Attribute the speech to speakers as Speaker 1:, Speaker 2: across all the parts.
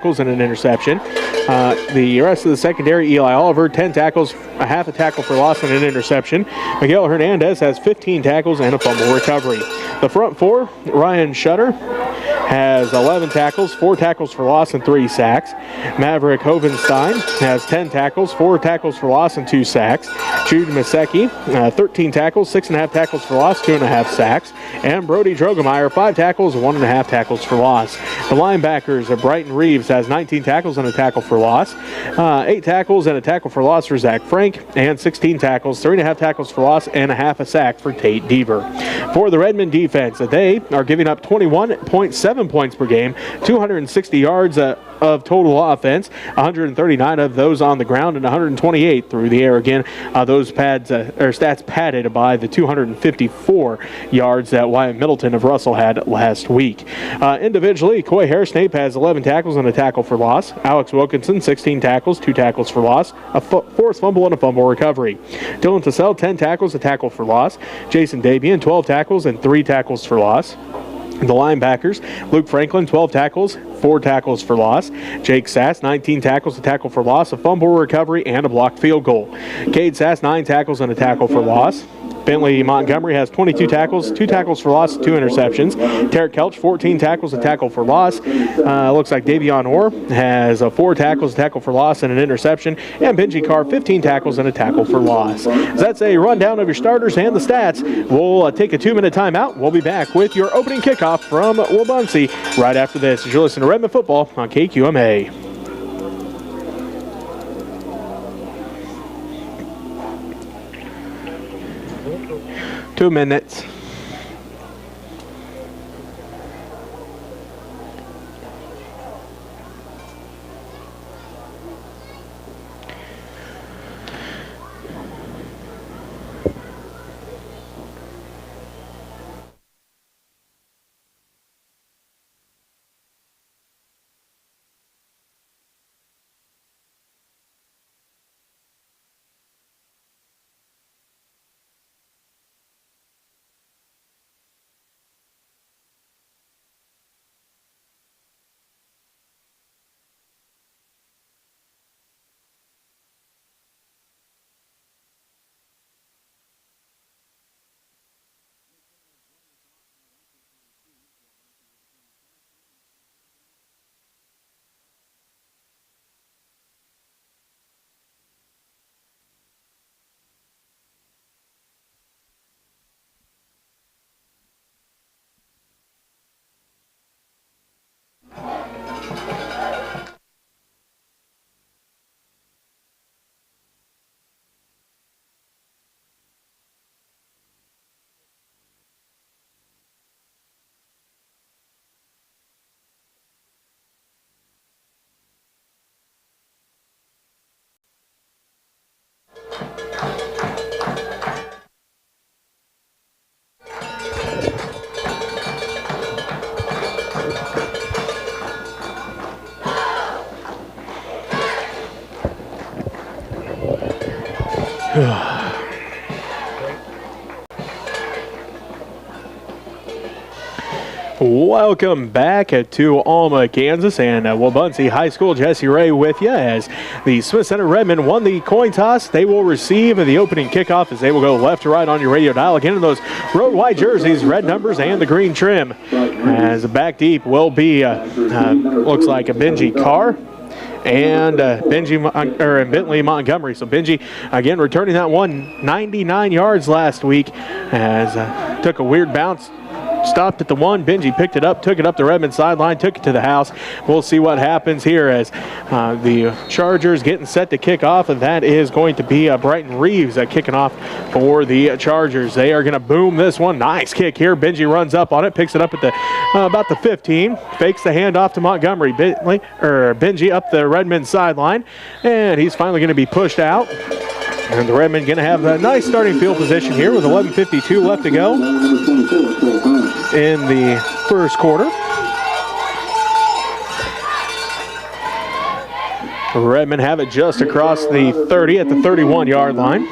Speaker 1: tackles and an interception. The rest of the secondary, Eli Oliver, 10 tackles, a half a tackle for loss and an interception. Miguel Hernandez has 15 tackles and a fumble recovery. The front four, Ryan Shutter has 11 tackles, 4 tackles for loss and 3 sacks. Maverick Hovenstein has 10 tackles, 4 tackles for loss and 2 sacks. Jude Masecki, 13 tackles, 6.5 tackles for loss, 2.5 sacks. And Brody Drogemeyer, 5 tackles, 1.5 tackles for loss. The linebackers, Brighton Reeves has 19 tackles and a tackle for loss. 8 tackles and a tackle for loss for Zach Frank. And 16 tackles, 3.5 tackles for loss, and a half a sack for Tate Deaver. For the Redmen defense, they are giving up 21.7 points per game, 260 yards of total offense, 139 of those on the ground and 128 through the air. Again, those stats padded by the 254 yards that Wyatt Middleton of Russell had last week. Individually, Coy Harrisnape has 11 tackles and a tackle for loss. Alex Wilkinson, 16 tackles, 2 tackles for loss, a forced fumble and a fumble recovery. Dylan Tassell, 10 tackles, a tackle for loss. Jason Dabian, 12 tackles and 3 tackles for loss. The linebackers, Luke Franklin, 12 tackles, 4 tackles for loss. Jake Sass, 19 tackles, a tackle for loss, a fumble recovery, and a blocked field goal. Cade Sass, 9 tackles and a tackle for loss. Bentley Montgomery has 22 tackles, 2 tackles for loss, 2 interceptions. Tarek Kelch, 14 tackles, a tackle for loss. Looks like Davion Orr has 4 tackles, a tackle for loss, and an interception. And Benji Carr, 15 tackles and a tackle for loss. So that's a rundown of your starters and the stats. We'll take a 2-minute timeout. We'll be back with your opening kickoff from Wabaunsee right after this. As you're listening to Redmen Football on KQMA. 2 minutes. Welcome back to Alma, Kansas, and Wabaunsee High School. Jesse Ray with you as the Smith Center Redmen won the coin toss. They will receive the opening kickoff as they will go left to right on your radio dial. Again, in those road white jerseys, red numbers, and the green trim. As back deep will be, looks like a Benji Carr and Bentley Montgomery. So Benji, again, returning that one, 99 yards last week, as took a weird bounce. Stopped at the 1. Benji picked it up, took it up the Redmond sideline, took it to the house. We'll see what happens here as the Chargers getting set to kick off, and that is going to be Brighton Reeves kicking off for the Chargers. They are going to boom this one. Nice kick here. Benji runs up on it, picks it up at the about the 15, fakes the handoff to Montgomery. Benji up the Redmond sideline, and he's finally going to be pushed out. And the Redmen going to have a nice starting field position here with 11:52 left to go in the first quarter. Redmen have it just across the 30 at the 31-yard line.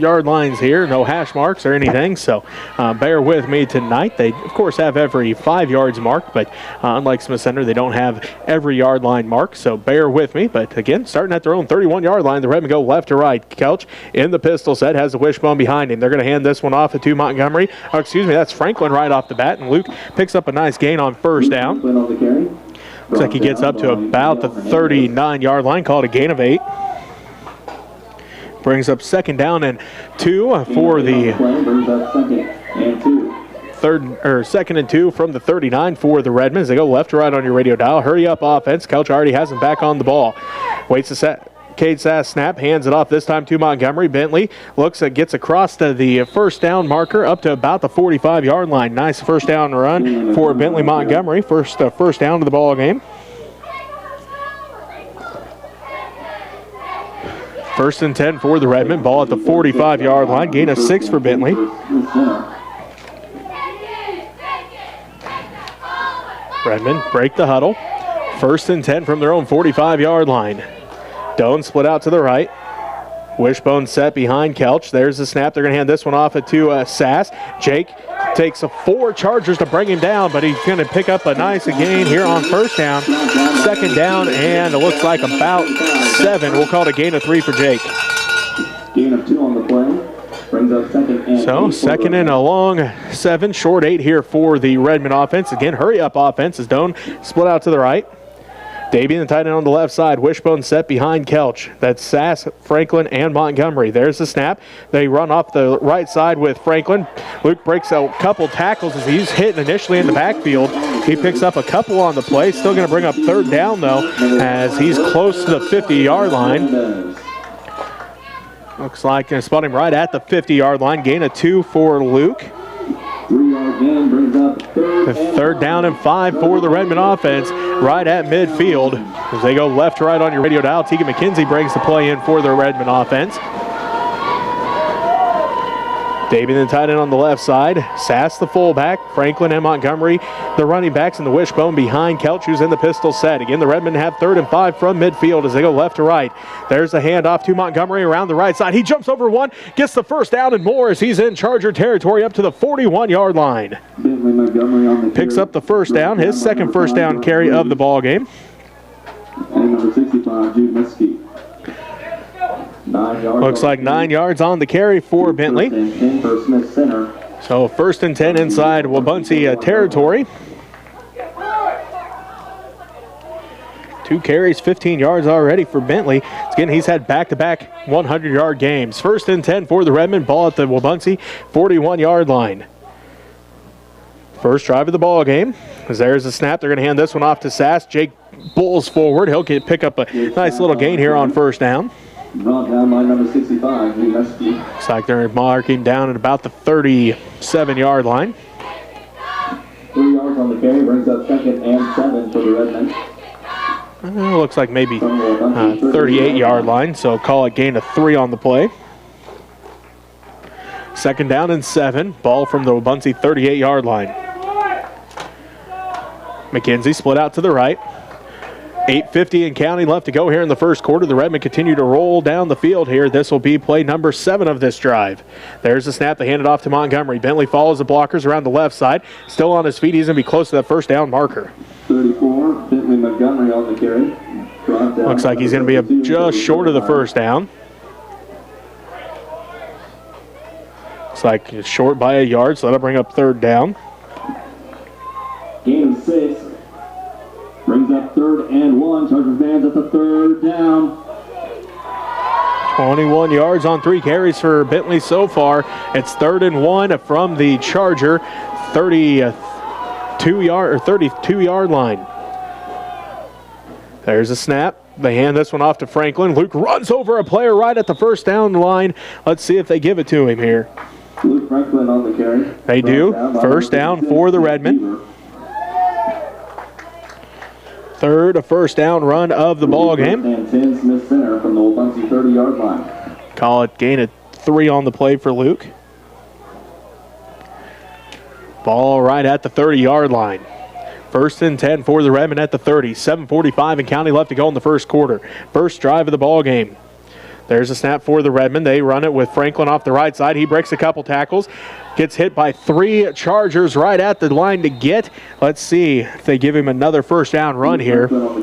Speaker 1: yard lines here, no hash marks or anything, so bear with me tonight. They, of course, have every 5 yards marked, but unlike Smith Center, they don't have every yard line marked, so bear with me. But again, starting at their own 31-yard line, the Redmen go left to right. Kelch in the pistol set, has the wishbone behind him. They're going to hand this one off to Montgomery. Oh, excuse me, that's Franklin right off the bat, and Luke picks up a nice gain on first down. Looks like he gets up to about the 39-yard line, called a gain of 8. Brings up second down and 2 for the second and 2 from the 39 for the Redmen. They go left to right on your radio dial. Hurry up offense. Kelch already has him back on the ball. Waits to set. Cade Sass snap, hands it off this time to Montgomery. Bentley looks at, gets across to the first down marker up to about the 45-yard line. Nice first down run for Bentley Montgomery. First down to the ball game. First and 10 for the Redmen. Ball at the 45-yard line. Gain of 6 for Bentley. Redmen break the huddle. First and 10 from their own 45-yard line. Doan split out to the right. Wishbone set behind Kelch. There's the snap. They're going to hand this one off to Sass. Jake takes 4 Chargers to bring him down, but he's going to pick up a nice gain here on first down. Second down, and it looks like about 7. We'll call it a gain of 3 for Jake.
Speaker 2: Gain of 2 on the play. Brings up second and
Speaker 1: so second and a long 7, short 8 here for the Redmen offense. Again, hurry up offense as Doan split out to the right. Davian, the tight end on the left side. Wishbone set behind Kelch. That's Sass, Franklin, and Montgomery. There's the snap. They run off the right side with Franklin. Luke breaks a couple tackles as he's hit initially in the backfield. He picks up a couple on the play. Still going to bring up third down, though, as he's close to the 50-yard line. Looks like they spot him right at the 50-yard line. Gain of 2 for Luke.
Speaker 2: 3-yard gain brings up
Speaker 1: third down and 5 for the Redmen offense right at midfield. As they go left to right on your radio dial, Tegan McKenzie brings the play in for the Redmen offense. Davian, the tight end on the left side. Sass, the fullback. Franklin and Montgomery, the running backs, and the wishbone behind Kelch, who's in the pistol set. Again, the Redmen have 3rd and 5 from midfield as they go left to right. There's the handoff to Montgomery around the right side. He jumps over one, gets the first down and more as he's in Charger territory up to the 41-yard line. Picks up the first down, his second first down carry of the ball game.
Speaker 2: And number 65, Jude Miskey. 9 yards.
Speaker 1: Looks like 9 yards on the carry for Bentley.
Speaker 2: For Smith Center.
Speaker 1: So first and 10 inside Wabaunsee territory. 2 carries, 15 yards already for Bentley. Again, he's had back-to-back 100-yard games. First and 10 for the Redmen. Ball at the Wabaunsee 41-yard line. First drive of the ball game. As there's a snap, they're going to hand this one off to Sass. Jake bulls forward. He'll pick up a nice little gain here on first down.
Speaker 2: Brought down by number 65, Jude Miskey.
Speaker 1: Looks like they're marking down at about the 37-yard line.
Speaker 2: 3 yards on the carry brings up second and 7 for the Redmen.
Speaker 1: Looks like maybe 38-yard line, so call it gain of 3 on the play. Second down and 7. Ball from the Wabaunsee 38-yard line. McKenzie split out to the right. 8:50 and counting left to go here in the first quarter. The Redmen continue to roll down the field here. This will be play number 7 of this drive. There's the snap. They hand it off to Montgomery. Bentley follows the blockers around the left side. Still on his feet. He's going to be close to that first down marker.
Speaker 2: 34, Bentley Montgomery on the carry.
Speaker 1: Looks like he's going to be just short of the first down. Looks like it's short by a yard, so that'll bring up third down.
Speaker 2: Gain of 6. Brings up 3rd and 1. Chargers fans at the 3rd down.
Speaker 1: 21 yards on 3 carries for Bentley so far. It's 3rd and 1 from the Charger 32-yard line. There's a snap. They hand this one off to Franklin. Luke runs over a player right at the first down line. Let's see if they give it to him here.
Speaker 2: Luke Franklin on the carry.
Speaker 1: They do. First down for the Redmen. Third first down run of the ball game.
Speaker 2: And 10 Smith Center from the Wabaunsee 30-yard line.
Speaker 1: Call it gain of 3 on the play for Luke. Ball right at the 30-yard line. First and 10 for the Redmen at the 30. 7:45 and counting left to go in the first quarter. First drive of the ball game. There's a snap for the Redmen. They run it with Franklin off the right side. He breaks a couple tackles. Gets hit by 3 Chargers right at the line to get. Let's see if they give him another first down run here. They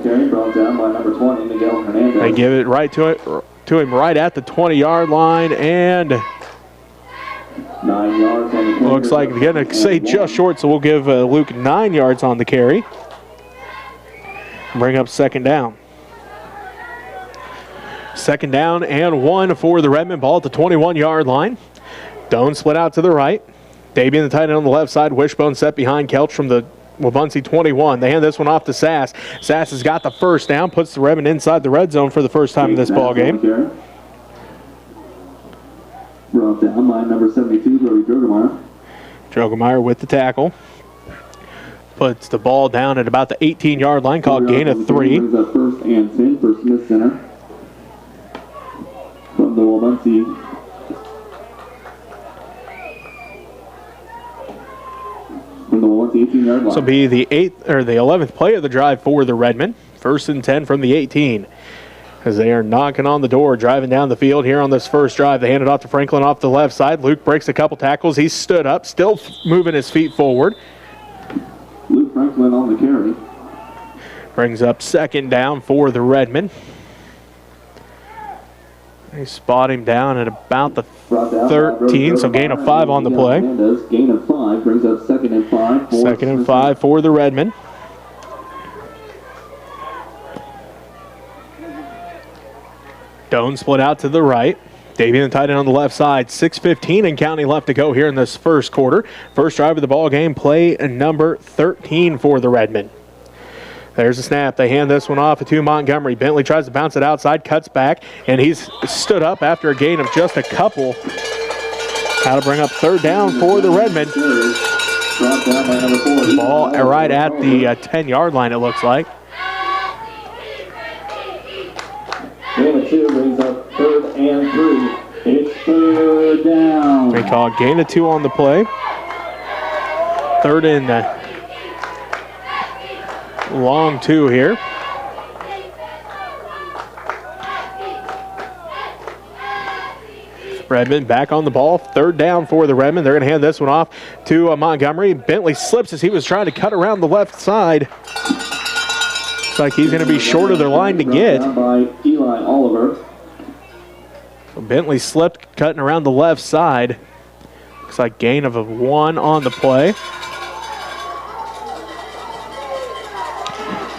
Speaker 1: give it right to him right at the 20-yard line, and
Speaker 2: 9 yards on the carry.
Speaker 1: looks like they're going to say just short, so we'll give Luke 9 yards on the carry. Bring up second down. Second down and 1 for the Redmen. Ball at the 21-yard line. Doan split out to the right. Davian, the tight end on the left side. Wishbone set behind Kelch from the Wabaunsee 21. They hand this one off to Sass. Sass has got the first down, puts the Redmen inside the red zone for the first time in this ball game.
Speaker 2: Brought down by number 72, Brody Drogemeyer.
Speaker 1: Drogemeyer with the tackle. Puts the ball down at about the 18-yard line, called gain of 3.
Speaker 2: Brings up first and 10 for Smith Center. From the Wabaunsee. From the Wabaunsee 18-yard line.
Speaker 1: This will be the 11th play of the drive for the Redmen. First and 10 from the 18. As they are knocking on the door, driving down the field here on this first drive. They hand it off to Franklin off the left side. Luke breaks a couple tackles. He stood up, still moving his feet forward.
Speaker 2: Luke Franklin on the carry.
Speaker 1: Brings up second down for the Redmen. They spot him down at about the 13, so gain of 5 on the play.
Speaker 2: Gain of 5 brings up second and 5.
Speaker 1: Second and 5 for the Redmen. Doan split out to the right. Davian, the tight end on the left side. 6:15 and counting left to go here in this first quarter. First drive of the ball game, play number 13 for the Redmen. There's a snap. They hand this one off to Montgomery. Bentley tries to bounce it outside, cuts back, and he's stood up after a gain of just a couple. How to bring up third down for the Redmen. Ball right at the 10-yard line, it looks like.
Speaker 2: Gain of 2 brings up third and 3. It's third down.
Speaker 1: They call it gain of 2 on the play. Third and long 2 here. Redmen back on the ball. Third down for the Redmen. They're going to hand this one off to Montgomery. Bentley slips as he was trying to cut around the left side. Looks like he's going to be short of their line to get.
Speaker 2: By Eli Oliver.
Speaker 1: So Bentley slipped, cutting around the left side. Looks like gain of 1 on the play.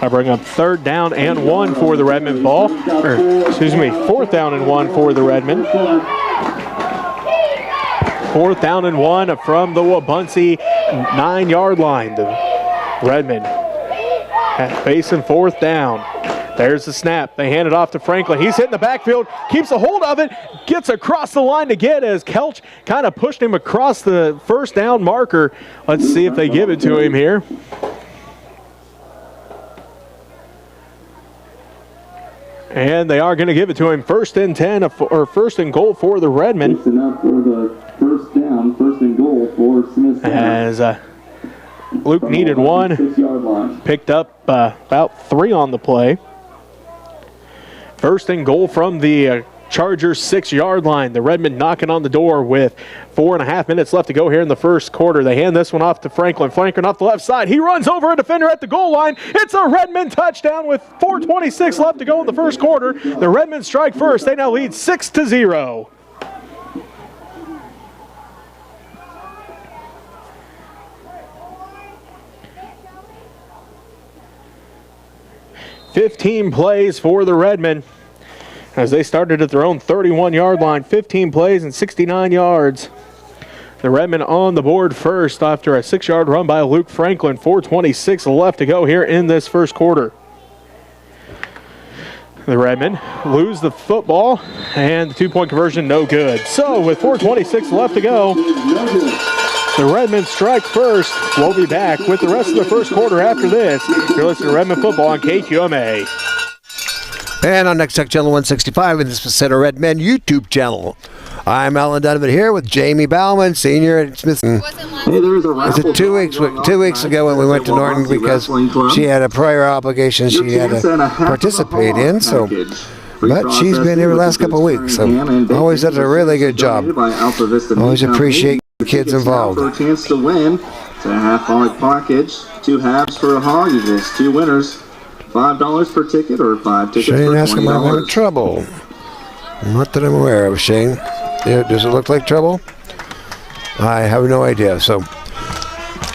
Speaker 1: I bring up third down and 1 for the Redmen ball. Fourth down and 1 for the Redmen. Fourth down and 1 from the Wabaunsee 9-yard line. The Redmen facing fourth down. There's the snap. They hand it off to Franklin. He's hitting the backfield, keeps a hold of it, gets across the line to get as Kelch kind of pushed him across the first down marker. Let's see if they give it to him here. And they are going to give it to him. First and 10, or first and goal for the Redmen.
Speaker 2: It's enough for the first down, first and goal for Smith Center.
Speaker 1: As Luke needed 1,
Speaker 2: 6-yard line.
Speaker 1: picked up about 3 on the play. First and goal from the Chargers 6-yard line. The Redmen knocking on the door with 4.5 minutes left to go here in the first quarter. They hand this one off to Franklin. Franklin off the left side. He runs over a defender at the goal line. It's a Redmen touchdown with 4:26 left to go in the first quarter. The Redmen strike first. They now lead 6-0. "15 plays for the Redmen as they started at their own 31-yard line. 15 plays and 69 yards. The Redmen on the board first after a 6-yard run by Luke Franklin. 4:26 left to go here in this first quarter. The Redmen lose the football, and the 2-point conversion no good. So with 4:26 left to go, the Redmen strike first. We'll be back with the rest of the first quarter after this. You're listening to Redmen Football on KQMA.
Speaker 3: And on Next Tech Channel 165 in the Center Redmen YouTube channel. I'm Alan Donovan here with Jamie Bauman, senior at Smith.
Speaker 2: Hey, there's a
Speaker 3: Was it 2 weeks ago when we went to Norton because she had a prior obligation she had to participate in. So But she's been here the last couple of weeks, so always does a really good job. Always appreciate the kids involved.
Speaker 2: For a chance to win. It's a half hog package, 2 halves for a hog equals 2 winners. $5 per ticket or 5 tickets
Speaker 3: Shane
Speaker 2: for
Speaker 3: asking if I'm having
Speaker 2: $20.
Speaker 3: trouble. Not that I'm aware of, Shane. Yeah, does it look like trouble? I have no idea. So,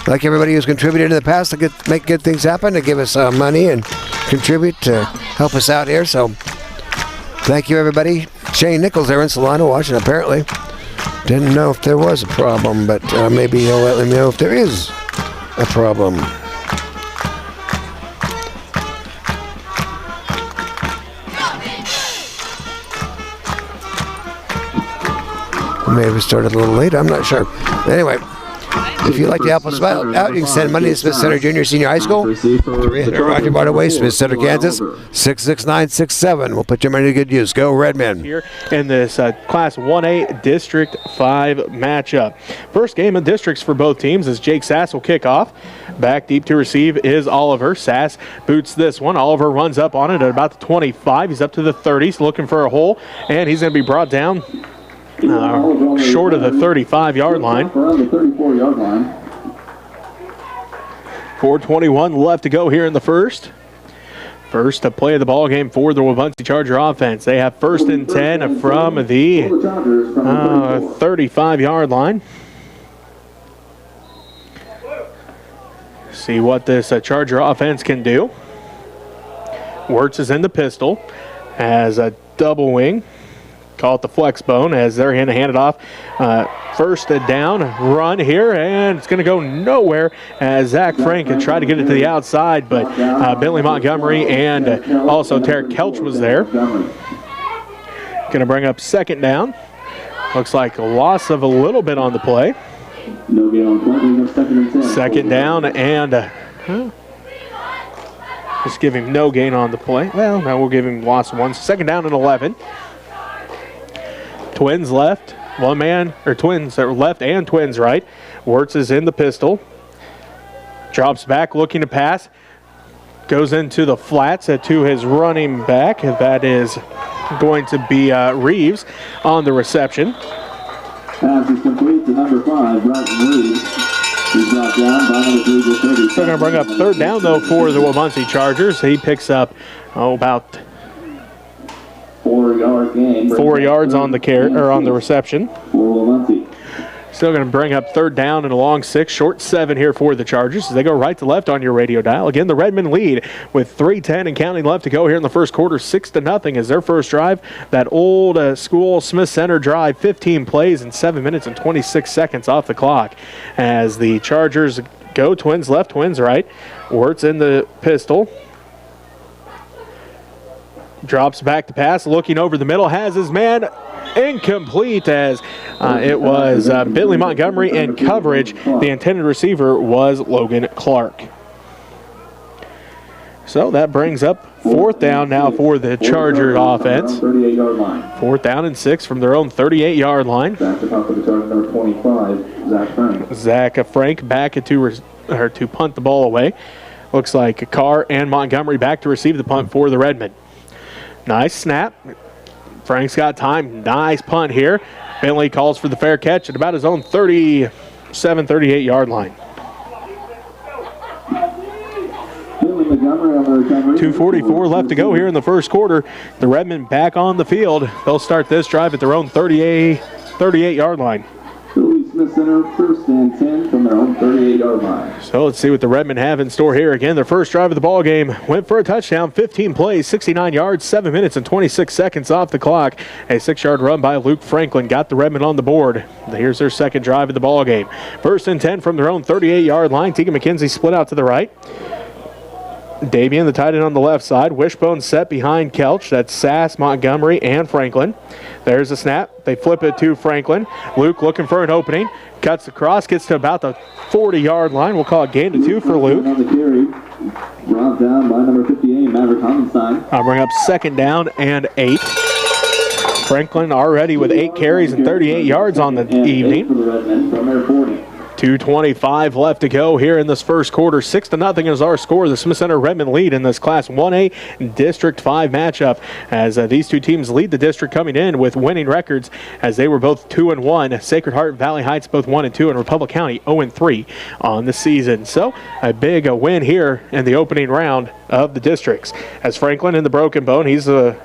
Speaker 3: like everybody who's contributed in the past to make good things happen, to give us money and contribute to help us out here. So, thank you, everybody. Shane Nichols there in Solano watching, apparently. Didn't know if there was a problem, but maybe he'll let me know if there is a problem. Maybe started a little late, I'm not sure. Anyway, if you'd like to help us out, you can send money to Smith Center Junior Senior High School, 300 Roger Bar Way, Smith Center, Kansas, 66967. We'll put your money to good use. Go Redmen.
Speaker 1: Here in this Class 1A District 5 matchup. First game of districts for both teams as Jake Sass will kick off. Back deep to receive is Oliver. Sass boots this one. Oliver runs up on it at about the 25. He's up to the 30. He's looking for a hole, and he's going to be brought down short of the 35-yard line.
Speaker 2: Around the 34-yard line.
Speaker 1: 4:21 left to go here in the first. First to play the ball game for the Wabaunsee Charger offense. They have 1st and 10 from the 35-yard line. See what this Charger offense can do. Wirtz is in the pistol as a double wing. Call it the flex bone as they're going to hand it off. 1st down run here, and it's going to go nowhere as Zach Frank had tried to get it to the outside, but Bentley Montgomery and also Tarek Kelch was there. Going to bring up 2nd down. Looks like a loss of a little bit on the play.
Speaker 2: No gain on point. We have 2nd and 10.
Speaker 1: 2nd down and just give him no gain on the play. Well, now we'll give him loss of 1. 2nd down and 11. Twins left, one man, or twins left and twins right. Wirtz is in the pistol. Drops back looking to pass. Goes into the flats to his running back. That is going to be Reeves on the reception.
Speaker 2: Pass is complete to number 5, Broughton Reeves. He's brought down by number 3 to 30.
Speaker 1: They're going to bring up 3rd down, though, for the Wabaunsee Chargers. He picks up, about
Speaker 2: 4-yard gain.
Speaker 1: 4 yards on the reception. Still going to bring up 3rd down and a long 6, short 7 here for the Chargers as they go right to left on your radio dial. Again, the Redmen lead with 3:10 and counting left to go here in the first quarter, 6-0 is their first drive. That old school Smith Center drive, 15 plays in 7 minutes and 26 seconds off the clock as the Chargers go twins left, twins right. Wirtz in the pistol. Drops back to pass, looking over the middle, has his man incomplete as it was Bentley Montgomery in coverage. The intended receiver was Logan Clark. So that brings up 4th down now for the Charger offense.
Speaker 2: 38-yard line.
Speaker 1: 4th down and 6 from their own 38-yard line.
Speaker 2: Back to top of the target, number 25, Zach Frank.
Speaker 1: Zach Frank back to punt the ball away. Looks like Carr and Montgomery back to receive the punt for the Redmen. Nice snap. Frank's got time. Nice punt here. Bentley calls for the fair catch at about his own 37, 38-yard line. 2:44 left to go here in the first quarter. The Redmen back on the field. They'll start this drive at their own 38-yard line.
Speaker 2: Smith Center, 1st and 10 from their own 38-yard line.
Speaker 1: So let's see what the Redmen have in store here. Again, their first drive of the ball game went for a touchdown, 15 plays, 69 yards, 7 minutes and 26 seconds off the clock. A 6-yard run by Luke Franklin got the Redmen on the board. Here's their second drive of the ball game. 1st and 10 from their own 38-yard line. Tegan McKenzie split out to the right. Davian, the tight end on the left side. Wishbone set behind Kelch. That's Sass, Montgomery, and Franklin. There's a snap. They flip it to Franklin. Luke looking for an opening. Cuts across, gets to about the 40-yard line. We'll call it gain to 2 for Luke.
Speaker 2: On the carry, brought down by number 58, Maverick Hommenstein.
Speaker 1: I'll bring up 2nd down and 8. Franklin already with 8 carries and 38 yards on the evening.
Speaker 2: 8 for the Redmen from their 40.
Speaker 1: 2:25 left to go here in this first quarter. 6-0 is our score. The Smith Center Redmen lead in this Class 1A District 5 matchup as these two teams lead the district coming in with winning records as they were both 2-1. Sacred Heart, Valley Heights both 1-2, and Republic County 0-3 on the season. So a big win here in the opening round of the districts. As Franklin in the broken bone, he's a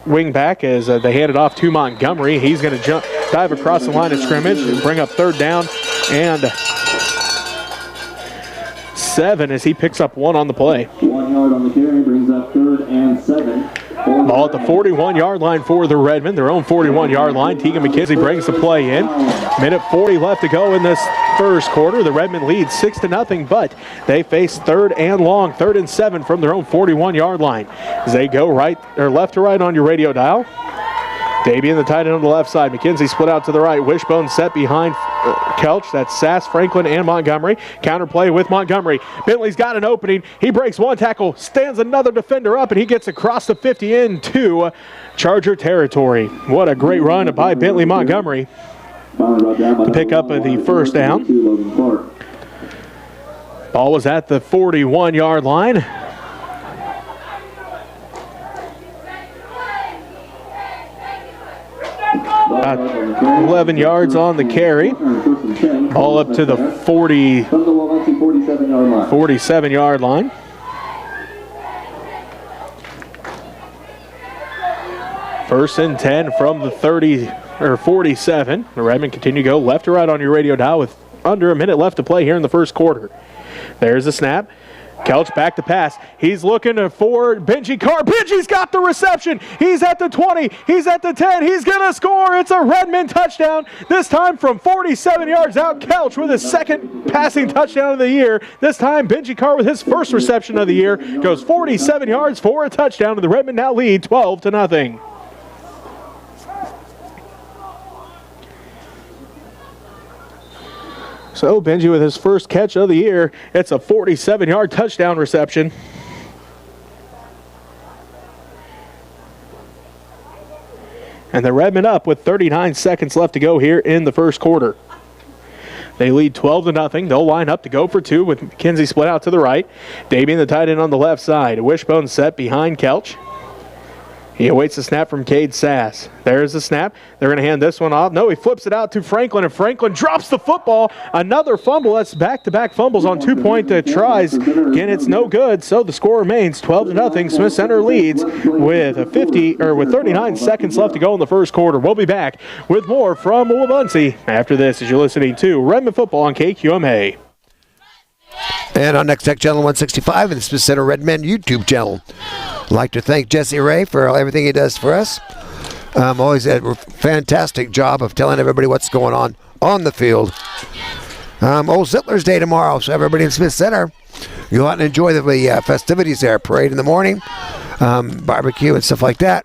Speaker 1: wing back as they hand it off to Montgomery. He's going to dive across the line of scrimmage and bring up third down and 7 as he picks up 1 on the play.
Speaker 2: 1 yard on the carry brings up 3rd and 7.
Speaker 1: Ball at the 41-yard line for the Redmen, their own 41-yard line. Tegan McKenzie brings the play in. Minute 40 left to go in this first quarter. The Redmen lead 6-0, but they face 3rd and long, 3rd and 7 from their own 41-yard line. As they go right or left to right on your radio dial. Davian, the tight end on the left side. McKenzie split out to the right. Wishbone set behind Kelch. That's Sass, Franklin, and Montgomery. Counterplay with Montgomery. Bentley's got an opening. He breaks one tackle, stands another defender up, and he gets across the 50 into Charger territory. What a great run by Bentley Montgomery to pick up the first down. Ball was at the 41-yard line. About 11 yards on the carry. Ball up to the 47-yard line. First and 10 from the 47. The Redmen continue to go left to right on your radio dial with under a minute left to play here in the first quarter. There's the snap. Kelch back to pass. He's looking for Benji Carr. Benji's got the reception. He's at the 20. He's at the 10. He's going to score. It's a Redmen touchdown. This time from 47 yards out. Kelch with his second passing touchdown of the year. This time Benji Carr with his first reception of the year goes 47 yards for a touchdown, and the Redmen now lead 12-0. So Benji with his first catch of the year. It's a 47-yard touchdown reception. And the Redmen up with 39 seconds left to go here in the first quarter. They lead 12-0. They'll line up to go for 2 with McKenzie split out to the right. Davian, the tight end on the left side. Wishbone set behind Kelch. He awaits the snap from Cade Sass. There's the snap. They're going to hand this one off. No, he flips it out to Franklin, and Franklin drops the football. Another fumble. That's back-to-back fumbles on 2-point tries. Again, it's no good, so the score remains 12-0. Smith Center leads with 39 seconds left to go in the first quarter. We'll be back with more from Wabaunsee after this as you're listening to Redmen Football on KQMA.
Speaker 3: And on Next Tech Channel 165 and the Smith Center Redmen YouTube channel. I'd like to thank Jesse Ray for everything he does for us. Always a fantastic job of telling everybody what's going on the field. Old Zittler's Day tomorrow, so everybody in Smith Center, go out and enjoy the festivities there. Parade in the morning, barbecue and stuff like that.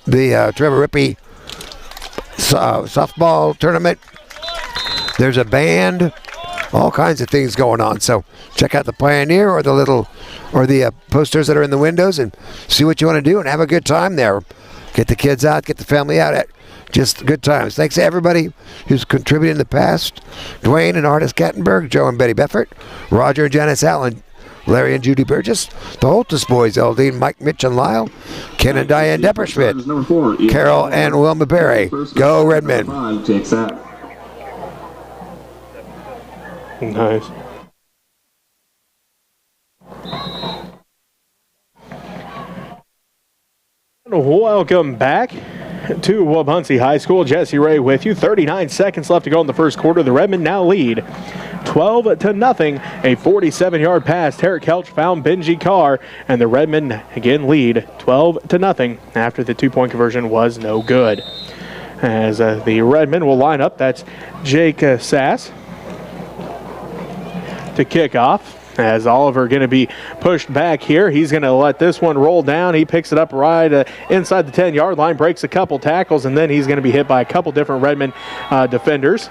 Speaker 3: The Trevor Rippey softball tournament. There's a band. All kinds of things going on. So check out the Pioneer or the posters that are in the windows and see what you want to do and have a good time there. Get the kids out, get the family out. Just good times. Thanks to everybody who's contributed in the past. Dwayne and Artis Kattenberg, Joe and Betty Beffert, Roger and Janice Allen, Larry and Judy Burgess, the Holtus boys, Eldine, Mike, Mitch, and Lyle, Ken and Diane Depperschmidt, Carol and Wilma Berry. Go Redmen.
Speaker 1: Nice. Welcome back to Wabaunsee High School. Jesse Ray with you. 39 seconds left to go in the first quarter. The Redmen now lead 12-0. A 47-yard pass. Tarek Kelch found Benji Carr, and the Redmen again lead 12-0 after the 2-point conversion was no good. As the Redmen will line up, that's Jake Sass to kick off. As Oliver going to be pushed back here. He's going to let this one roll down. He picks it up right inside the 10-yard line, breaks a couple tackles, and then he's going to be hit by a couple different Redmen defenders.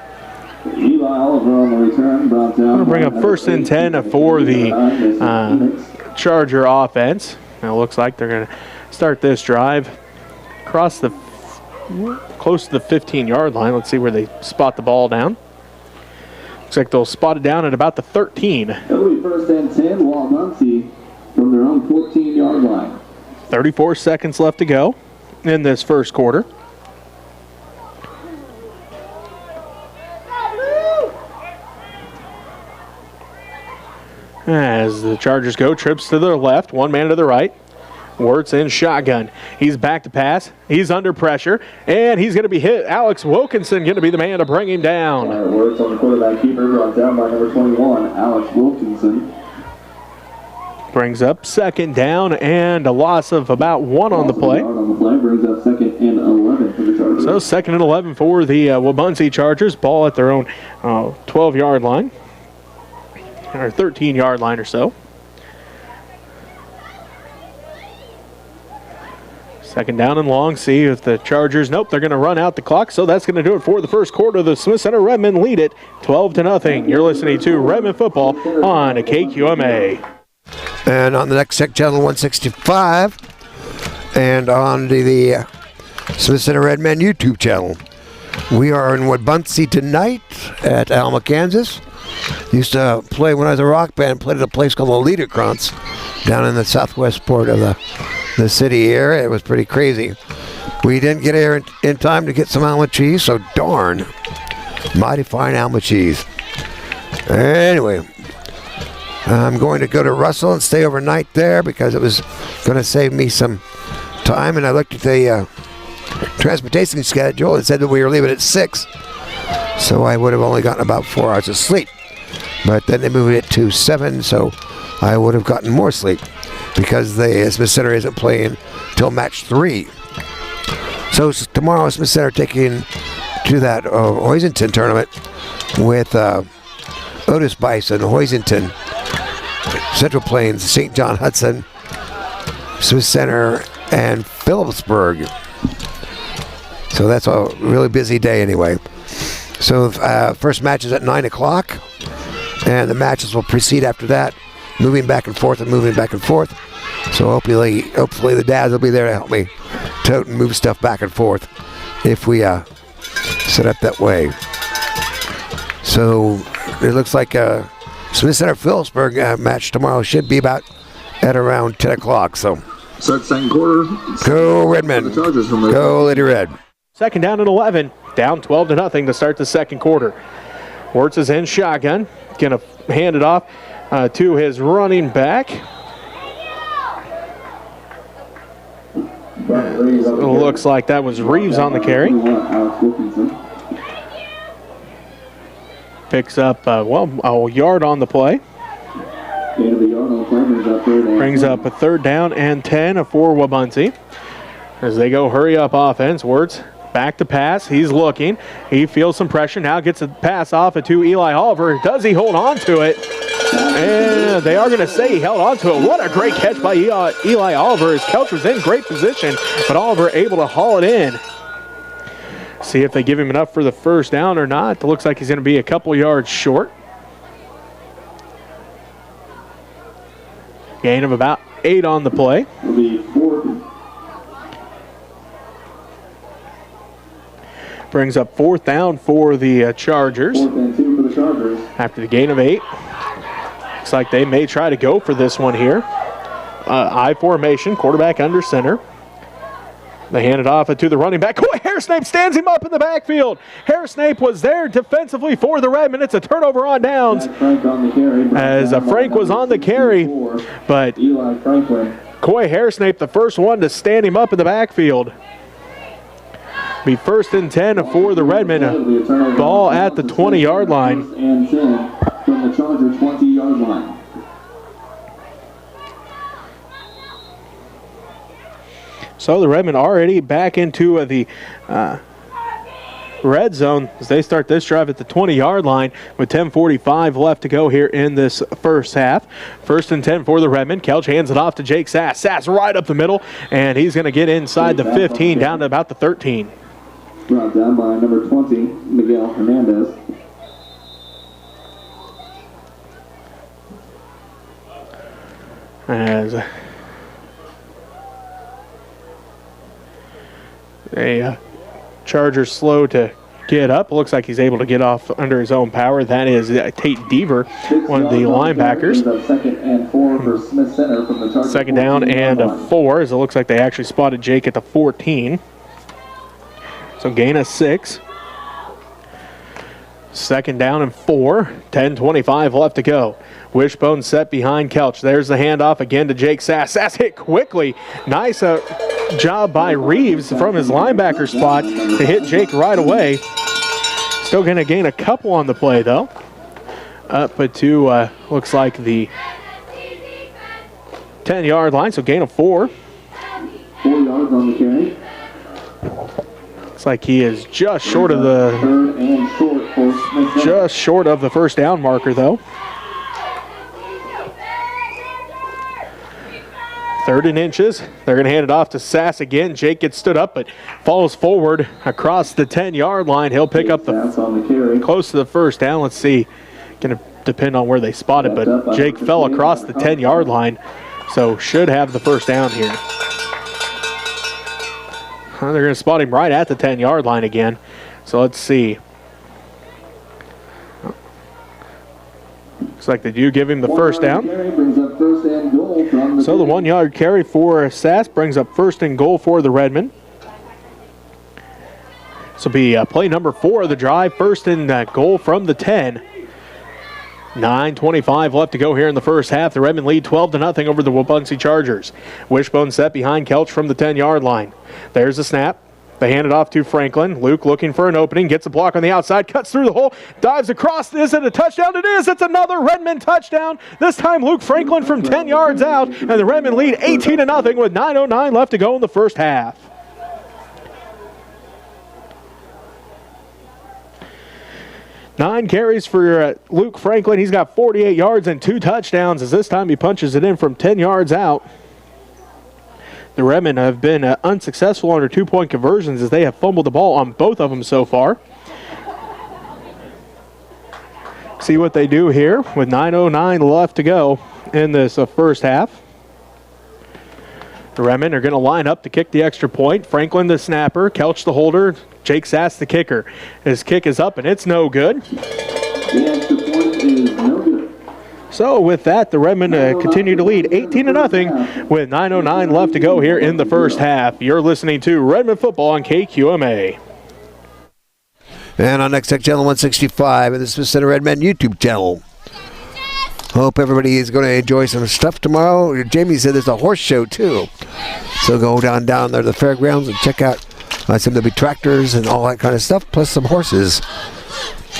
Speaker 2: Eli Oliver on the return, brought down.
Speaker 1: Going to bring up 1st and 10 for the Charger offense. Now it looks like they're going to start this drive across the close to the 15-yard line. Let's see where they spot the ball down. Looks like they'll spot it down at about the 13.
Speaker 2: That'll be first and 10, Wabaunsee from their own 14-yard line.
Speaker 1: 34 seconds left to go in this first quarter. As the Chargers go, trips to their left, one man to the right. Wirtz in shotgun. He's back to pass. He's under pressure, and he's going to be hit. Alex Wilkinson going to be the man to bring him down.
Speaker 2: Wirtz on the quarterback keeper, brought down by number 21, Alex Wilkinson.
Speaker 1: Brings up second down and a loss of about 1 on the play.
Speaker 2: Brings up second and 11 for the Chargers.
Speaker 1: So second and 11 for the Wabaunsee Chargers. Ball at their own 12-yard line, or 13-yard line or so. Second down and long. See if the Chargers, nope, they're going to run out the clock. So that's going to do it for the first quarter. The Smith Center Redmen lead it 12-0. You're listening to Redmen football on KQMA.
Speaker 3: And on the next channel 165, and on the Smith Center Redmen YouTube channel. We are in Wabaunsee tonight at Alma, Kansas. Used to play when I was a rock band, played at a place called the Liederkranz down in the southwest part of the city here. It was pretty crazy. We didn't get here in time to get some Alma cheese, so darn. Mighty fine Alma cheese. Anyway, I'm going to go to Russell and stay overnight there because it was going to save me some time. And I looked at the transportation schedule and said that we were leaving at 6. So I would have only gotten about 4 hours of sleep. But then they moved it to 7, so I would have gotten more sleep because the Smith Center isn't playing till match 3. So tomorrow Smith Center taking to that Hoisington tournament with Otis Bison, Hoisington, Central Plains, St. John Hudson, Smith Center, and Phillipsburg. So that's a really busy day anyway. So first match is at 9 o'clock, and the matches will proceed after that, moving back and forth and moving back and forth. So hopefully the dads will be there to help me tote and move stuff back and forth if we set up that way. So it looks like Smith Center Phillipsburg match tomorrow should be about at around 10 o'clock. So
Speaker 2: start second quarter.
Speaker 3: Go Redmen. Go Lady Red.
Speaker 1: Second down and 11. Down 12-0 to start the second quarter. Wirtz is in shotgun. Going to hand it off to his running back. It looks like that was Reeves on the carry. Picks up, a yard on the play. Brings up a third down and 10 for Wabaunsee. As they go hurry up offense, Wirtz back to pass. He's looking. He feels some pressure. Now gets a pass off to Eli Oliver. Does he hold on to it? And they are going to say he held on to it. What a great catch by Eli Oliver. His coach was in great position, but Oliver able to haul it in. See if they give him enough for the first down or not. It looks like he's going to be a couple yards short. Gain of about 8 on the play. Brings up 4th down for the Chargers.
Speaker 2: 4th and 2 for the Chargers.
Speaker 1: After the gain of 8. Looks like they may try to go for this one here. I formation, quarterback under center. They hand it off to the running back. Hairsnape stands him up in the backfield. Hairsnape was there defensively for the Redmen. It's a turnover on downs. As Frank was on the carry, but Coy Hairsnape, the first one to stand him up in the backfield. Be 1st and 10 for the Redmen. Ball at the 20-yard line.
Speaker 2: And 10 from the Charger 20-yard line.
Speaker 1: So the Redmen already back into the red zone as they start this drive at the 20-yard line with 10:45 left to go here in this first half. 1st and 10 for the Redmen. Kelch hands it off to Jake Sass. Sass right up the middle, and he's going to get inside the 15 down to about the 13.
Speaker 2: Brought down by number 20, Miguel Hernandez.
Speaker 1: As Chargers slow to get up. Looks like he's able to get off under his own power. That is Tate Deaver, one of the linebackers.
Speaker 2: Second and 4 for Smith Center from the Chargers.
Speaker 1: Second down and a 4, as it looks like they actually spotted Jake at the 14. So gain of 6. Second down and 4. 10:25 left to go. Wishbone set behind Kelch. There's the handoff again to Jake Sass. Sass hit quickly. Nice job by Reeves from his linebacker spot to hit Jake right away. Still going to gain a couple on the play, though. Up to, looks like the 10-yard line, so gain of 4.
Speaker 2: 4 yards on the carry.
Speaker 1: Looks like he is just short of the first down marker, though. 3rd and inches. They're going to hand it off to Sass again. Jake gets stood up, but falls forward across the 10-yard line. He'll pick up close to the first down. Let's see. Going to depend on where they spot it, but Jake fell across the 10-yard line, so should have the first down here. They're going to spot him right at the 10-yard line again. So let's see. Looks like they do give him the first down. So the 1-yard carry for Sass brings up 1st and goal for the Redmen. This will be play number 4 of the drive. 1st and goal from the 10. 9:25 left to go here in the first half. The Redmen lead 12-0 over the Wabaunsee Chargers. Wishbone set behind Kelch from the 10-yard line. There's the snap. They hand it off to Franklin. Luke looking for an opening, gets a block on the outside, cuts through the hole, dives across. Is it a touchdown? It is. It's another Redmen touchdown. This time Luke Franklin from 10 yards out, and the Redmen lead 18-0 with 9:09 left to go in the first half. Nine carries for Luke Franklin. He's got 48 yards and 2 touchdowns, as this time he punches it in from 10 yards out. The Redmen have been unsuccessful on their 2-point conversions, as they have fumbled the ball on both of them so far. See what they do here with 9:09 left to go in this first half. The Redmen are going to line up to kick the extra point. Franklin the snapper, Kelch the holder, Jake Sass the kicker. His kick is up and it's no good.
Speaker 2: The extra point is no good.
Speaker 1: So with that, the Redmen continue to lead 18-0 with 9:09 left to go here in the first half. You're listening to Redmen Football on KQMA.
Speaker 3: And on Next Tech Channel 165, and this is Center Redmen YouTube channel. Hope everybody is going to enjoy some stuff tomorrow. Jamie said there's a horse show too. So go down there to the fairgrounds and check out some of the tractors and all that kind of stuff, plus some horses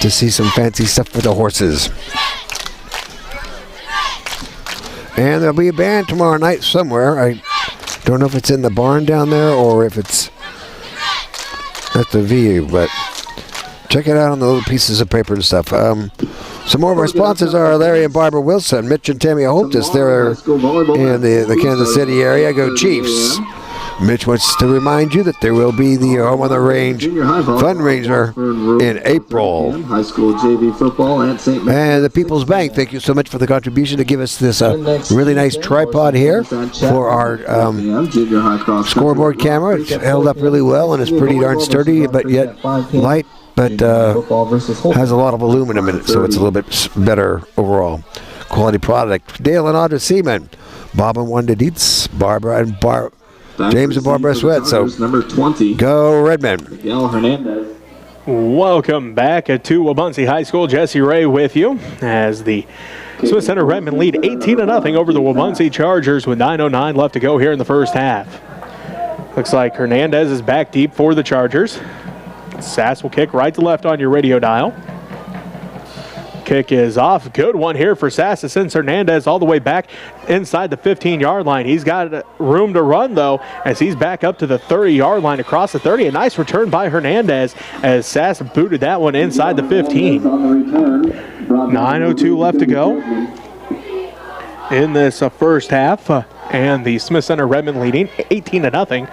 Speaker 3: to see some fancy stuff for the horses. And there'll be a band tomorrow night somewhere. I don't know if it's in the barn down there or if it's at the VU, but check it out on the little pieces of paper and stuff. Some more of our sponsors are Larry and Barbara Wilson, Mitch and Tammy Holtis. They're in the Kansas City area. Go Chiefs. Mitch wants to remind you that there will be the Home on the Range fundraiser in April.
Speaker 2: High school JV football at St.
Speaker 3: And the People's Bank, thank you so much for the contribution to give us this really nice tripod here for our scoreboard camera. It's held up really well and it's pretty darn sturdy, but yet light, but has a lot of aluminum in it, so it's a little bit better overall quality product. Dale and Audra Seaman, Bob and Wanda Dietz, Barbara and James and Barbara Sweat. So
Speaker 2: number 20.
Speaker 3: Go Redmen.
Speaker 2: Miguel Hernandez.
Speaker 1: Welcome back to Wabaunsee High School. Jesse Ray with you as the Swiss Center Redmen lead 18-0 over the Wabaunsee Chargers with 9:09 left to go here in the first half. Looks like Hernandez is back deep for the Chargers. Sass will kick right to left on your radio dial. Kick is off. Good one here for Sass. It sends Hernandez all the way back inside the 15-yard line. He's got room to run, though, as he's back up to the 30-yard line across the 30. A nice return by Hernandez as Sass booted that one inside the 15. 9:02 left to go in this first half. And the Smith Center Redmen leading 18-0.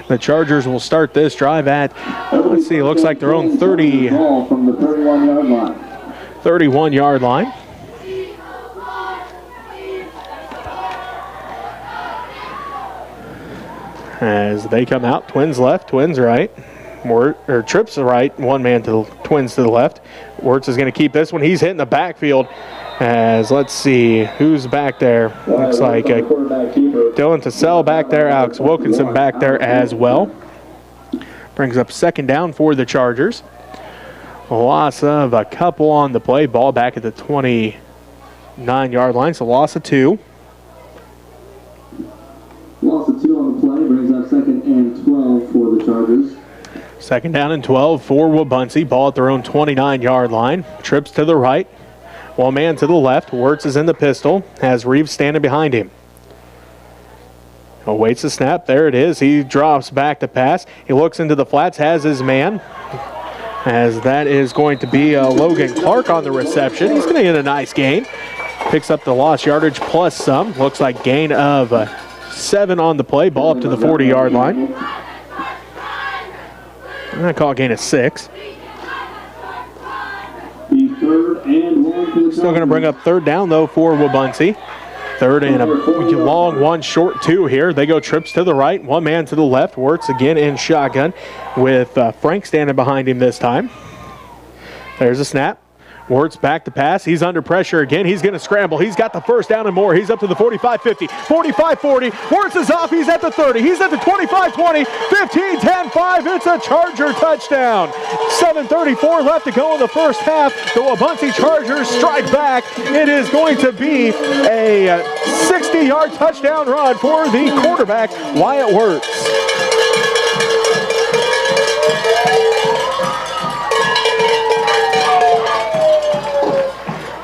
Speaker 1: The Chargers will start this drive at, let's see, it looks like their own 31-yard line. As they come out, Twins left, Twins right. trips to the right, one man to the Twins to the left. Wirtz is going to keep this one. He's hitting the backfield as, let's see, who's back there? Looks like Dylan Tassell back there, Alex Wilkinson back there as well. Brings up second down for the Chargers. A loss of a couple on the play. Ball back at the 29-yard line, so loss of 2.
Speaker 2: Loss of 2 on the play brings up 2nd and 12 for the Chargers.
Speaker 1: 2nd down and 12 for Wabaunsee. Ball at their own 29-yard line. Trips to the right. One man to the left. Wirtz is in the pistol. Has Reeves standing behind him. Awaits the snap. There it is. He drops back to pass. He looks into the flats. Has his man. As that is going to be Logan Clark on the reception. He's going to get a nice gain. Picks up the lost yardage plus some. Looks like gain of 7 on the play. Ball up to the 40-yard line. I'm going to call a gain of 6. Still going to bring up 3rd down, though, for Wabaunsee. 3rd and a long 1, short 2 here. They go trips to the right, one man to the left. Wirtz again in shotgun with Frank standing behind him this time. There's a snap. Wirtz back to pass. He's under pressure again. He's going to scramble. He's got the 1st down and more. He's up to the 45-50, 45-40. Wirtz is off. He's at the 30. He's at the 25-20, 15-10-5. It's a Charger touchdown. 7:34 left to go in the first half. The Wabaunsee Chargers strike back. It is going to be a 60-yard touchdown run for the quarterback, Wyatt Wirtz.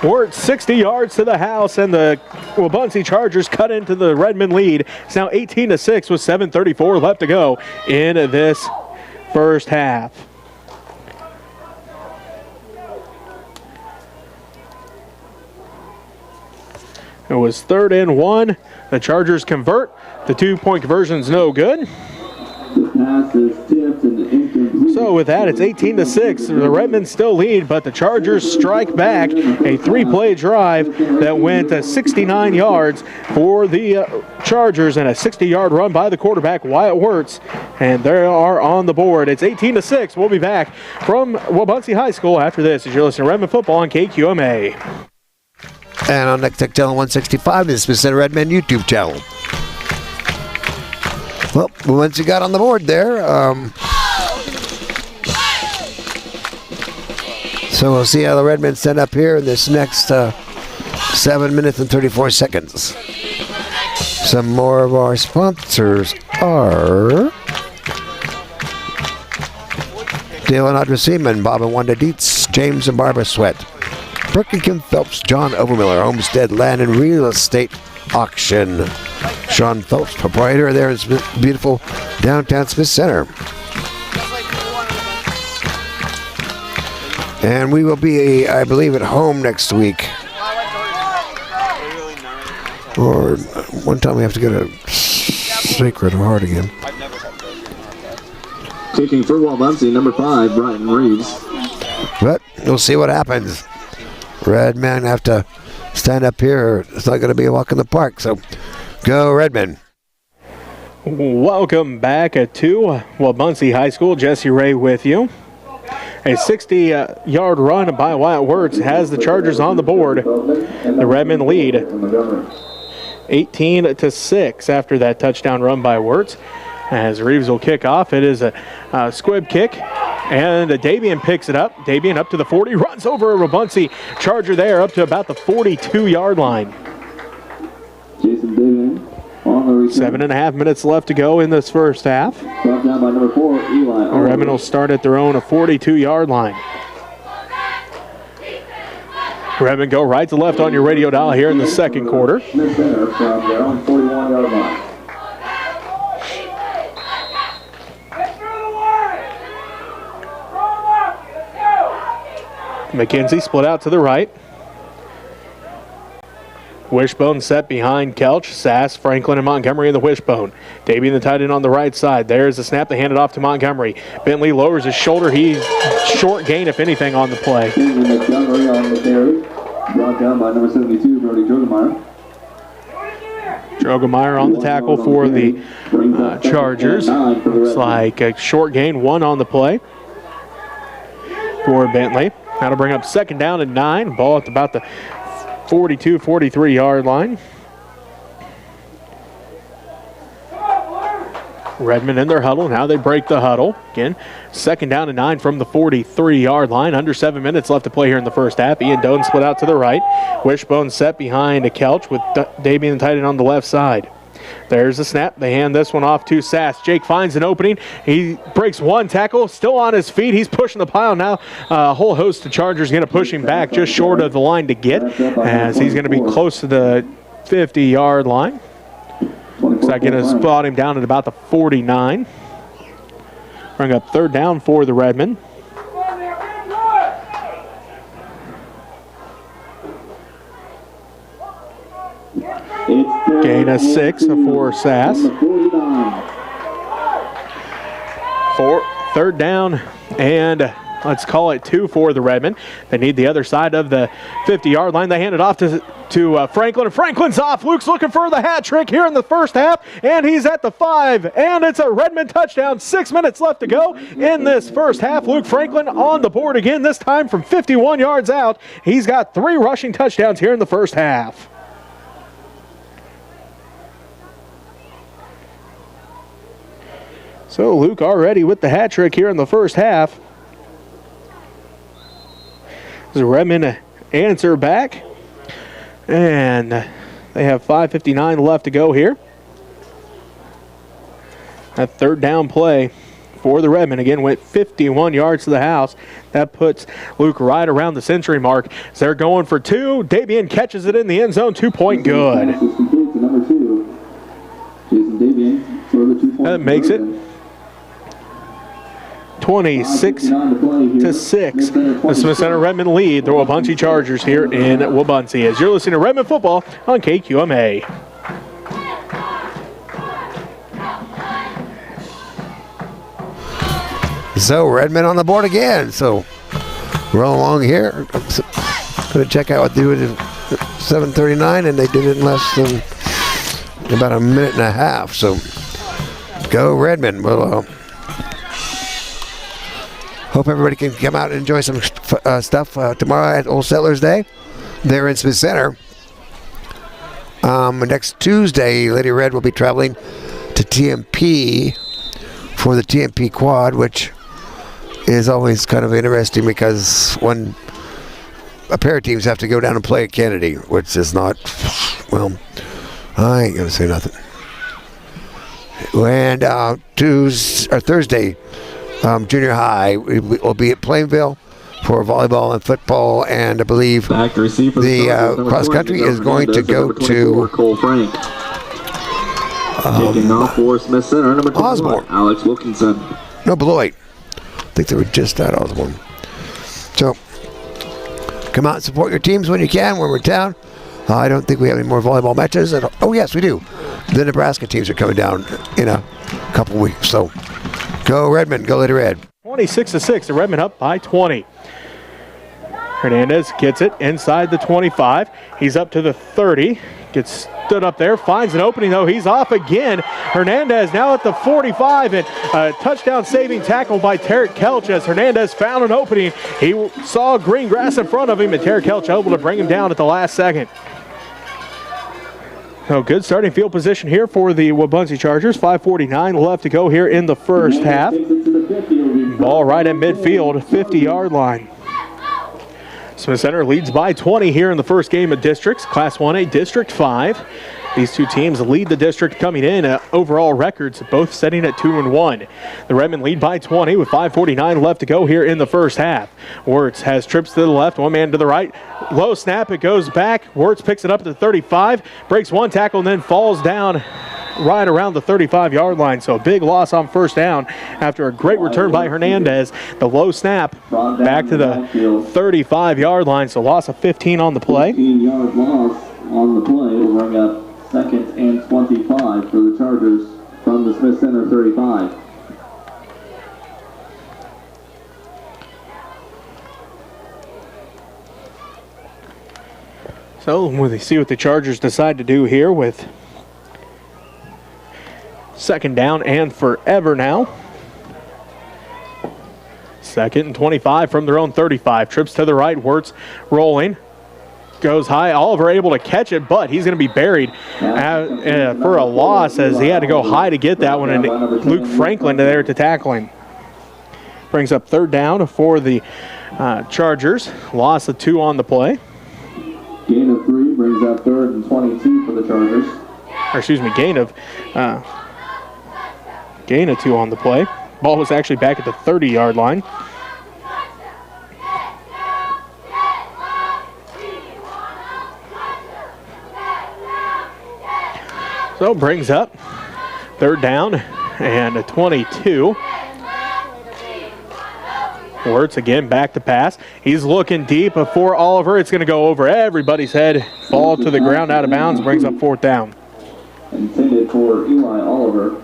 Speaker 1: Wirtz 60 yards to the house, and the Wabaunsee Chargers cut into the Redmen lead. It's now 18-6 with 7:34 left to go in this first half. It was 3rd and 1. The Chargers convert. The 2-point conversion's no good. So with that, it's 18-6. The Redmen still lead, but the Chargers strike back. A 3-play drive that went 69 yards for the Chargers and a 60-yard run by the quarterback, Wyatt Wirtz. And they are on the board. It's 18-6. We'll be back from Wabaunsee High School after this as you're listening to Redmen Football on KQMA.
Speaker 3: And on Next Tech Channel 165, this is the Center Redmen YouTube channel. Well, once you got on the board there, so we'll see how the Redmen stand up here in this next 7 minutes and 34 seconds. Some more of our sponsors are Dale and Audra Seaman, Bob and Wanda Dietz, James and Barbara Sweat, Brooke and Kim Phelps, John Overmiller, Homestead Land and Real Estate Auction. Sean Phelps, proprietor there in beautiful downtown Smith Center. And we will be, I believe, at home next week. Or one time we have to get a Sacred Heart again.
Speaker 2: Kicking for Wabaunsee, number 5, Brian Reeves.
Speaker 3: But we'll see what happens. Redmen have to stand up here. It's not going to be a walk in the park. So go Redmen.
Speaker 1: Welcome back to Wabaunsee High School. Jesse Ray with you. A 60-yard run by Wyatt Wirtz has the Chargers on the board. The Redmen lead 18-6 after that touchdown run by Wirtz. As Reeves will kick off, it is a squib kick, and Davian picks it up. Davian up to the 40, runs over a Wabaunsee Charger there up to about the 42-yard line.
Speaker 2: Jason Davian on the return.
Speaker 1: 7.5 minutes left to go in this first half.
Speaker 2: Brought down by number 4, Eli.
Speaker 1: The Redmen will start at their own 42-yard line. Redmen go right to left on your radio dial here in the second quarter.
Speaker 2: Smith Center from their own 41-yard line.
Speaker 1: McKenzie split out to the right. Wishbone set behind Kelch, Sass, Franklin, and Montgomery in the wishbone. Davian the tight end on the right side. There's the snap. They hand it off to Montgomery. Bentley lowers his shoulder. He's short gain, if anything, on the play.
Speaker 2: Montgomery on the carry. Brought down by number 72, Brody Drogemeyer.
Speaker 1: Drogemeyer on the tackle for the Chargers. Looks like a short gain, 1 on the play for Bentley. That'll bring up 2nd down and 9. Ball at about the 42, 43 yard line. Redmen in their huddle. Now they break the huddle. Again, 2nd down and 9 from the 43-yard line. Under 7 minutes left to play here in the first half. Ian Doan split out to the right. Wishbone set behind a Kelch with Damian tight end on the left side. There's the snap. They hand this one off to Sass. Jake finds an opening. He breaks 1 tackle. Still on his feet. He's pushing the pile now. A whole host of Chargers going to push him back just short of the line to get, as he's going to be close to the 50-yard line. Looks like going to spot him down at about the 49. Bring up 3rd down for the Redmen. Gain of 6 for Sass. 3rd down and let's call it 2 for the Redmen. They need the other side of the 50-yard line. They hand it off to Franklin, and Franklin's off. Luke's looking for the hat trick here in the first half, and he's at the 5, and it's a Redmen touchdown. 6 minutes left to go in this first half. Luke Franklin on the board again, this time from 51 yards out. He's got 3 rushing touchdowns here in the first half. So Luke already with the hat trick here in the first half. The Redmen answer back, and they have 5:59 left to go here. That 3rd down play for the Redmen again went 51 yards to the house. That puts Luke right around the century mark. So they're going for 2. Davian catches it in the end zone. 2-point good. That makes it 26-6. The Smith Center Redmen lead the Wabaunsee Chargers here in Wabaunsee. As you're listening to Redmen football on KQMA.
Speaker 3: So Redmen on the board again. So we're all along here. Going to check out what they did at 7:39, and they did it in less than about a minute and a half. So go Redmen. Well, hope everybody can come out and enjoy some stuff tomorrow at Old Settlers Day. They're in Smith Center. Next Tuesday, Lady Red will be traveling to TMP for the TMP Quad, which is always kind of interesting because when a pair of teams have to go down and play at Kennedy, which is not, well, I ain't going to say nothing. And Thursday, junior high will be at Plainville for volleyball and football, and I believe the cross country is going to go to
Speaker 2: taking off for Smith Center, number 21,
Speaker 3: Osborne.
Speaker 2: Alex Wilkinson.
Speaker 3: No, Beloit. I think they were just at Osborne. So come out and support your teams when you can, when we're in town. I don't think we have any more volleyball matches. Oh, yes, we do. The Nebraska teams are coming down in a couple weeks. So go Redmen, go Lady Red.
Speaker 1: 26-6, the Redmen up by 20. Hernandez gets it inside the 25. He's up to the 30. Gets stood up there, finds an opening though. He's off again. Hernandez now at the 45, and a touchdown saving tackle by Tarek Kelch as Hernandez found an opening. He saw green grass in front of him, and Tarek Kelch able to bring him down at the last second. So good starting field position here for the Wabaunsee Chargers. 5:49 left to go here in the first half. Ball right at midfield, 50-yard line. Smith Center leads by 20 here in the first game of districts. Class 1A, District 5. These two teams lead the district coming in overall records, both setting at 2-1. The Redmen lead by 20 with 5:49 left to go here in the first half. Wirtz has trips to the left, one man to the right. Low snap, it goes back. Wirtz picks it up to the 35, breaks one tackle, and then falls down right around the 35-yard line. So a big loss on first down after a great return by Hernandez. The low snap back to the 35-yard line, so loss of 15 on the play.
Speaker 2: 15-yard loss on the play will bring up 2nd and 25 for the Chargers from the Smith Center 35.
Speaker 1: So we'll see what the Chargers decide to do here with Second down and forever now. 2nd and 25 from their own 35. Trips to the right. Wirtz rolling. Goes high. Oliver able to catch it, but he's going to be buried for a loss as he had to go high to get that one, and Luke Franklin there to tackle him. Brings up 3rd down for the Chargers. Loss of 2 on the play.
Speaker 2: Gain of 3 brings up 3rd and 22 for the Chargers.
Speaker 1: Or excuse me, gain of 2 on the play. Ball was actually back at the 30-yard line. So brings up 3rd down and a 22. Wirtz again back to pass. He's looking deep for Oliver. It's going to go over everybody's head. Fall to the ground out of bounds. Brings up 4th down.
Speaker 2: Intended for Eli Oliver.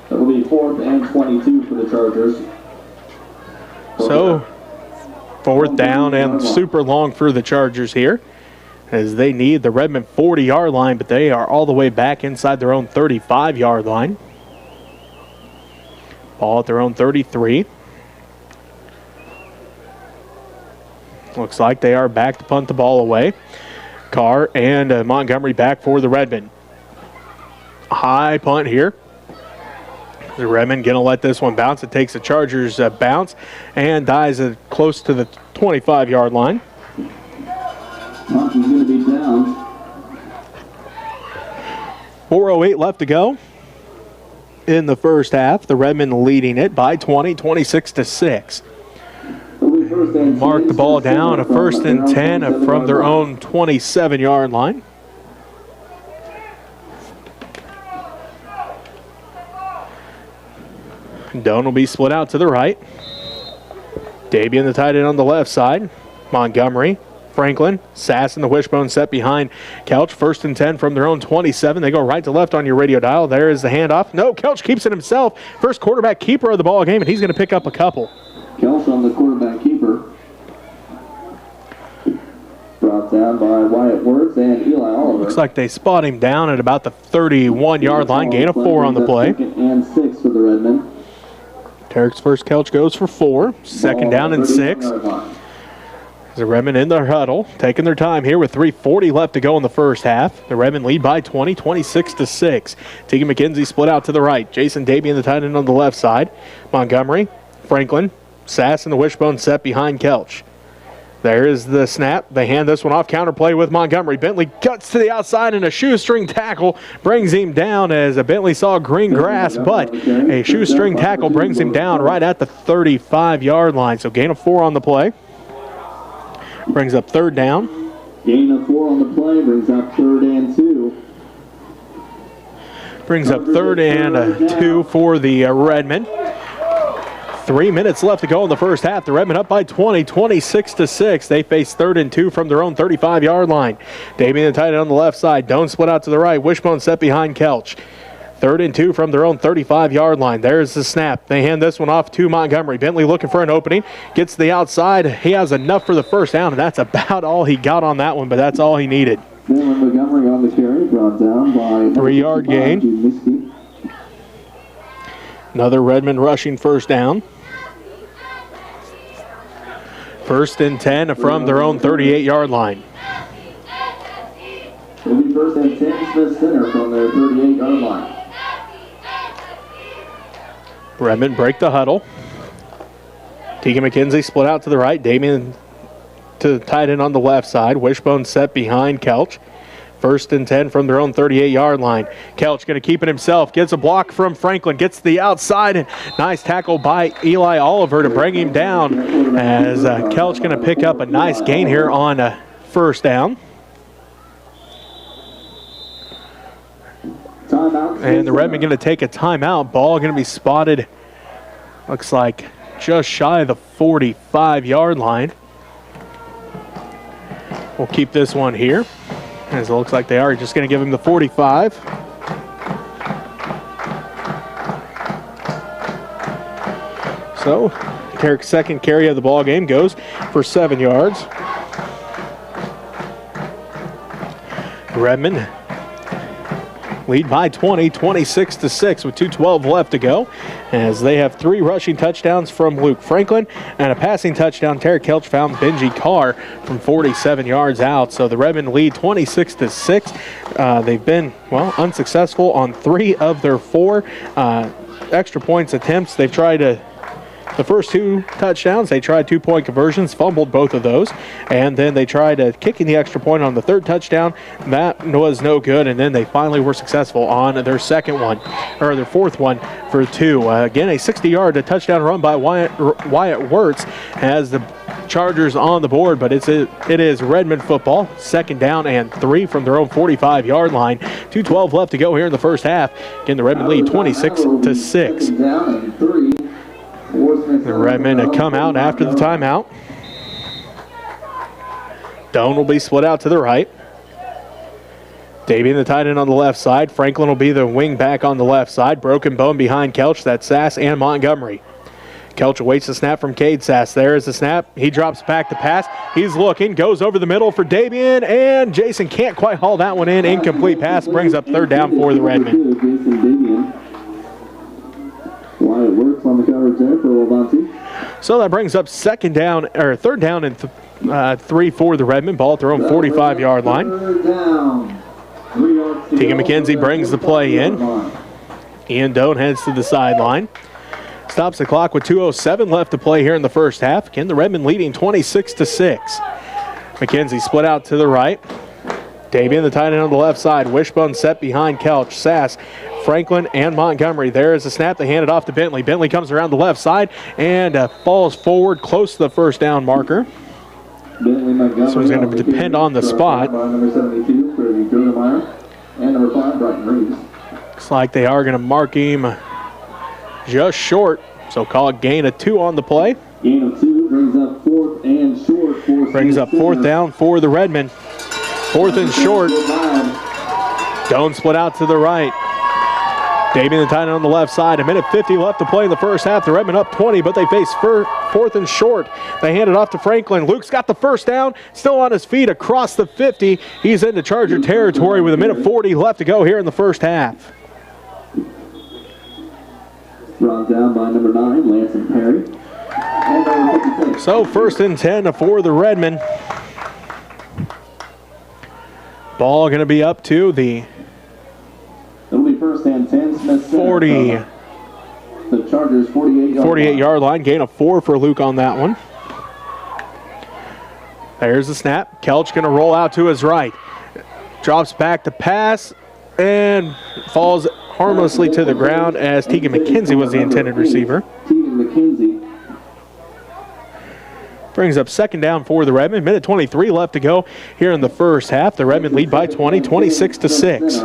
Speaker 2: That will be 4th and 22 for the Chargers.
Speaker 1: So 4th down and super long for the Chargers here, as they need the Redmond 40-yard line, but they are all the way back inside their own 35-yard line. Ball at their own 33. Looks like they are back to punt the ball away. Carr and Montgomery back for the Redmen. High punt here. The Redmen going to let this one bounce. It takes the Chargers bounce and dies close to the 25-yard line.
Speaker 2: He's going to be down.
Speaker 1: 4:08 left to go in the first half. The Redmen leading it by 20, 26-6. Mark the ball down, a 1st and 10 from their own 27-yard line. Doan will be split out to the right. Dabian, the tight end, on the left side. Montgomery, Franklin, Sass in the wishbone set behind Couch. 1st and 10 from their own 27. They go right to left on your radio dial. There is the handoff. No, Couch keeps it himself. First quarterback keeper of the ball game, and he's going to pick up a couple.
Speaker 2: Couch on the quarterback keeper. Brought down by Wyatt Wirtz and Eli Oliver.
Speaker 1: Looks like they spot him down at about the 31-yard line. Gain of 4 on the play.
Speaker 2: 2nd and 6 for the Redmen.
Speaker 1: Tarek's first Couch goes for 4. 2nd down and 6. The Redmen in their huddle, taking their time here with 3:40 left to go in the first half. The Redmen lead by 20, 26-6. Tegan McKenzie split out to the right. Jason Dabian, the tight end, on the left side. Montgomery, Franklin, Sass in the wishbone set behind Kelch. There is the snap. They hand this one off. Counterplay with Montgomery. Bentley cuts to the outside, and a shoestring tackle brings him down as Bentley saw green grass, but a shoestring tackle brings him down right at the 35-yard line. So gain of 4 on the play. Brings up 3rd down.
Speaker 2: Gain of 4 on the play brings up 3rd and 2.
Speaker 1: Brings up 3rd and 2 for the Redmen. 3 minutes left to go in the first half. The Redmen up by 20, 26-6. They face 3rd and 2 from their own 35-yard line. Davian, the tight end, on the left side. Doan split out to the right. Wishbone set behind Kelch. 3rd and 2 from their own 35-yard line. There's the snap. They hand this one off to Montgomery. Bentley looking for an opening. Gets to the outside. He has enough for the first down, and that's about all he got on that one, but that's all he needed.
Speaker 2: Montgomery on the carry, brought down by
Speaker 1: 3-yard gain. Another Redmond rushing first down. 1st and 10 from their own 38-yard line.
Speaker 2: It'll be 1st and 10, Smith Center from their 38-yard line.
Speaker 1: Redmond break the huddle. Tegan McKenzie split out to the right. Damian to the tight end on the left side. Wishbone set behind Kelch. 1st and 10 from their own 38-yard line. Kelch going to keep it himself. Gets a block from Franklin. Gets to the outside. And nice tackle by Eli Oliver to bring him down. As Kelch going to pick up a nice gain here on 1st down. And the Redmen going to take a timeout. Ball going to be spotted, looks like, just shy of the 45-yard line. We'll keep this one here, as it looks like they are just going to give him the 45. So, Tarek's second carry of the ball game goes for 7 yards. Redmond lead by 20, 26-6 with 2:12 left to go, as they have 3 rushing touchdowns from Luke Franklin and a passing touchdown. Tarek Kelch found Benji Carr from 47 yards out. So the Redmen lead 26-6. They've been, well, unsuccessful on 3 of their 4 extra points attempts. They've tried to the first 2 touchdowns, they tried 2-point conversions, fumbled both of those, and then they tried kicking the extra point on the 3rd touchdown. That was no good, and then they finally were successful on their 2nd one, or their 4th one for 2. Again, a 60-yard touchdown run by Wyatt Wirtz has the Chargers on the board, but it is Redmond football. 2nd down and 3 from their own 45-yard line. 2:12 left to go here in the first half. Again, the Redmond lead 26-6. The Redmen have come out after the timeout. Doan will be split out to the right. Davian, the tight end, on the left side. Franklin will be the wing back on the left side. Broken bone behind Kelch. That's Sass and Montgomery. Kelch awaits the snap from Cade Sass. There is the snap. He drops back to pass. He's looking. Goes over the middle for Davian, and Jason can't quite haul that one in. Incomplete pass brings up 3rd down for the Redmen.
Speaker 2: Wyatt Wirtz on the coverage there for Wabaunsee.
Speaker 1: So that brings up 3rd down and 3 for the Redmen. Ball at their own 45-yard line. Tegan McKenzie brings the play in. Ian Doan heads to the sideline. Stops the clock with 2:07 left to play here in the first half. Again, the Redmen leading 26-6. McKenzie split out to the right. Davian, the tight end, on the left side. Wishbone set behind Kelch. Sass, Franklin, and Montgomery. There is a snap. They hand it off to Bentley. Bentley comes around the left side and falls forward close to the first down marker. This one's going to depend on the spot.
Speaker 2: Number 72 for Grunemeyer and number 5, Brighton Reeves.
Speaker 1: Looks like they are going to mark him just short. So call it gain of 2 on the play.
Speaker 2: Gain of 2 brings up 4th and short.
Speaker 1: Brings up 4th down for the Redmen. 4th and short. Doan split out to the right. Davian, the tight end, on the left side. 1:50 left to play in the first half. The Redmen up 20, but they face 4th and short. They hand it off to Franklin. Luke's got the first down. Still on his feet across the 50. He's into Charger territory with 1:40 left to go here in the first half.
Speaker 2: Brought down by number 9, Lance Perry.
Speaker 1: So 1st and 10 for the Redmen. Ball going to be up to the
Speaker 2: It'll be 1st and 10. Smith
Speaker 1: 40.
Speaker 2: The Chargers
Speaker 1: 48-yard line. Gain of 4 for Luke on that one. There's the snap. Kelch going to roll out to his right. Drops back to pass and falls harmlessly to the ground as Tegan McKenzie was the intended receiver.
Speaker 2: Tegan McKenzie.
Speaker 1: Brings up 2nd down for the Redmen. 1:23 left to go here in the first half. The Redmen lead by 20, 26-6.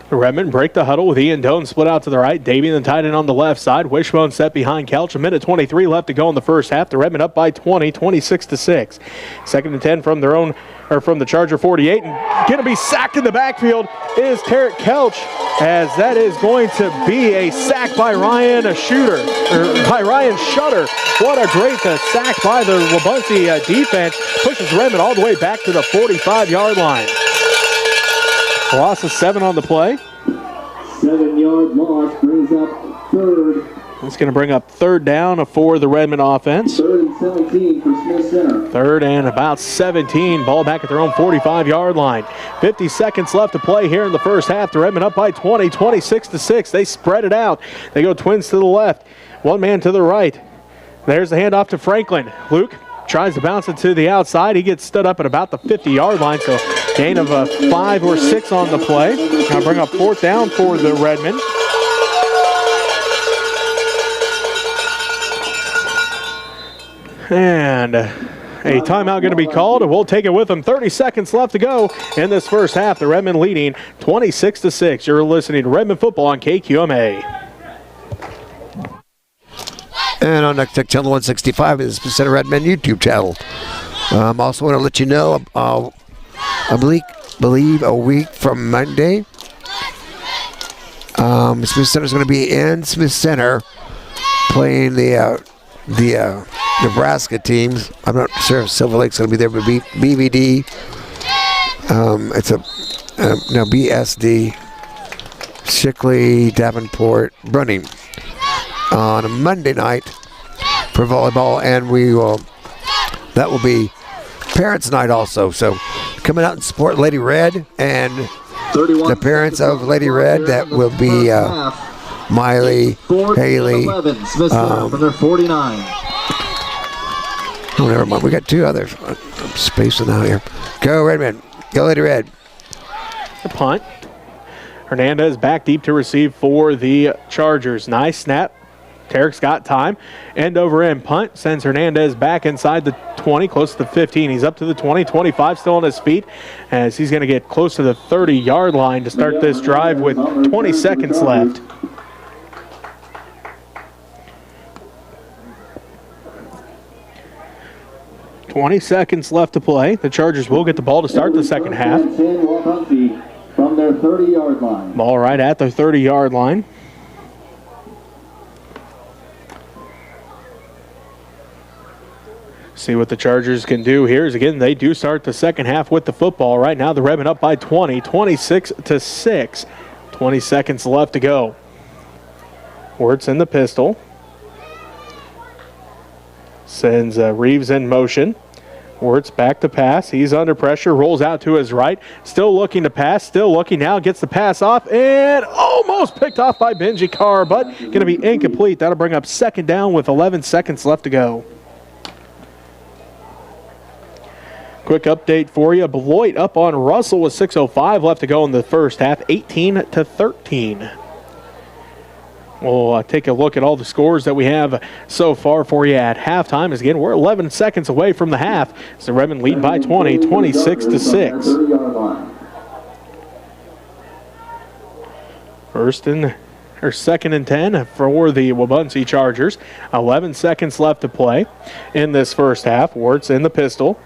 Speaker 1: The Redmen break the huddle with Ian Doan split out to the right. Davian, the tight end, on the left side. Wishbone set behind Kelch. 1:23 left to go in the first half. The Redmen up by 20, 26-6. 2nd and 10 from their own, or from the Charger 48. And going to be sacked in the backfield is Tarek Kelch, as that is going to be a sack by Ryan Shutter. What a great sack by the Wabaunsee defense. Pushes Redmen all the way back to the 45-yard line. Loss of 7 on the play.
Speaker 2: 7-yard loss brings up 3rd.
Speaker 1: It's going to bring up 3rd down for the Redmen offense.
Speaker 2: 3rd and 17 for Smith Center.
Speaker 1: 3rd and about 17. Ball back at their own 45-yard line. 50 seconds left to play here in the first half. The Redmen up by 20, 26-6. They spread it out. They go twins to the left. One man to the right. There's the handoff to Franklin. Luke tries to bounce it to the outside. He gets stood up at about the 50-yard line, so gain of 5 or 6 on the play. Now bring up 4th down for the Redmen. And a timeout going to be called, and we'll take it with them. 30 seconds left to go in this first half. The Redmen leading 26-6. You're listening to Redmen football on KQMA.
Speaker 3: And on Next Tech Channel 165 is the Center Redmen YouTube channel. Also want to let you know, I believe a week from Monday, Smith Center is going to be in Smith Center playing the Nebraska teams. I'm not sure if Silver Lake's going to be there, but BVD. It's BSD. Shickley, Davenport, Brunning on a Monday night for volleyball, and that will be Parents Night also. So coming out and support Lady Red and the parents of Lady Red. That will be Miley, Haley.
Speaker 2: From their 49.
Speaker 3: Oh, never mind. We got two others. I'm spacing out here. Go Redmen. Go Lady Red.
Speaker 1: The punt. Hernandez back deep to receive for the Chargers. Nice snap. Tarek's got time. End over end punt sends Hernandez back inside the 20, close to the 15. He's up to the 20, 25, still on his feet as he's going to get close to the 30-yard line to start this drive with 20 seconds left. .20 seconds left to play. The Chargers will get the ball to start the second half.
Speaker 2: From their 30-yard line.
Speaker 1: Ball right at their 30-yard line. See what the Chargers can do here. Is again, they do start the second half with the football. Right now, the Redmen up by 20, 26-6. 20 seconds left to go. Wirtz in the pistol. Sends Reeves in motion. Wirtz back to pass. He's under pressure. Rolls out to his right. Still looking to pass. Still looking now. Gets the pass off and almost picked off by Benji Carr, but going to be incomplete. That'll bring up second down with 11 seconds left to go. Quick update for you. Beloit up on Russell with 6:05 left to go in the first half, 18-13. We'll take a look at all the scores that we have so far for you at halftime. As again, we're 11 seconds away from the half. So Redmen lead by 20, 26-6. Second and 10 for the Wabaunsee Chargers. 11 seconds left to play in this first half. Wirtz in the pistol.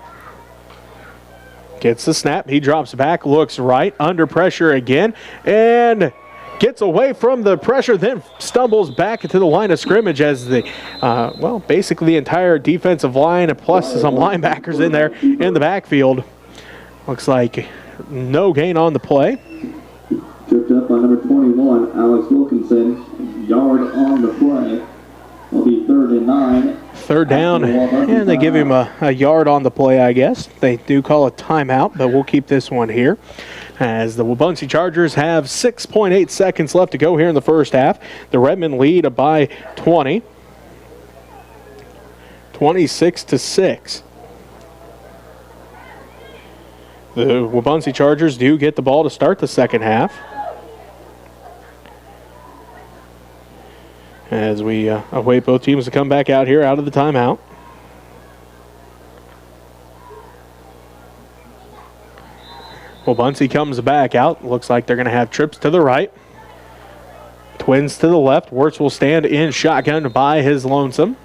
Speaker 1: Gets the snap. He drops back, looks right, under pressure again, and gets away from the pressure, then stumbles back into the line of scrimmage as the, basically the entire defensive line plus some linebackers in there in the backfield. Looks like no gain on the play.
Speaker 2: Tripped up by number 21, Alex Wilkinson. Yard on the play. Will be 3rd and 9.
Speaker 1: Third down, and they give him a yard on the play, I guess. They do call a timeout, but we'll keep this one here. As the Wabaunsee Chargers have 6.8 seconds left to go here in the first half. The Redmen lead by 20. 26-6. The Wabaunsee Chargers do get the ball to start the second half. As we await both teams to come back out here out of the timeout. Wabaunsee comes back out. Looks like they're going to have trips to the right. Twins to the left. Wirtz will stand in shotgun by his lonesome.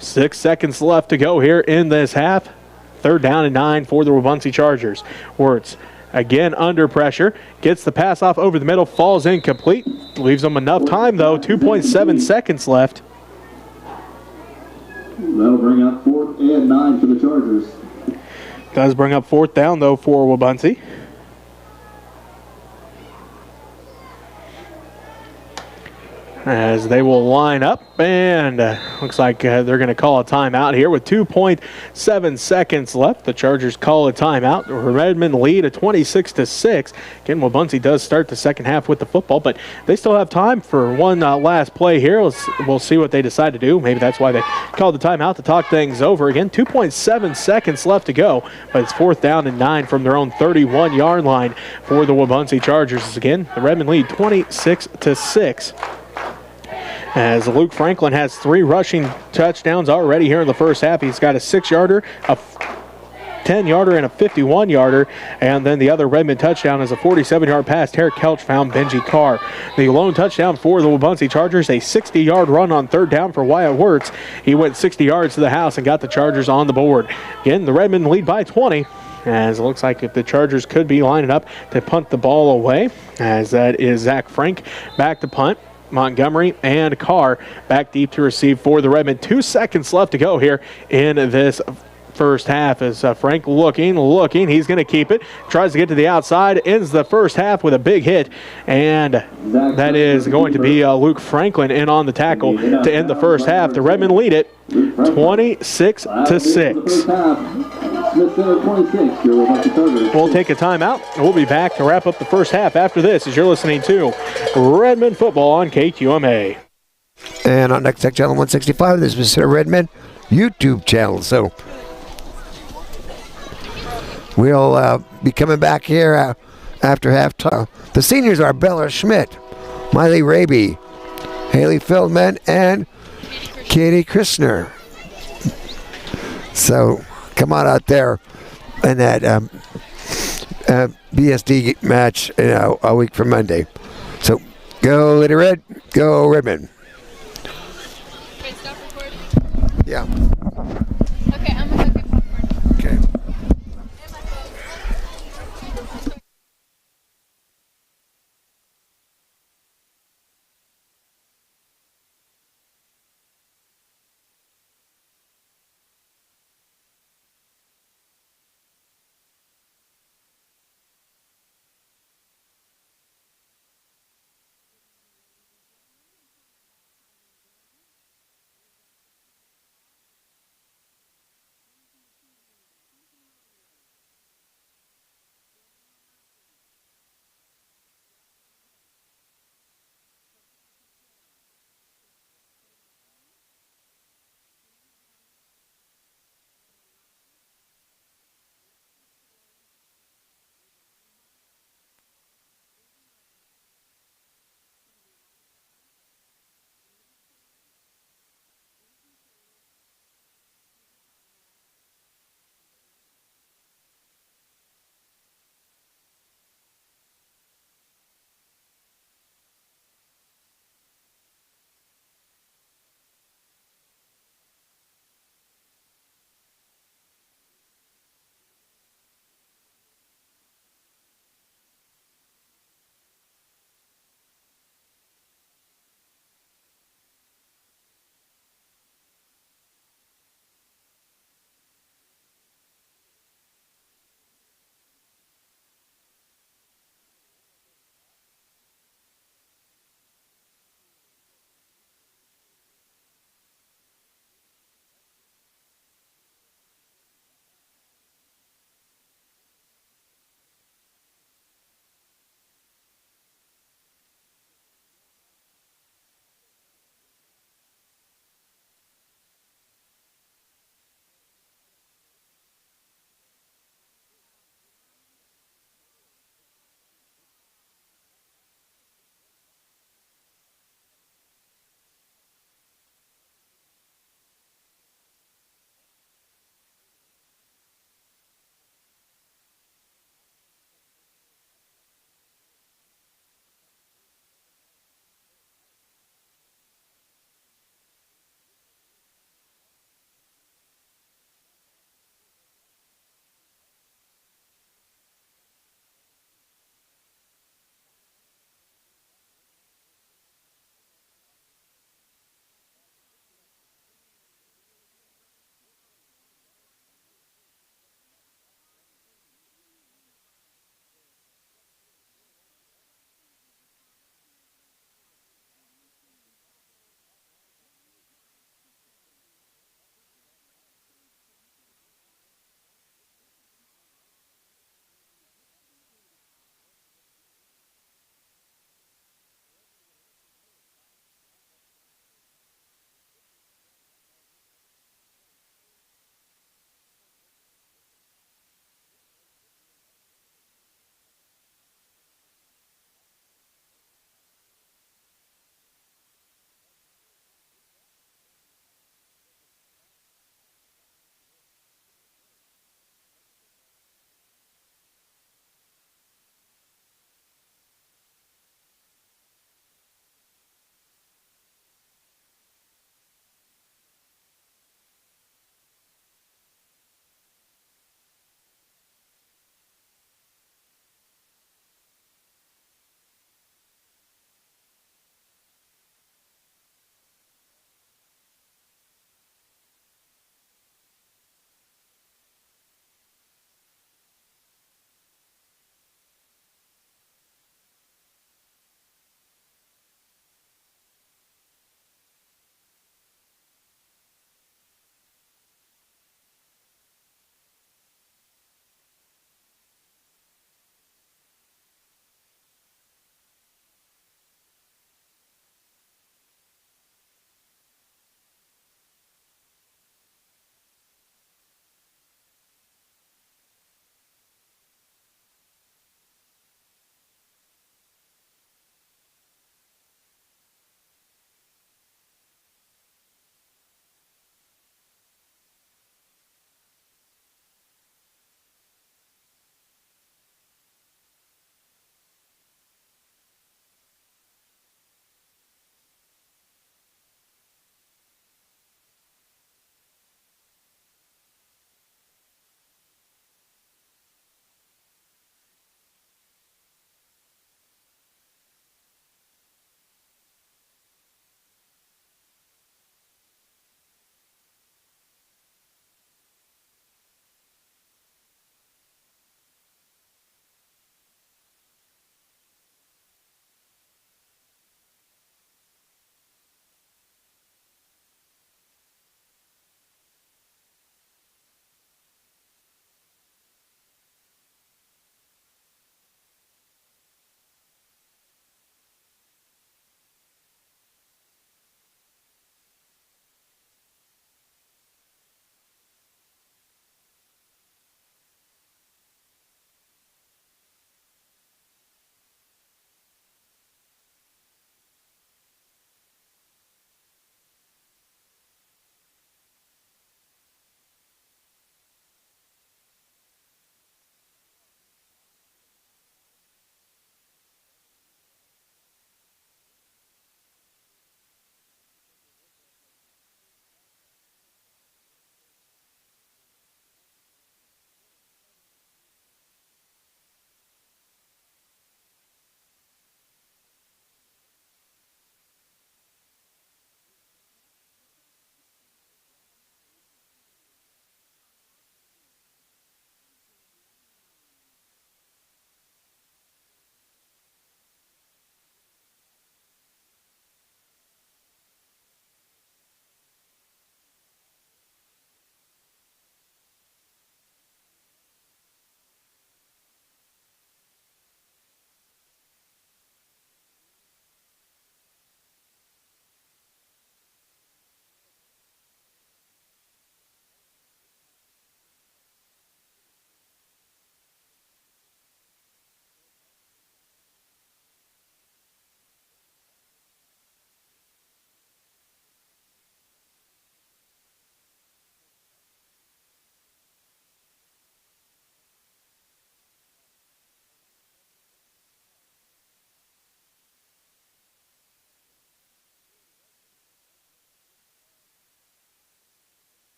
Speaker 1: 6 seconds left to go here in this half. 3rd down and 9 for the Wabaunsee Chargers. Wirtz again under pressure. Gets the pass off over the middle. Falls incomplete. Leaves them enough time, though. 2.7 seconds left.
Speaker 2: That'll bring up 4th and 9 for the Chargers.
Speaker 1: Does bring up 4th down, though, for Wabaunsee. As they will line up, and looks like they're going to call a timeout here with 2.7 seconds left. The Chargers call a timeout. The Redmen lead at 26-6. Again, Wabaunsee does start the second half with the football, but they still have time for one last play here. We'll see what they decide to do. Maybe that's why they called the timeout to talk things over. Again, 2.7 seconds left to go, but it's 4th down and 9 from their own 31-yard line for the Wabaunsee Chargers. Again, the Redmen lead 26-6. As Luke Franklin has 3 rushing touchdowns already here in the first half. He's got a 6-yarder, a 10-yarder, and a 51-yarder. And then the other Redmen touchdown is a 47-yard pass. Tarek Kelch found Benji Carr. The lone touchdown for the Wabaunsee Chargers, a 60-yard run on 3rd down for Wyatt Wirtz. He went 60 yards to the house and got the Chargers on the board. Again, the Redmen lead by 20. as it looks like if the Chargers could be lining up to punt the ball away, as that is Zach Frank back to punt. Montgomery and Carr back deep to receive for the Redmen. 2 seconds left to go here in this first half as Frank looking. He's going to keep it. Tries to get to the outside. Ends the first half with a big hit. And that is going to be Luke Franklin in on the tackle to end the first half. The Redmen lead it 26-6. We'll take a timeout, and we'll be back to wrap up the first half after this as you're listening to Redmen Football on KQMA.
Speaker 3: And on Next Tech Channel 165, this is Center Redmen YouTube channel. So we'll be coming back here after halftime. The seniors are Bella Schmidt, Miley Raby, Haley Feldman, and Katie Christner. So come on out there in that BSD match a week from Monday. So go Lady Red, go Redmen.
Speaker 4: Okay, stop recording.
Speaker 3: Yeah.
Speaker 4: Okay, I'm gonna go get popcorn.
Speaker 3: Okay.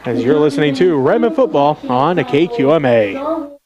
Speaker 1: as you're listening to Redmen Football on KQMA.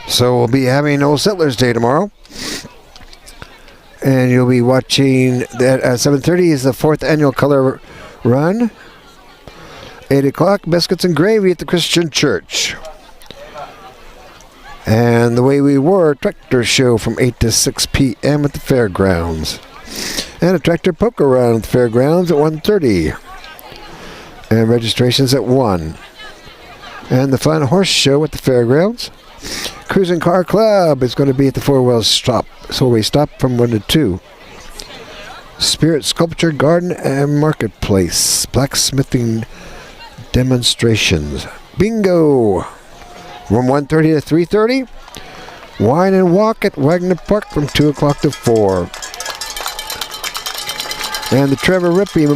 Speaker 3: So we'll be having Old Settlers Day tomorrow. And you'll be watching that at 7:30 is the 4th annual color run. 8 o'clock, biscuits and gravy at the Christian Church. And the way we were, tractor show from 8 to 6 p.m. at the fairgrounds. And a tractor poker run at the fairgrounds at 1:30. And registrations at 1. And the fun horse show at the fairgrounds. Cruising Car Club is going to be at the four-wheel stop. So we stop from 1 to 2. Spirit Sculpture Garden and Marketplace. Blacksmithing demonstrations. Bingo! From 1:30 to 3:30. Wine and Walk at Wagner Park from 2 o'clock to 4. And the Trevor Rippey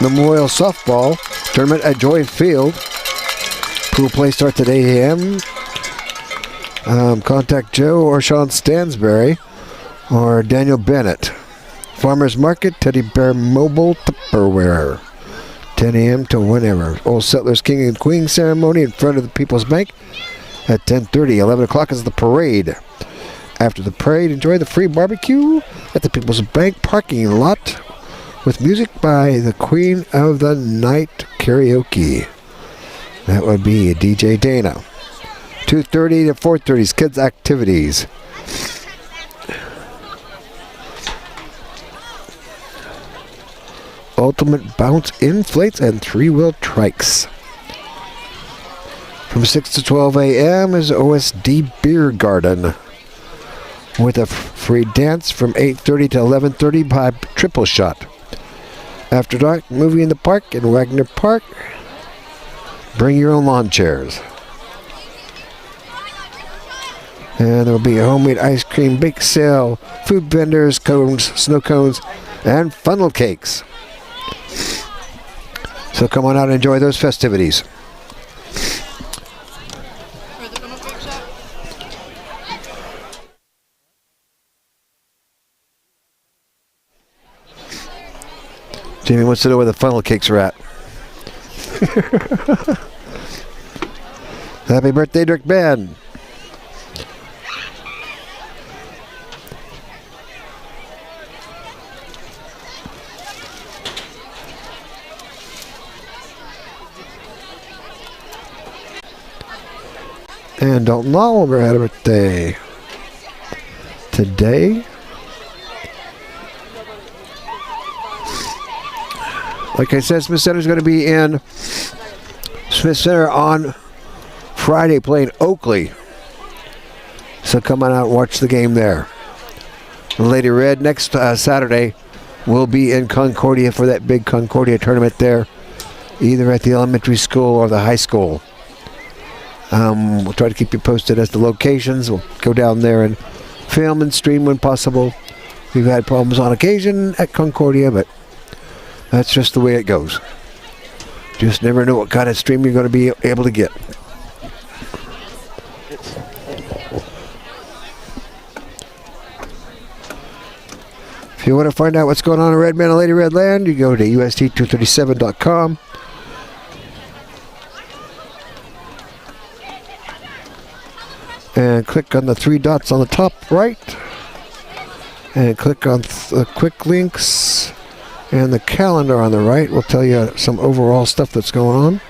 Speaker 3: Memorial Softball Tournament at Joy Field. Pool play starts at 8 a.m. Contact Joe or Sean Stansberry or Daniel Bennett. Farmers Market, Teddy Bear Mobile Tupperware. 10 a.m. to whenever. Old Settlers King and Queen ceremony in front of the People's Bank at 10:30. 11 o'clock is the parade. After the parade, enjoy the free barbecue at the People's Bank parking lot with music by the Queen of the Night Karaoke. That would be DJ Dana. 2:30 to 4:30 is kids' activities. ultimate bounce inflates and 3-wheel trikes. From 6 to 12 a.m. is OSD Beer Garden with a free dance from 8:30 to 11:30 by Triple Shot. After dark, movie in the park in Wagner Park. Bring your own lawn chairs. And there will be a homemade ice cream bake sale, food vendors, cones, snow cones, and funnel cakes. So come on out and enjoy those festivities. Jamie wants to know where the funnel cakes are at. Happy birthday, Dirk Ben. And Dalton Oliver had a birthday today. Like I said, Smith Center is going to be in Smith Center on Friday playing Oakley. So come on out and watch the game there. Lady Red next Saturday will be in Concordia for that big Concordia tournament there, either at the elementary school or the high school. We'll try to keep you posted as to locations. We'll go down there and film and stream when possible. We've had problems on occasion at Concordia, but that's just the way it goes. Just never know what kind of stream you're going to be able to get. If you want to find out what's going on in Redmen and Lady Red Land, you go to UST237.com. And click on the 3 dots on the top right. And click on the quick links. And the calendar on the right will tell you some overall stuff that's going on.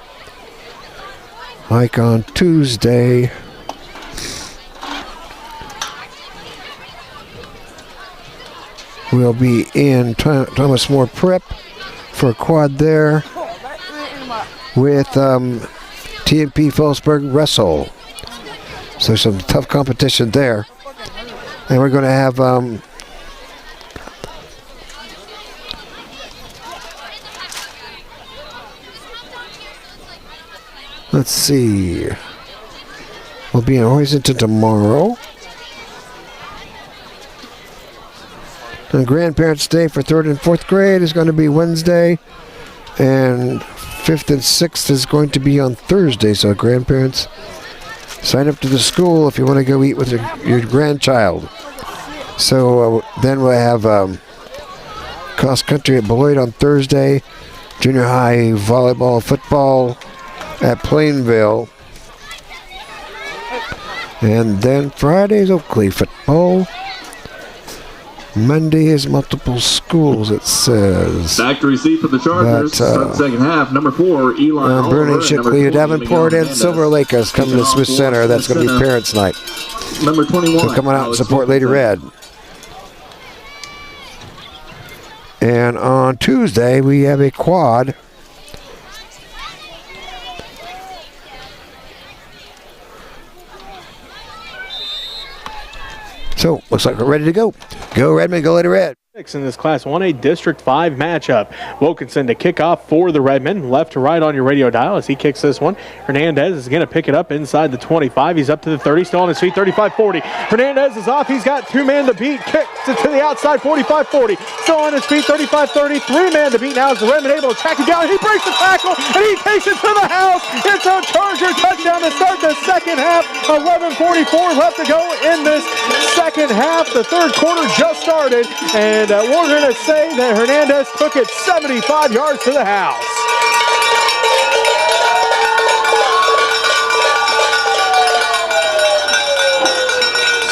Speaker 3: Like on Tuesday, we'll be in Thomas More Prep for a quad there with TMP Phillipsburg Wrestle. So some tough competition there. And we're going to have let's see. We'll be in Hoisington tomorrow. And Grandparents' Day for 3rd and 4th grade is going to be Wednesday. And 5th and 6th is going to be on Thursday. So grandparents, sign up to the school if you want to go eat with your grandchild. So then we'll have cross country at Beloit on Thursday. Junior high volleyball, football at Plainville. And then Friday's Oakley football. Monday is multiple schools, it says.
Speaker 2: Back to receive for the Chargers. Second half, number 4, Eli
Speaker 3: Vernon Shickley, Davenport, and Silver Lake is coming to Smith Center. That's going to be Parents' Night.
Speaker 2: Number 21.
Speaker 3: So coming out and support Lady Red. And on Tuesday, we have a quad. So, looks like we're ready to go. Go Redmen, go Lady Red.
Speaker 1: In this Class 1A District 5 matchup. Wilkinson to kick off for the Redmen. Left to right on your radio dial as he kicks this one. Hernandez is going to pick it up inside the 25. He's up to the 30, still on his feet, 35-40. Hernandez is off. He's got 2-man to beat. Kicks it to the outside, 45-40. Still on his feet, 35-30. 3-man to beat now as the Redmen able to track him down. He breaks the tackle, and he takes it to the house. It's a Charger touchdown to start the second half. 11:44 left to go in this second half. The third quarter just started, and we're going to say that Hernandez took it 75 yards to the house.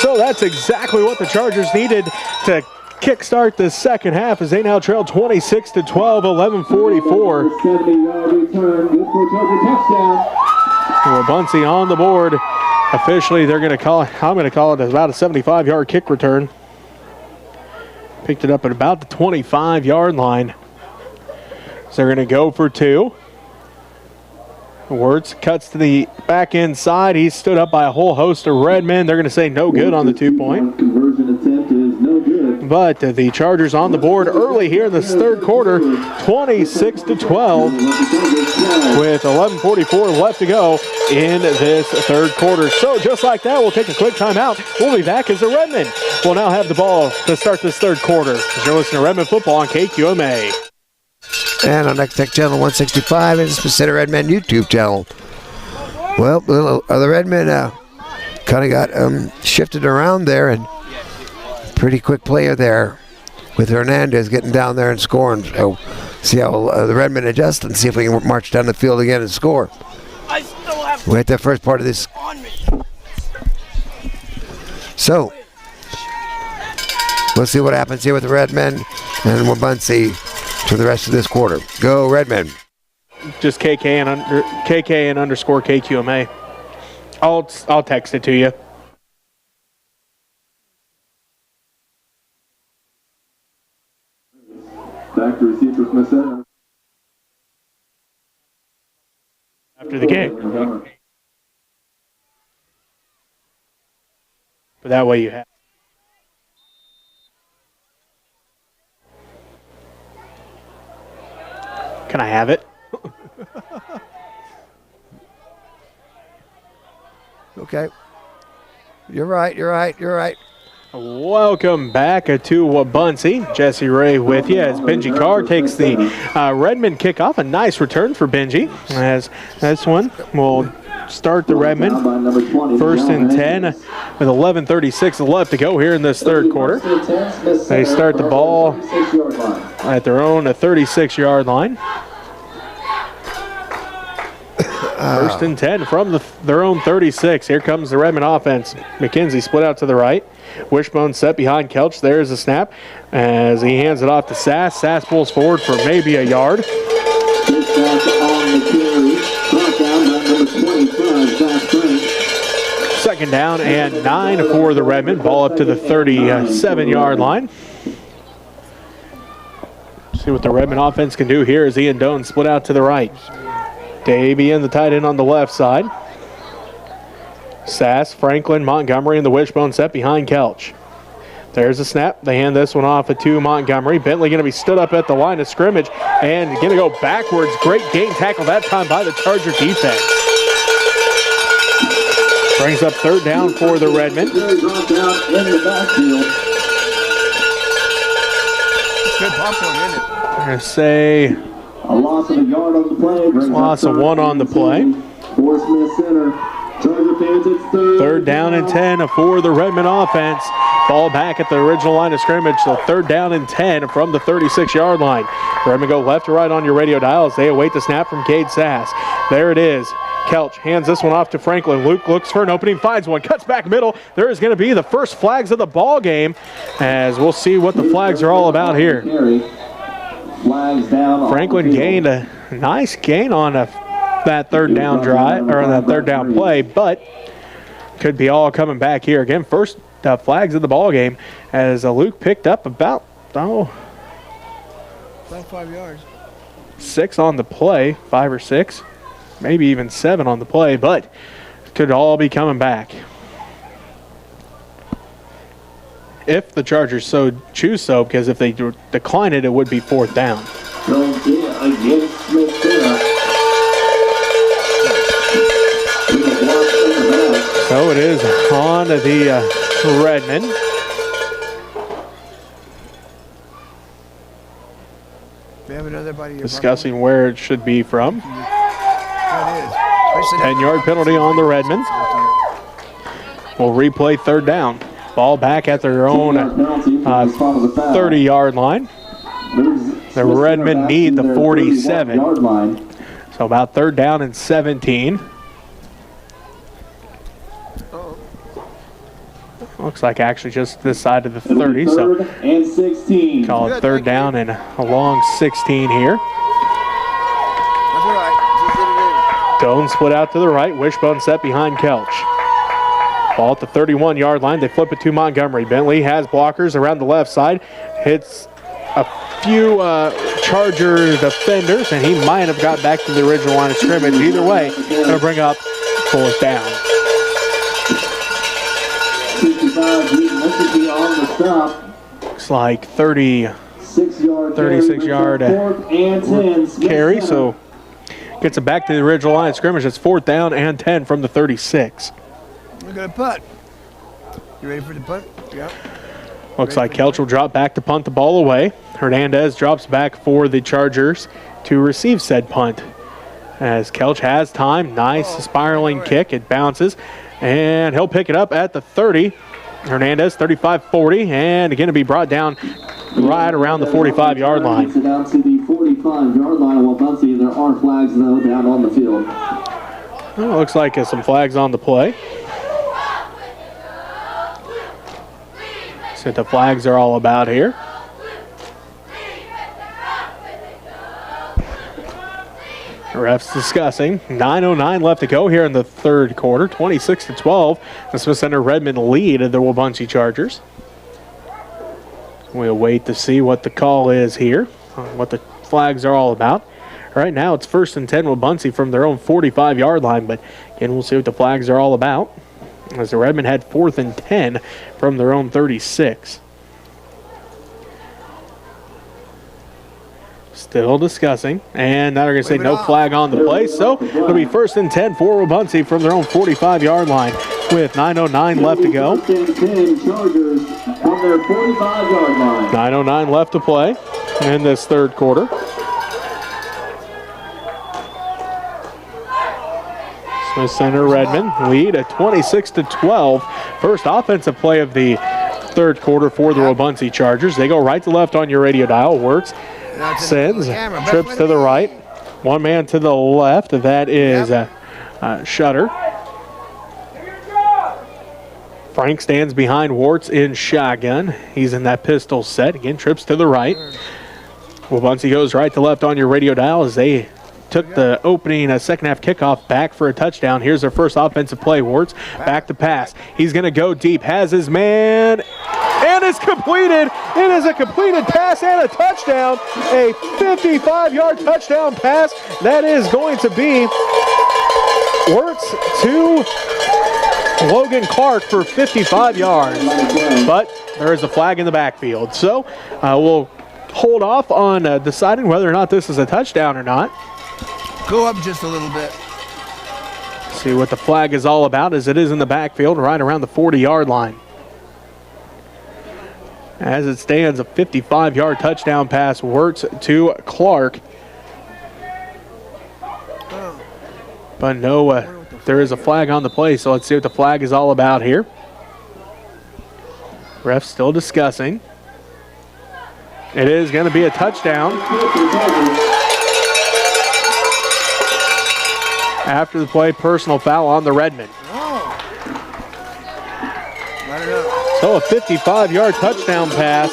Speaker 1: So that's exactly what the Chargers needed to kickstart the second half as they now trail 26-12, 11:44.
Speaker 2: 70-yard return, good for Charger touchdown.
Speaker 1: Wabaunsee on the board. Officially, they're going to call it, I'm going to call it about a 75-yard kick return. Picked it up at about the 25-yard line. So they're going to go for 2. Wirtz cuts to the back inside. He's stood up by a whole host of Redmen. They're going to say no good on the 2-point.
Speaker 2: Conversion attempt is no good.
Speaker 1: But the Chargers on the board early here in this third quarter, 26-12, with 11:44 left to go in this third quarter. So just like that, we'll take a quick timeout. We'll be back as the Redmen will now have the ball to start this third quarter. As you're listening to Redmen football on KQMA.
Speaker 3: And on Next Tech Channel 165 is the Center Redmen YouTube channel. Well, the Redmen kind of got shifted around there, and pretty quick player there with Hernandez getting down there and scoring. So see how the Redmen adjust and see if we can march down the field again and score. We're at the first part of this. So we'll see what happens here with the Redmen and Wabaunsee for the rest of this quarter. Go Redmen.
Speaker 1: Just KK and underscore KQMA. I'll text it to you.
Speaker 2: Back to receive for Smith Center.
Speaker 1: After the game. But that way you have. Can I have it?
Speaker 3: Okay. You're right.
Speaker 1: Welcome back to Wabaunsee. Jesse Ray with you as Benji Carr takes the Redmen kickoff. A nice return for Benji, as this one will start the Redmen. 1st and 10 with 11:36 left to go here in this third quarter. They start the ball at their own 36-yard line. 1st and 10 from their own 36. Here comes the Redmen offense. McKenzie split out to the right. Wishbone set behind Kelch. There's a snap as he hands it off to Sass. Sass pulls forward for maybe a yard. Second down and 9 for the Redmen. Ball up to the 37-yard line. See what the Redmen offense can do here as Ian Doan split out to the right. Davey in the tight end on the left side. Sass, Franklin, Montgomery, and the Wishbone set behind Kelch. There's a snap. They hand this one off to Montgomery. Bentley going to be stood up at the line of scrimmage and going to go backwards. Great game tackle that time by the Charger defense. Brings up third down for the Redmen.
Speaker 2: Good
Speaker 3: bump one, isn't it?
Speaker 1: I'm going to say
Speaker 2: a loss of a yard on the play.
Speaker 1: Loss of 1 on the play.
Speaker 2: For Smith Center. Charger fans, it's
Speaker 1: third down and 10 for the Redmen offense. Ball back at the original line of scrimmage. So third down and 10 from the 36-yard line. Redmen go left to right on your radio dial as they await the snap from Cade Sass. There it is. Kelch hands this one off to Franklin. Luke looks for an opening, finds one, cuts back middle. There is going to be the first flags of the ball game, as we'll see what the flags are all about here.
Speaker 2: Flags down.
Speaker 1: Franklin gained a nice gain on that third down drive, or on that third down play, but could be all coming back here again. First flags of the ball game, as Luke picked up about
Speaker 3: 5 yards.
Speaker 1: 6 on the play, 5 or 6, maybe even 7 on the play, but could all be coming back if the Chargers so choose so, because if they decline it, it would be 4th down. So it is on the Redmen.
Speaker 3: We have another body here.
Speaker 1: Discussing where it should be from. 10-yard penalty on the Redmen. We'll replay third down. Ball back at their own 30-yard line. The Redmen need the 47. So about third down and 17. Looks like actually just this side of the 30. So
Speaker 2: and 16.
Speaker 1: Call it third down and a long 16 here.
Speaker 3: That's all right.
Speaker 1: Doan split out to the right. Wishbone set behind Kelch. Ball at the 31-yard line. They flip it to Montgomery. Bentley has blockers around the left side. Hits a few Charger defenders, and he might have got back to the original line of scrimmage. Either way, going to bring up 4th down.
Speaker 2: 55, Mississippi on the stop.
Speaker 1: Looks like 36 yard carry, so gets it back to the original line of scrimmage. It's 4th down and 10 from the 36.
Speaker 3: Look at a punt. You ready for the punt? Yeah.
Speaker 1: Looks like Kelch will drop back to punt the ball away. Hernandez drops back for the Chargers to receive said punt. As Kelch has time, nice spiraling kick. It bounces, and he'll pick it up at the 30. Hernandez, 35-40, and again to be brought down right around the 45-yard line.
Speaker 2: Down to the 45-yard line of Wabaunsee. There are flags, though, down on the field.
Speaker 1: Well, looks like some flags on the play. So the flags are all about here. Refs discussing. 9:09 left to go here in the 3rd quarter. 26-12. The Smith Center Redmen lead the Wabaunsee Chargers. We'll wait to see what the call is here, what the flags are all about. Right now it's 1st and 10 Wabaunsee from their own 45-yard line, but again we'll see what the flags are all about. As the Redmen had 4th and 10 from their own 36. Still discussing, and now they're going to say no flag on the play, so it'll be 1st and 10 for Wabaunsee from their own 45-yard line with 9:09 left to go. 9:09 left to play in this 3rd quarter. Smith Center Redmen lead at 26-12. First offensive play of the 3rd quarter for the Wabaunsee Chargers. They go right to left on your radio dial. Wirtz sends, trips to the right. One man to the left. That is Shutter. Frank stands behind Wirtz in shotgun. He's in that pistol set. Again, trips to the right. Wabaunsee goes right to left on your radio dial as they took the opening second half kickoff back for a touchdown. Here's their first offensive play. Wirtz back to pass. He's going to go deep. Has his man. And it's completed. It is a completed pass and a touchdown. A 55-yard touchdown pass. That is going to be Wirtz to Logan Clark for 55 yards. But there is a flag in the backfield. So we'll hold off on deciding whether or not this is a touchdown or not.
Speaker 3: Go up just a little bit.
Speaker 1: See what the flag is all about, as it is in the backfield right around the 40-yard line. As it stands, a 55-yard touchdown pass, Wirtz to Clark. But no, there is a flag on the play, so let's see what the flag is all about here. Refs still discussing. It is going to be a touchdown. After the play, personal foul on the Redmen. So a 55-yard touchdown pass.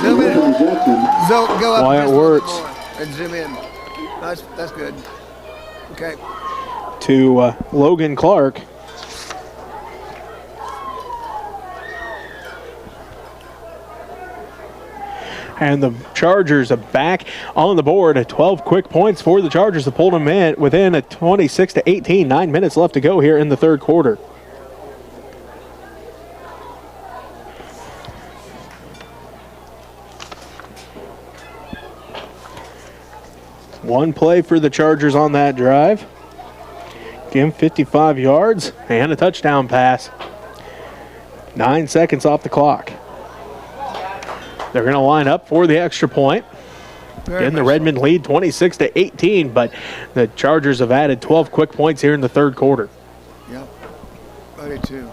Speaker 3: Zoom in. Go up.
Speaker 1: Wyatt Wirtz.
Speaker 3: And zoom in. That's good. Okay.
Speaker 1: To Logan Clark. And the Chargers are back on the board. 12 quick points for the Chargers to pull them in within a 26-18. 9 minutes left to go here in the 3rd quarter. One play for the Chargers on that drive. Again, 55 yards and a touchdown pass. 9 seconds off the clock. They're going to line up for the extra point. Again, the Redmen lead 26-18, but the Chargers have added 12 quick points here in the 3rd quarter.
Speaker 3: Yep. I do too.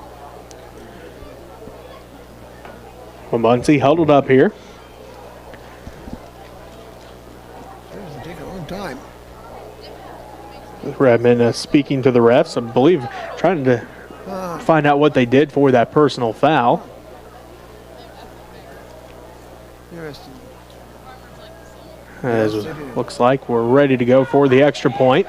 Speaker 1: Wabaunsee huddled up here.
Speaker 3: It's going to take a long time.
Speaker 1: Redmen speaking to the refs, I believe, trying to find out what they did for that personal foul.
Speaker 3: Interesting.
Speaker 1: As looks like we're ready to go for the extra point.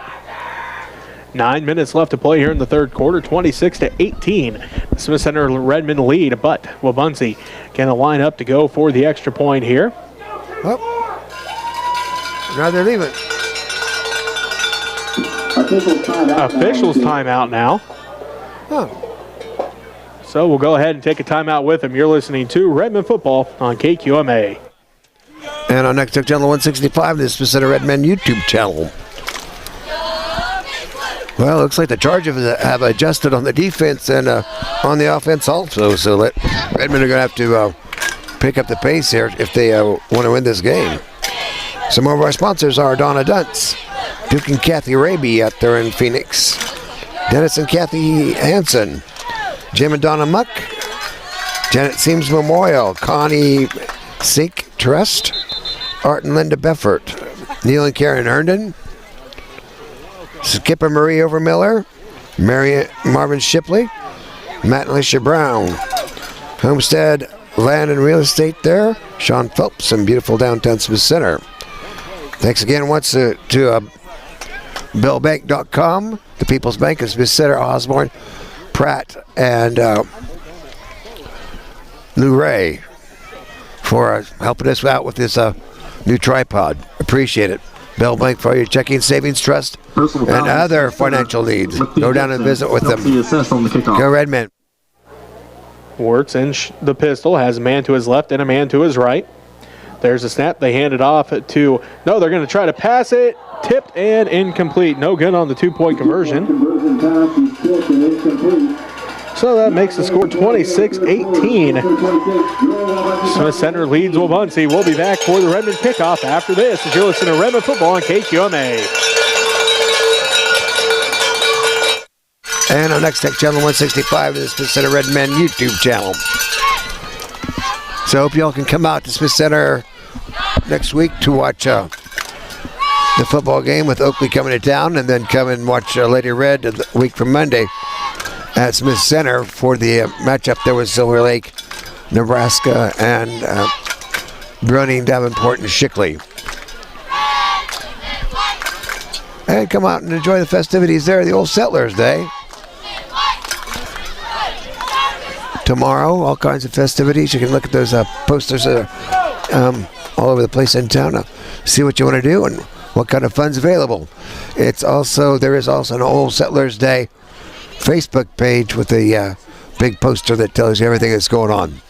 Speaker 1: 9 minutes left to play here in the 3rd quarter, 26-18. Smith Center Redmen lead, but Wabaunsee going to line up to go for the extra point here.
Speaker 3: Oh. Now they're leaving.
Speaker 1: Officials timeout now.
Speaker 3: Huh.
Speaker 1: So we'll go ahead and take a timeout with them. You're listening to Redmen football on KQMA.
Speaker 3: And on Next Tech Channel 165, the Smith Center Redmen YouTube channel. Well, it looks like the Chargers have adjusted on the defense and on the offense also. So Redmen are going to have to pick up the pace here if they want to win this game. Some more of our sponsors are Donna Duntz, Duke and Kathy Raby out there in Phoenix, Dennis and Kathy Hansen, Jim and Donna Muck, Janet Seams Memorial, Connie Sink Trust, Art and Linda Beffert, Neil and Karen Herndon, Skipper Marie Overmiller, Marvin Shipley, Matt and Alicia Brown, Homestead Land and Real Estate there, Sean Phelps in beautiful downtown Smith Center. Thanks again once to bellbank.com, the People's Bank of Smith Center, Osborne, Pratt, and Lou Ray for helping us out with this new tripod. Appreciate it. Bell Bank for your checking, savings, trust, and other financial needs. Go down and visit with them. Go Redmen.
Speaker 1: Works in the pistol, has a man to his left and a man to his right. There's a snap. They hand it off to, no, they're going to try to pass it. Tipped and incomplete. No good on the 2-point conversion. So that makes the score 26-18. Smith Center leads Wabaunsee. We'll be back for the Redmen kickoff after this as you're listening to Redmen football on KQMA.
Speaker 3: And on Next Tech Channel 165 is the Smith Center Redmen YouTube channel. So I hope y'all can come out to Smith Center next week to watch the football game with Oakley coming to town, and then come and watch Lady Red the week from Monday at Smith Center for the matchup there with Silver Lake, Nebraska, and Bruning, Davenport, and Shickley. And come out and enjoy the festivities there, the Old Settlers Day. Tomorrow, all kinds of festivities. You can look at those posters all over the place in town. See what you want to do and what kind of fun's available. There is also an Old Settlers Day Facebook page with a big poster that tells you everything that's going on.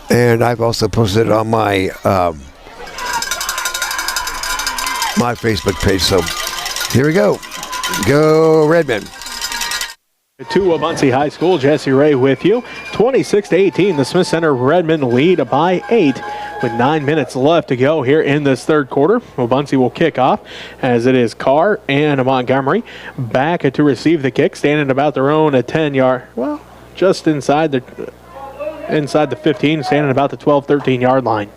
Speaker 3: And I've also posted it on my my Facebook page. So here we go. Go Redmen.
Speaker 1: To Wabaunsee High School, Jesse Ray with you. 26-18, the Smith Center Redmen lead by 8 with 9 minutes left to go here in this third quarter. Wabaunsee will kick off as it is Carr and Montgomery back to receive the kick, standing about their own 10-yard, well, just inside the 15, standing about the 12-13 yard line.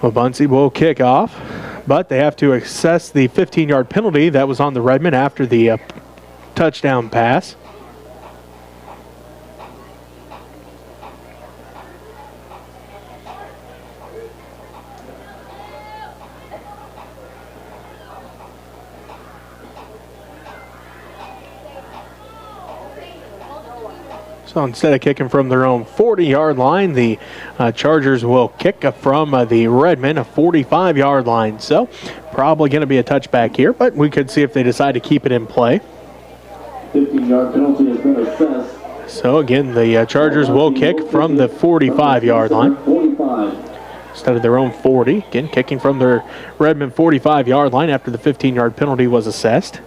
Speaker 1: Wabaunsee will kick off, but they have to assess the 15-yard penalty that was on the Redmen after the touchdown pass. So instead of kicking from their own 40-yard line, the Chargers will kick from the Redmen a 45-yard line. So probably going to be a touchback here, but we could see if they decide to keep it in play.
Speaker 2: 15-yard penalty has been assessed.
Speaker 1: So again, the Chargers will kick from the 45-yard line
Speaker 2: 45.
Speaker 1: instead of their own 40. Again, kicking from their Redmen 45-yard line after the 15-yard penalty was assessed.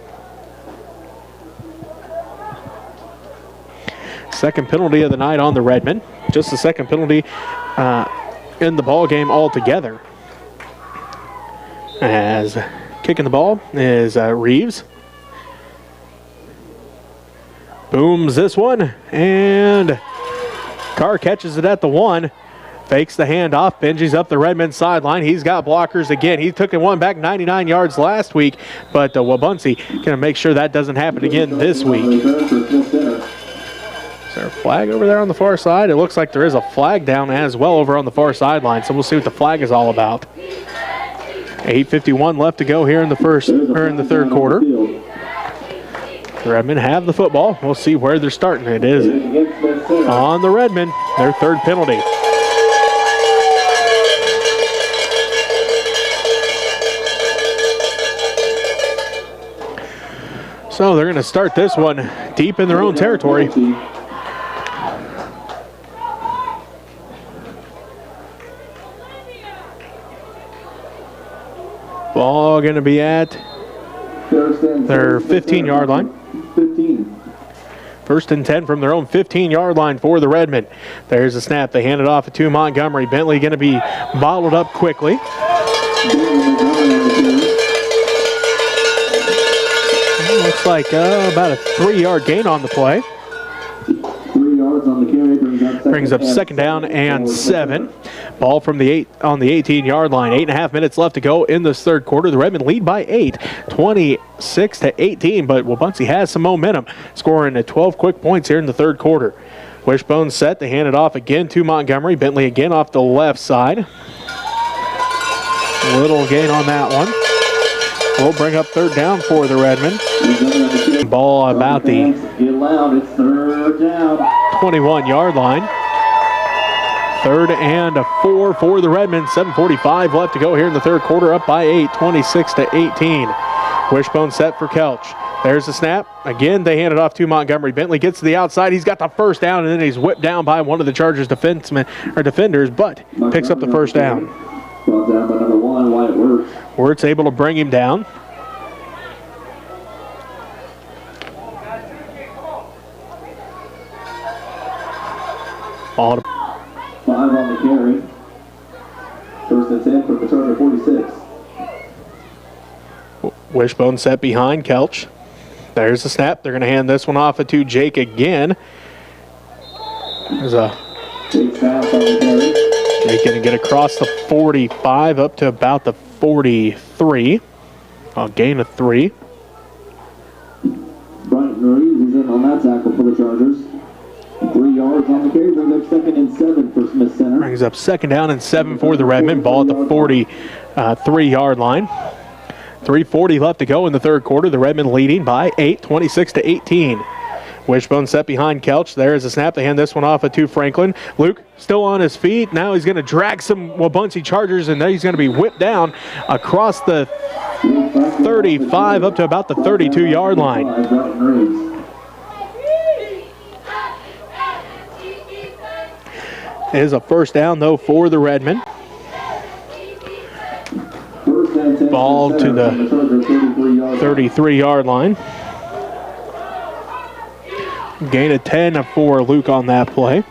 Speaker 1: Second penalty of the night on the Redmen. Just the second penalty in the ball game altogether. As kicking the ball is Reeves. Booms this one, and Carr catches it at the 1. Fakes the handoff. Benji's up the Redmen sideline. He's got blockers again. He took the one back 99 yards last week, but Wabaunsee going to make sure that doesn't happen again this week. Is there a flag over there on the far side? It looks like there is a flag down as well over on the far sideline, so we'll see what the flag is all about. 8:51 left to go here in the third quarter. Redmen have the football. We'll see where they're starting. It is on the Redmen, their third penalty. So they're going to start this one deep in their own territory. Ball going to be at their 15-yard line.
Speaker 2: 15.
Speaker 1: First and 10 from their own 15-yard line for the Redmen. There's a snap. They hand it off to Montgomery. Bentley going to be bottled up quickly. Looks like about a 3-yard gain on the play.
Speaker 2: 3 yards on the carry
Speaker 1: brings up second down and 7. Ball from the 18-yard line. 8.5 minutes left to go in this third quarter. The Redmen lead by 8, 26-18. But Wabaunsee has some momentum, scoring at 12 quick points here in the third quarter. Wishbone set. They hand it off again to Montgomery. Bentley again off the left side. Little gain on that one. We'll bring up third down for the Redmen. Ball about the 21-yard line. Third and 4 for the Redmen. 7:45 left to go here in the third quarter. Up by 8, 26-18. Wishbone set for Kelch. There's the snap. Again, they hand it off to Montgomery. Bentley gets to the outside. He's got the first down, and then he's whipped down by one of the Chargers defenders, but picks up the first down.
Speaker 2: Brought down by number 1, Wyatt Wirtz.
Speaker 1: Wirtz able to bring him down. Ball to
Speaker 2: 5 on the carry. First and 10 from the Charger 46.
Speaker 1: Wishbone set behind Kelch. There's the snap. They're going to hand this one off to Jake again. There's a
Speaker 2: Jake's pass on the carry.
Speaker 1: Jake going to get across the 45 up to about the 43. A gain of 3.
Speaker 2: Bryant Reeves is in on that tackle for the Chargers. 3 yards on the carry, brings up second and 7 for Smith Center.
Speaker 1: Brings up second down and 7 for the Redmen. Ball at the 43-yard line. 3:40 left to go in the third quarter. The Redmen leading by 8, 26-18. Wishbone set behind Kelch. There is a snap. They hand this one off to Franklin. Luke still on his feet. Now he's going to drag some Wabaunsee Chargers, and then he's going to be whipped down across the 35 up to about the 32-yard line. It is a first down, though, for the Redmen. Ball to the 33-yard line. Gain of 10 for Luke on that play.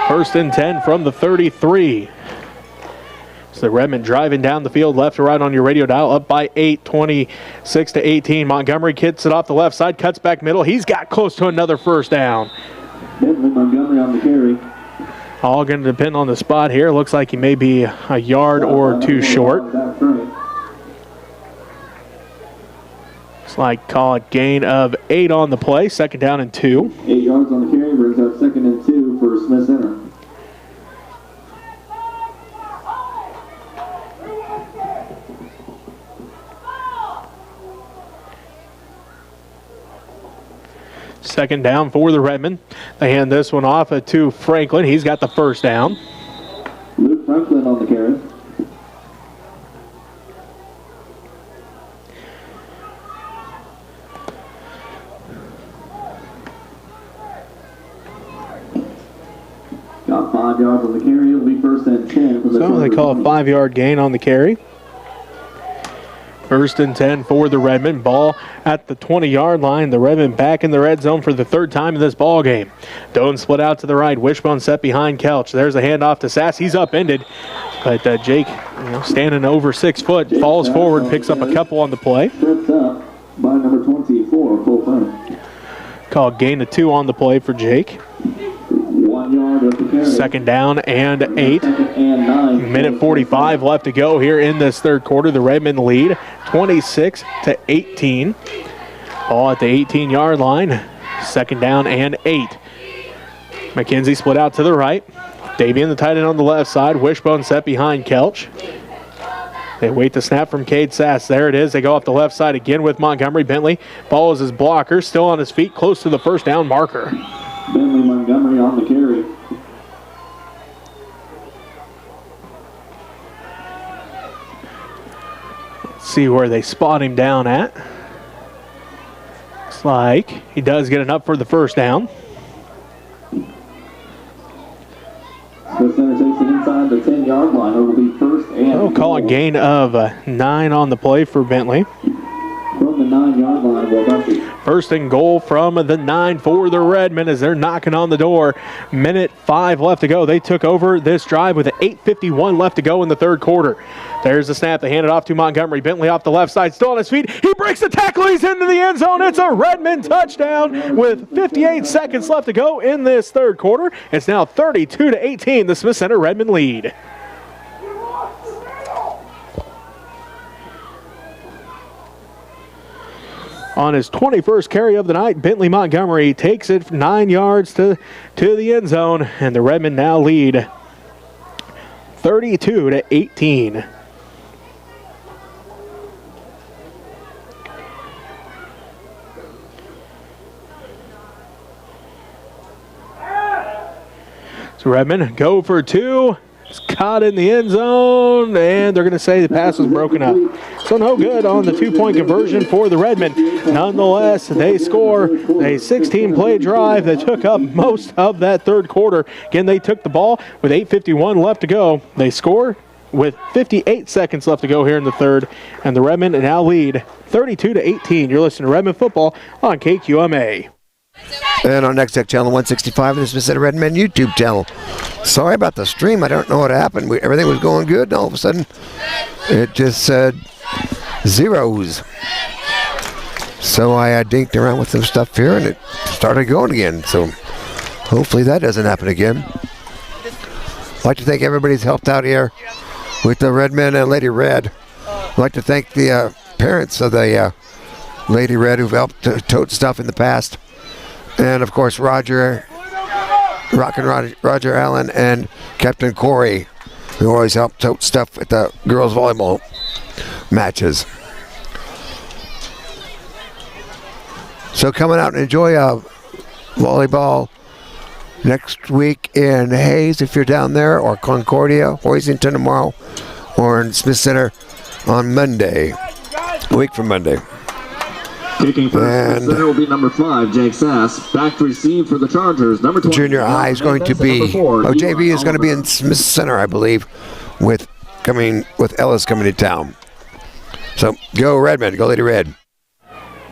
Speaker 1: First and 10 from the 33. So the Redmen driving down the field left to right on your radio dial, up by 8, 26-18. Montgomery kicks it off the left side, cuts back middle. He's got close to another first down.
Speaker 2: Montgomery on the carry.
Speaker 1: All going to depend on the spot here. Looks like he may be a yard or 2 short. Looks like call it gain of 8 on the play. Second down and 2.
Speaker 2: 8 yards on the carry, brings up second and 2 for Smith Center.
Speaker 1: Second down for the Redmen. They hand this one off to Franklin. He's got the first down.
Speaker 2: Luke Franklin on the carry. Got 5 yards on the carry. It'll be first and 10 for the
Speaker 1: So they call a 5-yard gain on the carry. First and 10 for the Redmen. Ball at the 20-yard line. The Redmen back in the red zone for the third time in this ball game. Doan split out to the right. Wishbone set behind Kelch. There's a handoff to Sass. He's upended, but Jake, standing over 6 foot, falls forward, picks up a couple on the play.
Speaker 2: Tripped up by number 24, full front.
Speaker 1: Call gain of 2 on the play for Jake.
Speaker 2: 1 yard of the carry.
Speaker 1: Second down and 8.
Speaker 2: Second and 9.
Speaker 1: Minute 45 left to go here in this third quarter. The Redmen lead 26-18. Ball at the 18-yard line. Second down and 8. McKenzie split out to the right. Davian, the tight end, on the left side. Wishbone set behind Kelch. They wait the snap from Cade Sass. There it is. They go up the left side again with Montgomery. Bentley follows his blocker, still on his feet, close to the first down marker.
Speaker 2: Bentley Montgomery on the carry.
Speaker 1: Let's see where they spot him down at. Looks like he does get enough for the first down.
Speaker 2: The center takes it inside the 10-yard line. It will be first and
Speaker 1: They'll call a gain of 9 on the play for Bentley.
Speaker 2: from the 9-yard line. Wabaunsee.
Speaker 1: First and goal from the 9 for the Redmen as they're knocking on the door. Minute 5 left to go. They took over this drive with 8:51 left to go in the third quarter. There's the snap. They hand it off to Montgomery. Bentley off the left side, still on his feet. He breaks the tackle. He's into the end zone. It's a Redmen touchdown with 58 seconds left to go in this third quarter. It's now 32-18. The Smith Center Redmen lead. On his 21st carry of the night, Bentley Montgomery takes it 9 yards to the end zone, and the Redmen now lead 32-18. So Redmen go for 2. It's caught in the end zone, and they're going to say the pass was broken up. So no good on the 2-point conversion for the Redmen. Nonetheless, they score a 16-play drive that took up most of that third quarter. Again, they took the ball with 8:51 left to go. They score with 58 seconds left to go here in the third, and the Redmen now lead 32-18. You're listening to Redmen football on KQMA.
Speaker 3: And on Next Tech Channel 165, this is the Center Redmen YouTube channel. Sorry about the stream. I don't know what happened. Everything was going good, and all of a sudden, it just said zeros. So I dinked around with some stuff here, and it started going again. So hopefully that doesn't happen again. I'd like to thank everybody who's helped out here with the Redmen and Lady Red. I'd like to thank the parents of the Lady Red who've helped tote stuff in the past. And, of course, Roger Allen and Captain Corey, who always help tote stuff at the girls' volleyball matches. So coming out and enjoy volleyball next week in Hayes if you're down there, or Concordia, Hoisington tomorrow, or in Smith Center on Monday, a week from Monday.
Speaker 2: Kicking first, center will be number 5, Jake Sass. Back to receive for the Chargers. Number 20.
Speaker 3: Junior high is going to be, JV is going to be in Smith Center, I believe, with Ellis coming to town. So go Redmen, go Lady Red.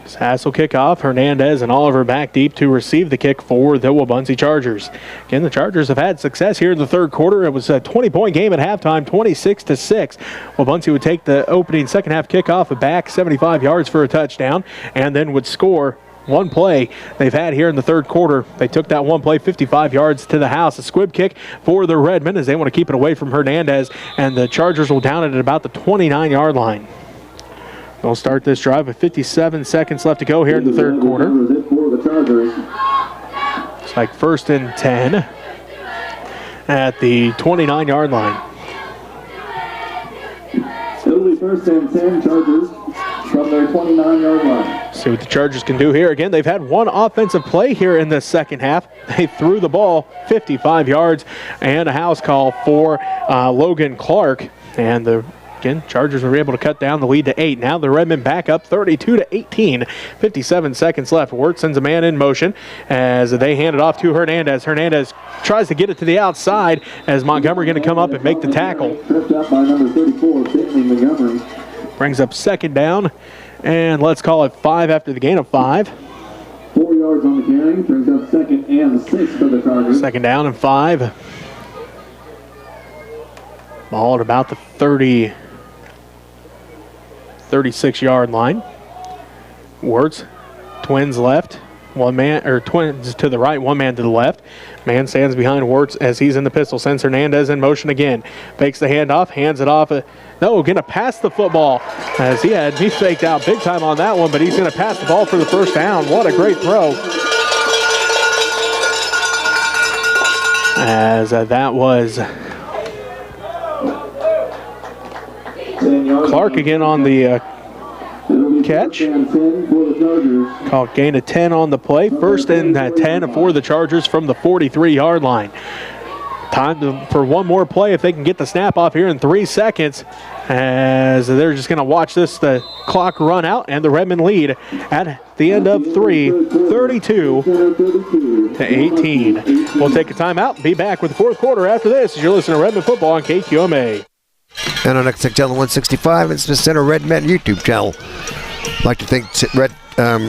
Speaker 1: Sass will kick off. Hernandez and Oliver back deep to receive the kick for the Wabaunsee Chargers. Again, the Chargers have had success here in the third quarter. It was a 20-point game at halftime, 26-6. Wabaunsee would take the opening second half kickoff back 75 yards for a touchdown, and then would score one play they've had here in the third quarter. They took that one play 55 yards to the house. A squib kick for the Redmen as they want to keep it away from Hernandez, and the Chargers will down it at about the 29-yard line. They'll start this drive with 57 seconds left to go here in the third quarter. It's like 1st and 10 at the 29-yard line.
Speaker 2: It'll be 1st and 10, Chargers from their 29-yard line.
Speaker 1: See what the Chargers can do here. Again, they've had one offensive play here in the second half. They threw the ball 55 yards and a house call for Logan Clark. And again, Chargers were able to cut down the lead to 8. Now the Redmen back up 32-18. 57 seconds left. Wirt sends a man in motion as they hand it off to Hernandez. Hernandez tries to get it to the outside as Montgomery going to come up and make the tackle.
Speaker 2: Tripped up by number 34, Bentley Montgomery.
Speaker 1: Brings up second down, and let's call it 5 after the gain of 5.
Speaker 2: 4 yards on the carry. Brings up 2nd and 6 for the Chargers.
Speaker 1: Second down and 5. Ball at about the 36-yard line. Wirtz, twins left, twins to the right, one man to the left. Man stands behind Wirtz as he's in the pistol. Sends Hernandez in motion again. Fakes the handoff, hands it off. No, going to pass the football as he faked out big time on that one, but he's going to pass the ball for the first down. What a great throw. As that was
Speaker 2: 10
Speaker 1: Clark again on the catch. Called gain of 10 on the play. First and 10 for the Chargers from the 43-yard line. Time for one more play if they can get the snap off here in 3 seconds, as they're just going to watch the clock run out, and the Redmen lead at the end of 3, 32-18. We'll take a timeout. Be back with the fourth quarter after this as you're listening to Redmen football on KQMA.
Speaker 3: And on Next Tech Channel 165, it's the Center Redmen YouTube channel. I'd like to thank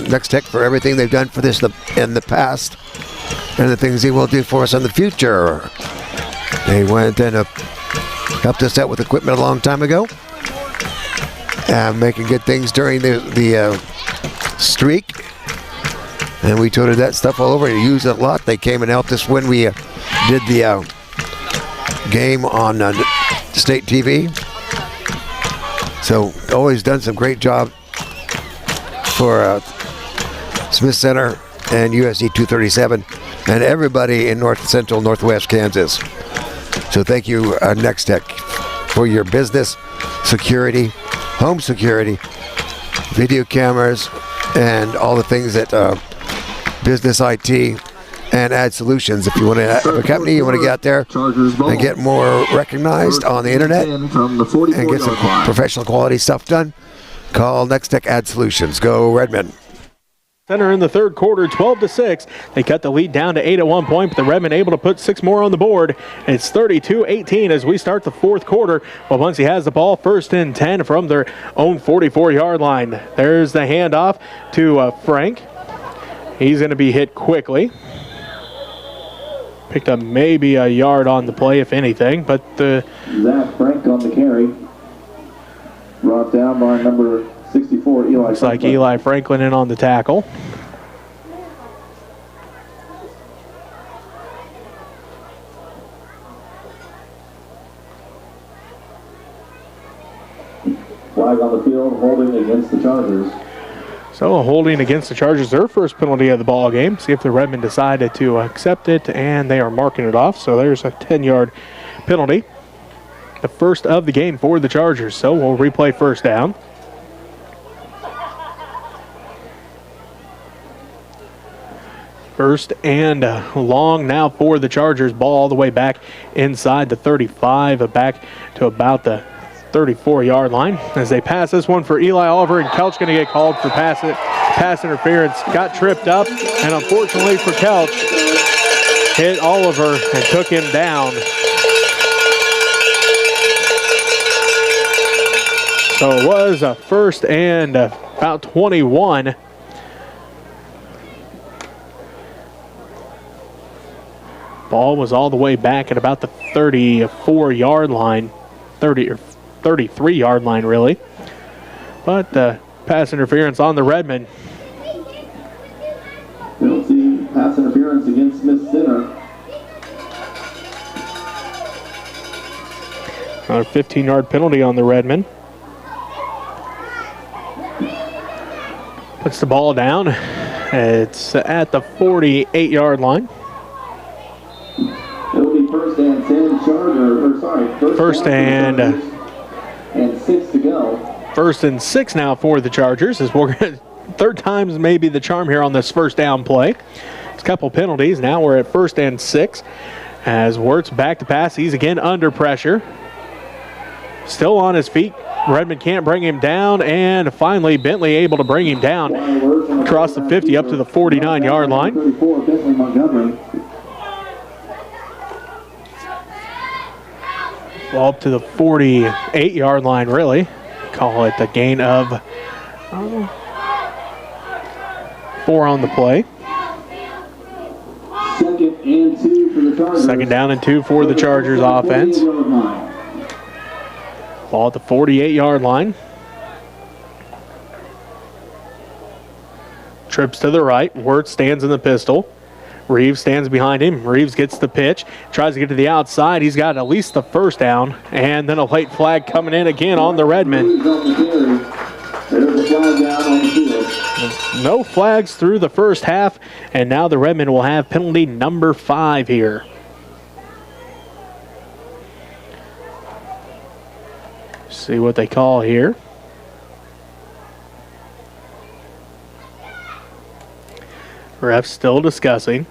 Speaker 3: Next Tech for everything they've done for this in the past and the things they will do for us in the future. They went and helped us out with equipment a long time ago, making good things during the streak, and we toted that stuff all over. We used it a lot. They came and helped us when we did the game on state TV. So always done some great job for Smith Center and USD 237 and everybody in North Central Northwest Kansas. So thank you, Next Tech, for your business security, home security, video cameras, and all the things that business IT and Ad Solutions. If you want to have a company, you want to get out there and get more recognized on the internet and get some professional quality stuff done, call Next Tech Ad Solutions. Go Redmen.
Speaker 1: Center in the third quarter, 12-6. They cut the lead down to 8 at one point, but the Redmen able to put 6 more on the board. It's 32-18 as we start the fourth quarter. Wabaunsee has the ball, first and 10 from their own 44-yard line. There's the handoff to Frank. He's going to be hit quickly. Picked up maybe a yard on the play, if anything, but
Speaker 5: Zach Frank on the carry. Brought down by number 64, Eli.
Speaker 1: Looks like Eli Franklin in on the tackle.
Speaker 5: Flag on the field, holding against the Chargers.
Speaker 1: So a holding against the Chargers, their first penalty of the ball game. See if the Redmen decided to accept it, and they are marking it off. So there's a 10-yard penalty. The first of the game for the Chargers. So we'll replay first down. First and long now for the Chargers. Ball all the way back inside the 35, back to about the 34-yard line. As they pass this one for Eli Oliver, and Kelch going to get called for pass interference. Got tripped up, and unfortunately for Kelch, hit Oliver and took him down. So it was a first and about 21. Ball was all the way back at about the 34-yard line, 30 or 33-yard line, really. But pass interference on the Redmen.
Speaker 5: Penalty, pass interference against Smith Center.
Speaker 1: Another 15-yard penalty on the Redmen. Puts the ball down. It's at the 48-yard line.
Speaker 5: It'll be first and 10 Chargers, or sorry,
Speaker 1: First and
Speaker 5: 6 to go.
Speaker 1: First and 6 now for the Chargers, as we're gonna, third time's maybe the charm here on this first down play. It's a couple penalties. Now we're at first and 6 as Wirtz back to pass. He's again under pressure. Still on his feet. Redmen can't bring him down, and finally Bentley able to bring him down across the 50 up to the 49-yard line.
Speaker 5: 34, Bentley Montgomery.
Speaker 1: Ball up to the 48-yard line, really. Call it a gain of 4 on the play.
Speaker 5: Second and 2 for the Chargers.
Speaker 1: Second down and 2 for the Chargers offense. Ball at the 48-yard line. Trips to the right. Wirtz stands in the pistol. Reeves stands behind him. Reeves gets the pitch. Tries to get to the outside. He's got at least the first down. And then a late flag coming in again on the Redmen.
Speaker 5: There's a flag down on the field.
Speaker 1: No flags through the first half. And now the Redmen will have penalty number 5 here. See what they call here. Refs still discussing.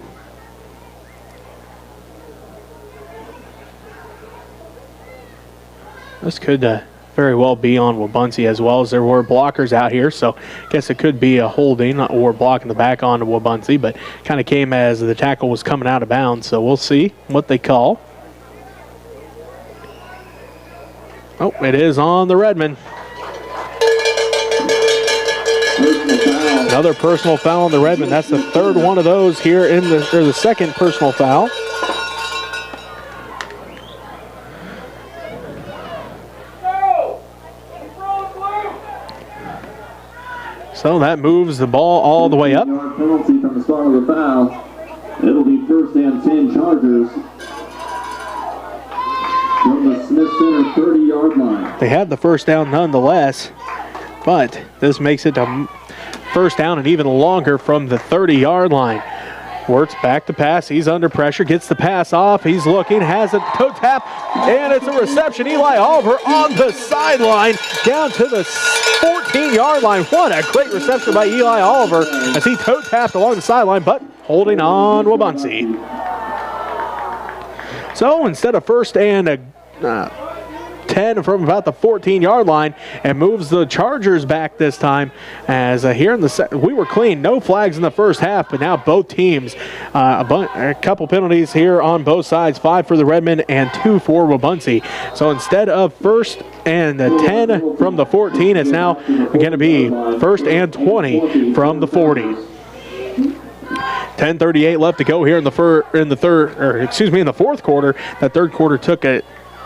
Speaker 1: This could very well be on Wabaunsee as well, as there were blockers out here, so I guess it could be a holding or blocking the back onto Wabaunsee, but kind of came as the tackle was coming out of bounds, so we'll see what they call. Oh, it is on the Redmen. Another personal foul on the Redmen. That's the third one of those here or the second personal foul. So that moves the ball all the way up.
Speaker 5: Penalty from the start of the foul. It'll be 1st and 10 Chargers from the Smith Center 30-yard line.
Speaker 1: They had the first down nonetheless, but this makes it a first down and even longer from the 30-yard line. Wirtz back to pass. He's under pressure. Gets the pass off. He's looking. Has a toe tap. And it's a reception. Eli Oliver on the sideline down to the 14-yard line. What a great reception by Eli Oliver as he toe tapped along the sideline, but holding on Wabaunsee. So instead of 1st and 10 from about the 14-yard line, and moves the Chargers back this time, as here in the we were clean, no flags in the first half, but now both teams a couple penalties here on both sides, 5 for the Redmen and 2 for Wabaunsee. So instead of 1st and 10 from the 14, it's now going to be 1st and 20 from the 40. 10:38 left to go here in the fourth quarter. That third quarter took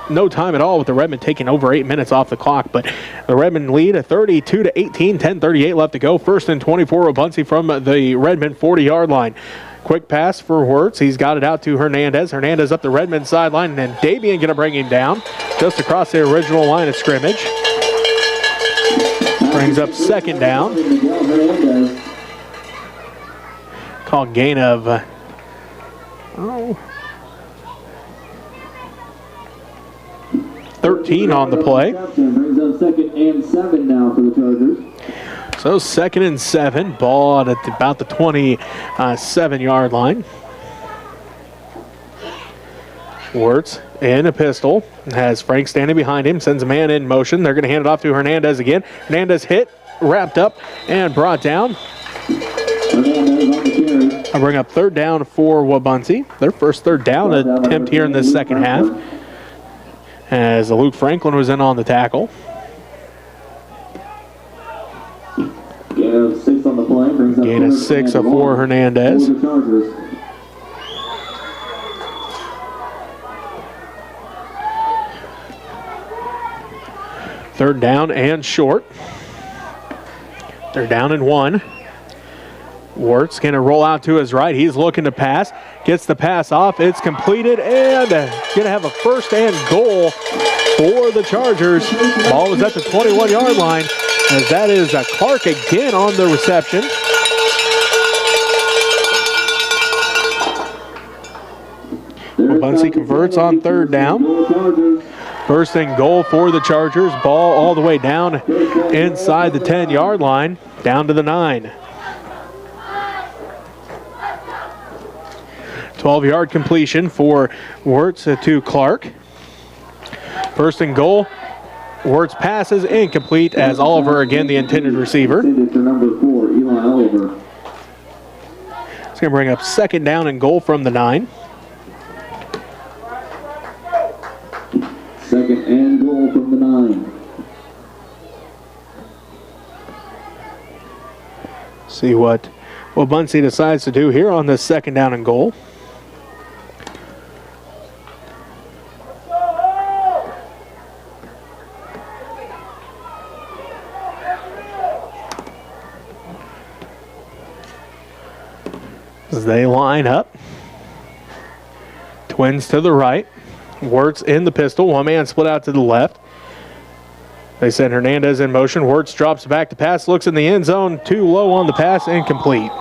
Speaker 1: no time at all, with the Redmen taking over 8 minutes off the clock, but the Redmen lead at 32-18, 10:38 left to go. 1st and 24 Wabaunsee from the Redmen 40-yard line. Quick pass for Wirtz. He's got it out to Hernandez. Hernandez up the Redmen sideline, and then Davian going to bring him down just across the original line of scrimmage. Brings up 2nd down. Called gain of 13 on the play.
Speaker 5: Brings up 2nd and 7 now for the Chargers.
Speaker 1: So 2nd and 7, ball at about the 27-yard line. Wirtz in a pistol, has Frank standing behind him, sends a man in motion. They're going to hand it off to Hernandez again. Hernandez hit, wrapped up, and brought down. I bring up 3rd down for Wabaunsee. Their first 3rd down attempt here in this second half, as Luke Franklin was in on the tackle.
Speaker 5: Gain of 6 on the play. Brings up
Speaker 1: Gain of 6 for Hernandez.
Speaker 5: For the Chargers.
Speaker 1: Third down and short. They're down and 1. Wirtz going to roll out to his right. He's looking to pass. Gets the pass off. It's completed, and going to have a 1st and goal for the Chargers. Ball is at the 21-yard line, as that is Clark again on the reception. Wabaunsee converts on 3rd down. 1st and goal for the Chargers. Ball all the way down inside the 10-yard line, down to the 9. 12-yard completion for Wirtz to Clark. 1st and goal. Wirtz passes incomplete, as Oliver again the intended receiver.
Speaker 5: Intended for number 4, Eli Oliver.
Speaker 1: It's going to bring up 2nd down and goal from the 9.
Speaker 5: 2nd and goal from the 9.
Speaker 1: See what Wabaunsee decides to do here on this 2nd down and goal. As they line up. Twins to the right. Wirtz in the pistol. One man split out to the left. They send Hernandez in motion. Wirtz drops back to pass. Looks in the end zone. Too low on the pass. Incomplete.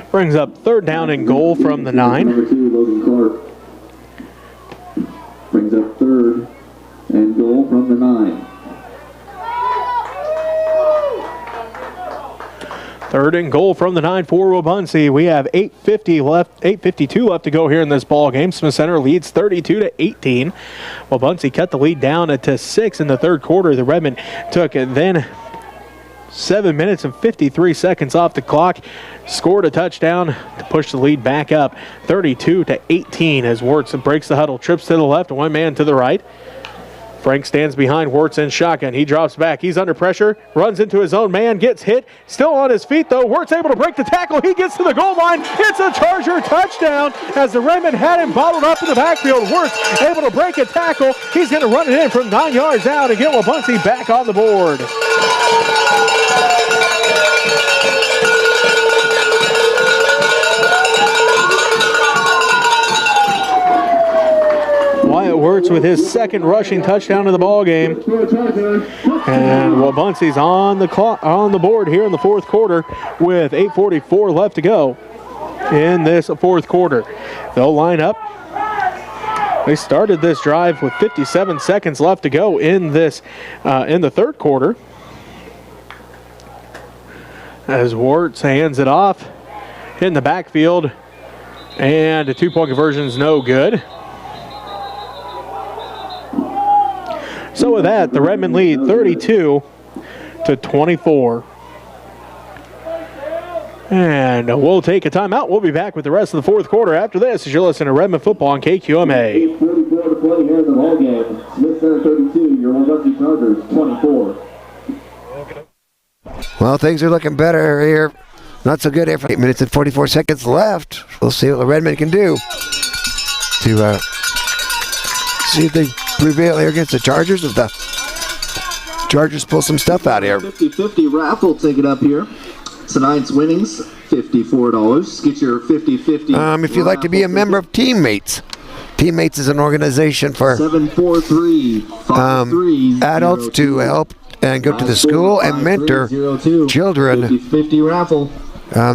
Speaker 1: Brings up 3rd down and goal from the 9.
Speaker 5: Number 2, Logan Clark. Brings up third and goal from the 9.
Speaker 1: Third and goal from the 9 for Wabaunsee. We have 8:52 left to go here in this ball game. Smith Center leads 32-18. Wabaunsee cut the lead down to 6 in the third quarter. The Redmen took then 7 minutes and 53 seconds off the clock. Scored a touchdown to push the lead back up 32-18 as Wirtz breaks the huddle, trips to the left, one man to the right. Frank stands behind Wirtz in shotgun. He drops back. He's under pressure. Runs into his own man. Gets hit. Still on his feet, though. Wirtz able to break the tackle. He gets to the goal line. It's a Charger touchdown as the Redmen had him bottled up in the backfield. Wirtz able to break a tackle. He's going to run it in from 9 yards out and get Wabaunsee back on the board. Wirtz with his second rushing touchdown of the ball game, and Wabaunsee's on the board here in the fourth quarter with 8:44 left to go in this fourth quarter. They'll line up. They started this drive with 57 seconds left to go in this in the third quarter. As Wirtz hands it off in the backfield, and a 2-point conversion is no good. So with that, the Redmen lead 32-24. And we'll take a timeout. We'll be back with the rest of the fourth quarter after this as you're listening to Redmen football on KQMA.
Speaker 5: 8:44 to play here in the ball game. Smith Center 32, your Wabaunsee Chargers 24.
Speaker 3: Well, things are looking better here. Not so good after 8 minutes and 44 seconds left. We'll see what the Redmen can do to see if they prevail here against the Chargers. If the Chargers pull some stuff out here.
Speaker 2: 50-50 raffle ticket up here. Tonight's winnings, $54. Get your 50-50.
Speaker 3: If you'd like to be a member of Teammates. Teammates is an organization for
Speaker 2: 743-5302.
Speaker 3: adults to help and go to the school and mentor children.
Speaker 2: 50-50 raffle.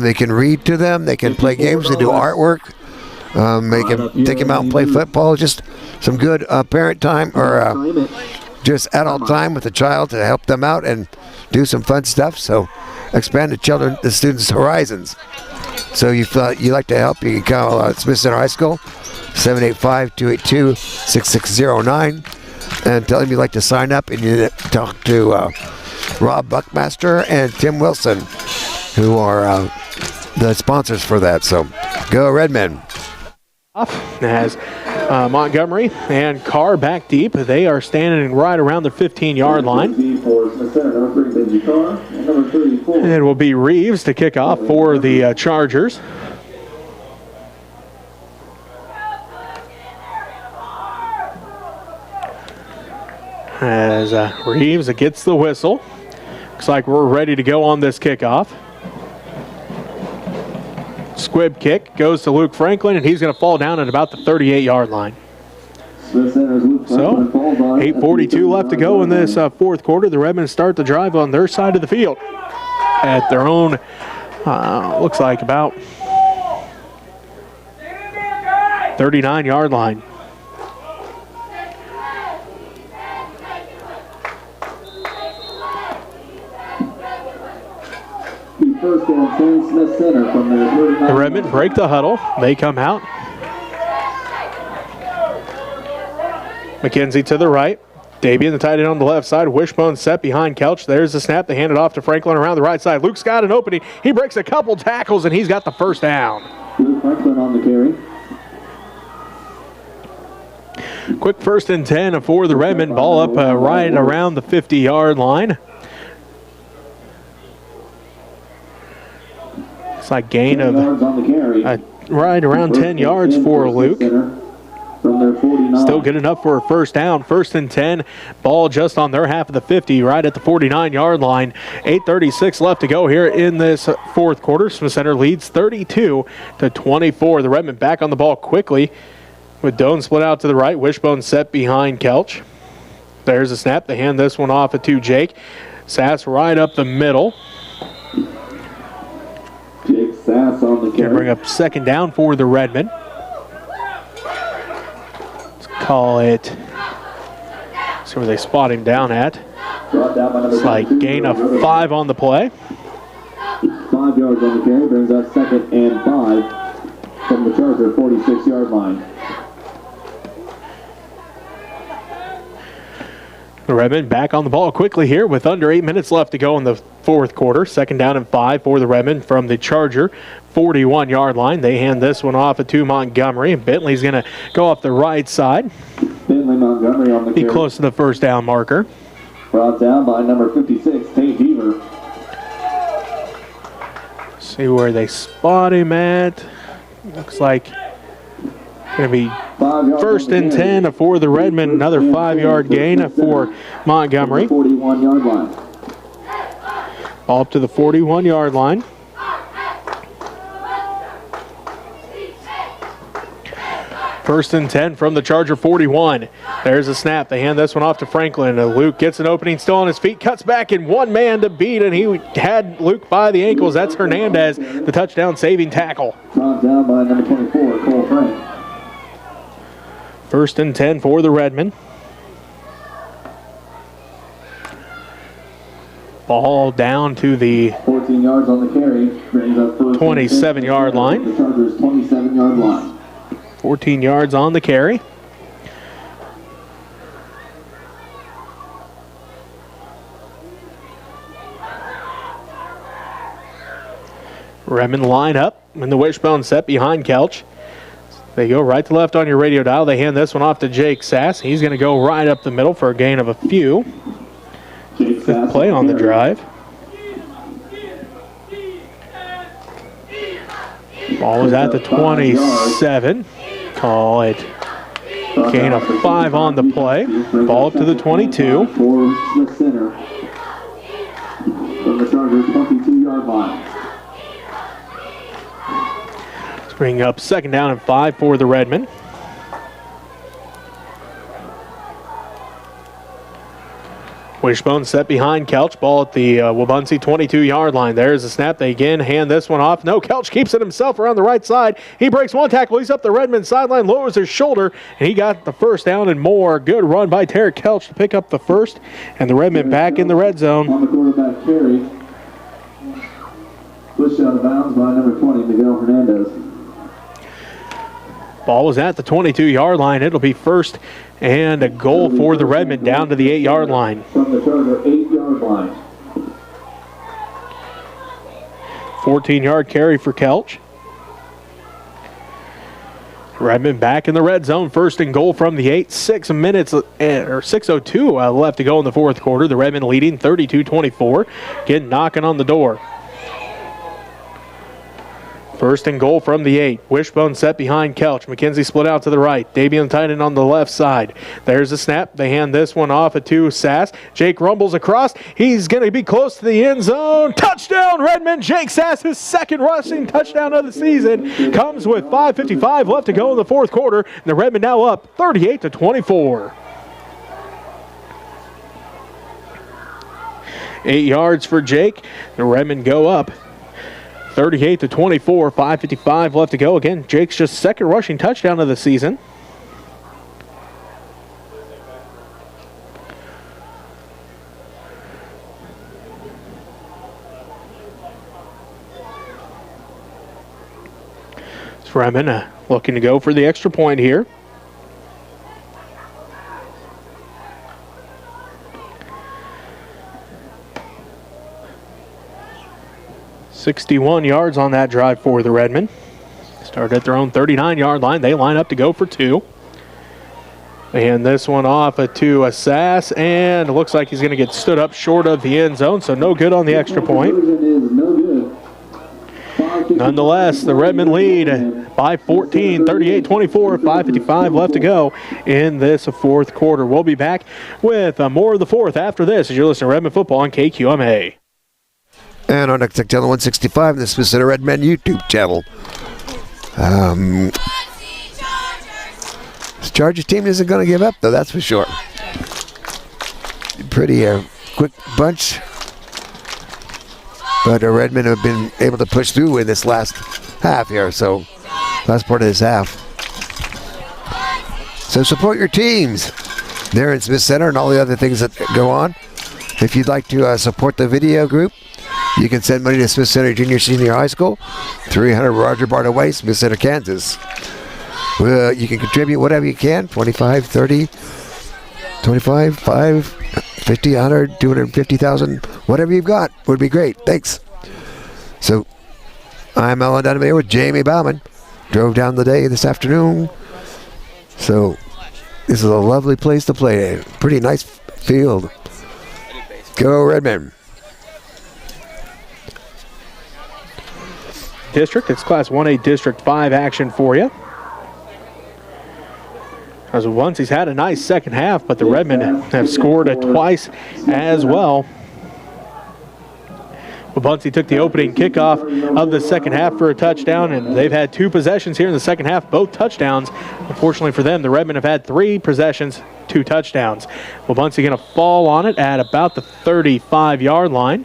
Speaker 3: They can read to them. They can play games. They do artwork. They can take them out and play football. Just some good parent time or just adult time with the child to help them out and do some fun stuff. So expand the students' horizons. So you like to help, you can call Smith Center High School, 785-282-6609, and tell them you'd like to sign up and you talk to Rob Buckmaster and Tim Wilson, who are the sponsors for that. So go Redmen.
Speaker 1: As Montgomery and Carr back deep. They are standing right around the 15-yard line. And it will be Reeves to kick off for the Chargers. As Reeves gets the whistle. Looks like we're ready to go on this kickoff. Squib kick goes to Luke Franklin, and he's going to fall down at about the 38-yard line. So, 8:42 left to go in this fourth quarter. The Redmen start the drive on their side of the field at their own, looks like about 39-yard line.
Speaker 5: First and 10, Smith Center from the 39.
Speaker 1: The Redmen break the huddle. They come out. McKenzie to the right. Davian, the tight end on the left side. Wishbone set behind Kelch. There's the snap. They hand it off to Franklin around the right side. Luke's got an opening. He breaks a couple tackles, and he's got the first down.
Speaker 5: Luke Franklin on the carry.
Speaker 1: Quick first and 10 for the Redmen. Ball up right around the 50-yard line. It's like gain of right around 10 yards for Luke. Still good enough for a first down. First and 10. Ball just on their half of the 50, right at the 49-yard line. 8:36 left to go here in this fourth quarter. Smith Center leads 32-24. The Redmen back on the ball quickly with Doan split out to the right. Wishbone set behind Kelch. There's a snap. They hand this one off to Jake. Sass right up the middle.
Speaker 5: Jake Sass on the carry.
Speaker 1: Bring up second down for the Redmen. call it. See where they spot him down at.
Speaker 5: Brought down by number
Speaker 1: It's like
Speaker 5: 22,
Speaker 1: gain of
Speaker 5: Rutherford.
Speaker 1: 5 on the play.
Speaker 5: 5 yards on the carry, brings up 2nd and 5 from the Charger 46-yard line.
Speaker 1: The Redmen back on the ball quickly here with under 8 minutes left to go in the fourth quarter. 2nd down and 5 for the Redmen from the Charger 41-yard line. They hand this one off to Montgomery. Bentley's going to go off the right side.
Speaker 5: Bentley Montgomery on the
Speaker 1: Be
Speaker 5: carry.
Speaker 1: close to the first down marker.
Speaker 5: Brought down by number 56, Tate Beaver.
Speaker 1: See where they spot him at. Looks like going to be
Speaker 5: 5 yards
Speaker 1: first
Speaker 5: on the
Speaker 1: and
Speaker 5: carry.
Speaker 1: 10 for the Redmen. Another 5-yard gain for Montgomery.
Speaker 5: 41-yard line.
Speaker 1: All up to the 41-yard line. First and 10 from the Charger 41. There's a snap. They hand this one off to Franklin. Luke gets an opening, still on his feet, cuts back, and one man to beat, and he had Luke by the ankles. That's Hernandez, the touchdown saving tackle.
Speaker 5: Brought down by number 24, Cole Frank.
Speaker 1: First and 10 for the Redmen. Ball down to the
Speaker 5: 14 yards on the carry, brings up first
Speaker 1: 27-yard line.
Speaker 5: The Chargers 27-yard line.
Speaker 1: 14 yards on the carry. Redmen line up in the wishbone set behind Kelch. They go right to left on your radio dial. They hand this one off to Jake Sass. He's going to go right up the middle for a gain of a few.
Speaker 5: Jake Sass
Speaker 1: Play on the drive. Ball was at the 27. Call it gain of 5 on the play. Ball up to the 22.
Speaker 5: For the center from the Chargers 22-yard line.
Speaker 1: Let's bring up 2nd down and 5 for the Redmen. Wishbone set behind Kelch. Ball at the Wabaunsee 22-yard line. There's a snap. They again hand this one off. No, Kelch keeps it himself around the right side. He breaks one tackle. He's up the Redmond sideline, lowers his shoulder, and he got the first down and more. Good run by Tarek Kelch to pick up the first, and the Redmen back in the red zone.
Speaker 5: On the quarterback carry. Pushed out of bounds by number 20, Miguel Hernandez.
Speaker 1: Ball was at the 22-yard line. It'll be first and a goal for the Redmen down to the 8-yard line.
Speaker 5: From the Charger 8-yard line.
Speaker 1: 14-yard carry for Kelch. Redmen back in the red zone. First and goal from the 8. 6:02 left to go in the fourth quarter. The Redmen leading 32-24. Again, knocking on the door. First and goal from the 8. Wishbone set behind Kelch. McKenzie split out to the right. Davian tight end on the left side. There's a snap. They hand this one off to Sass. Jake rumbles across. He's going to be close to the end zone. Touchdown, Redmond. Jake Sass, his second rushing touchdown of the season, comes with 5:55 left to go in the fourth quarter. And the Redmen now up 38-24. 8 yards for Jake. The Redmen go up 38-24, 5:55 left to go. Again, Jake's just second rushing touchdown of the season. It's Redmen looking to go for the extra point here. .61 yards on that drive for the Redmen. Started at their own 39-yard line. They line up to go for 2. And this one off to Sass, and it looks like he's going to get stood up short of the end zone, so no good on the extra point. Nonetheless, the Redmen lead by 14, 38-24, 5:55 left to go in this fourth quarter. We'll be back with more of the fourth after this as you're listening to Redmen Football on KQMA.
Speaker 3: And on Next Channel 165, this is Center Redmen YouTube channel. This Chargers team isn't going to give up, though, that's for sure. Pretty quick bunch. But the Redmen have been able to push through in this last half here, so last part of this half. So support your teams there in Smith Center and all the other things that go on. If you'd like to support the video group, you can send money to Smith Center Junior Senior High School, 300 Roger Barta Way, Smith Center, Kansas. You can contribute whatever you can, 25, 30, 25, 5, 50, 100, 250,000, whatever you've got would be great. Thanks. So I'm Alan Dunham here with Jamie Bauman. Drove down the day this afternoon. So this is a lovely place to play. Pretty nice field. Go Redmen.
Speaker 1: District, it's Class 1A District 5 action for you. As once he's had a nice second half, but the Redmen have scored twice as well. Wabaunsee took the opening kickoff of the second half for a touchdown, and they've had 2 possessions here in the second half, both touchdowns. Unfortunately for them, the Redmen have had 3 possessions, 2 touchdowns. Wabaunsee going to fall on it at about the 35-yard line.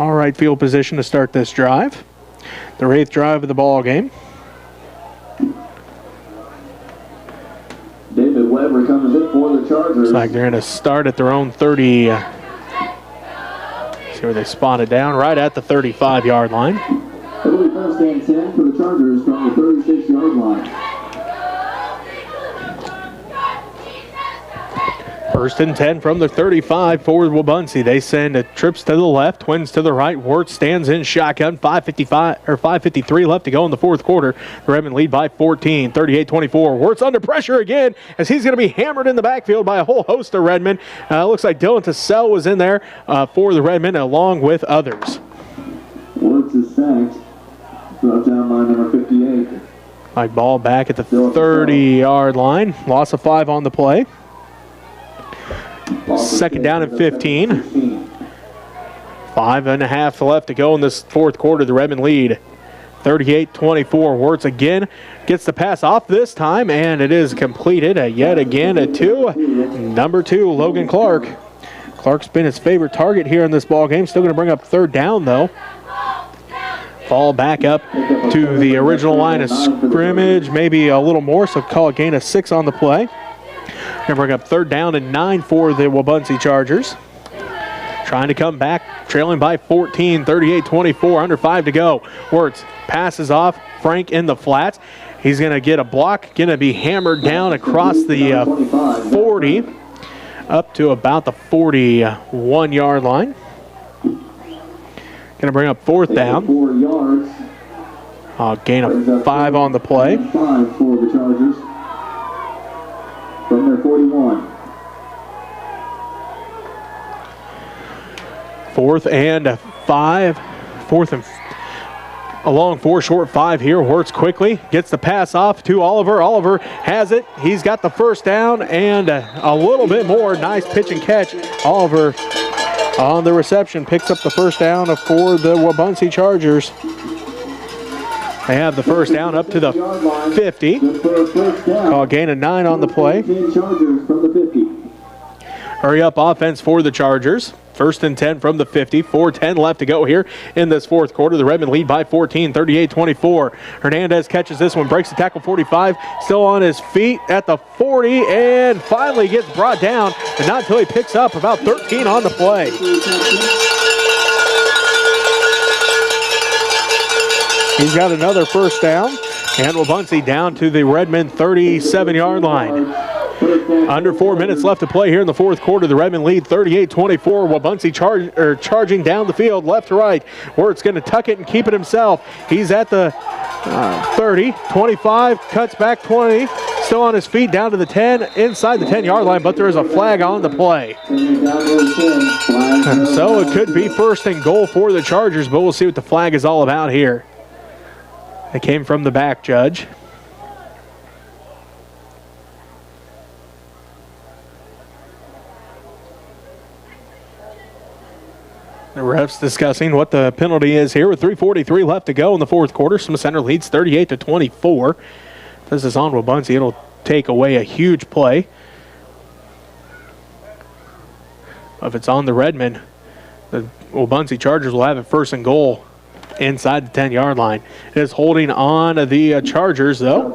Speaker 1: All right, field position to start this drive. Their 8th drive of the ball game.
Speaker 5: David Weber comes in for the Chargers.
Speaker 1: Looks like they're going to start at their own 30. See where they spotted down, right at the 35-yard line.
Speaker 5: It'll be first and 10 for the Chargers from the 36-yard line.
Speaker 1: First and 10 from the 35 for Wabaunsee. They send trips to the left, twins to the right. Wirtz stands in shotgun. 5:53 left to go in the fourth quarter. The Redmen lead by 14, 38-24. Wirtz under pressure again as he's going to be hammered in the backfield by a whole host of Redmen. Looks like Dylan Tassell was in there for the Redmen along with others.
Speaker 5: Wirtz is sacked. Brought down line number 58.
Speaker 1: Like ball back at the 30-yard line. Loss of 5 on the play. Second down and 15. 5.5 left to go in this fourth quarter. The Redmen lead 38-24. Wirtz again gets the pass off this time, and it is completed yet again to number 2, Logan Clark. Clark's been his favorite target here in this ball game. Still going to bring up third down, though. Fall back up to the original line of scrimmage, maybe a little more, so call a gain of 6 on the play. Going to bring up third down and 9 for the Wabaunsee Chargers. Trying to come back, trailing by 14, 38-24, under 5 to go. Wirtz passes off, Frank in the flats. He's going to get a block, going to be hammered down across the 40, up to about the 41-yard line. Going to bring up fourth down.
Speaker 5: 4 yards.
Speaker 1: Gain of 5 on the play.
Speaker 5: 5 for the Chargers. From their 41.
Speaker 1: Fourth and 5. A long 4, short 5 here. Wirtz quickly gets the pass off to Oliver. Oliver has it. He's got the first down and a little bit more. Nice pitch and catch. Oliver on the reception picks up the first down for the Wabaunsee Chargers. They have the first down up to the 50. Call gain of 9 on the play. Hurry up offense for the Chargers. First and 10 from the 50. 4:10 left to go here in this fourth quarter. The Redmen lead by 14, 38-24. Hernandez catches this one, breaks the tackle 45. Still on his feet at the 40 and finally gets brought down. And not until he picks up about 13 on the play. He's got another first down, and Wabaunsee down to the Redmen 37-yard line. Under 4 minutes left to play here in the fourth quarter. The Redmen lead 38-24. Wabaunsee charging down the field, left to right. Wirtz going to tuck it and keep it himself. He's at the 30, 25, cuts back 20. Still on his feet, down to the 10, inside the 10-yard line, but there is a flag on the play. So it could be first and goal for the Chargers, but we'll see what the flag is all about here. It came from the back judge. The refs discussing what the penalty is here with 3:43 left to go in the fourth quarter. Smith Center leads 38-24. If this is on Wabaunsee, it'll take away a huge play. If it's on the Redmen, the Wabaunsee Chargers will have it first and goal inside the 10-yard line. It is holding on the Chargers, though.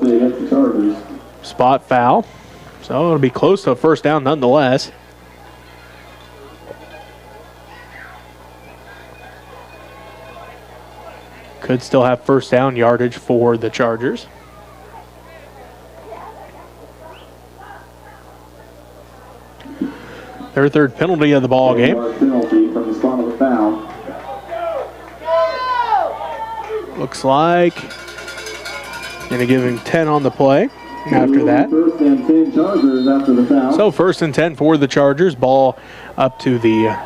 Speaker 1: Spot foul. So it'll be close to a first down nonetheless. Could still have first down yardage for the Chargers. Their third penalty of the ball game.
Speaker 5: Penalty from the spot of the foul.
Speaker 1: Looks like going to give him 10 on the play after that.
Speaker 5: First and 10 Chargers after the foul.
Speaker 1: So first and 10 for the Chargers. Ball up to the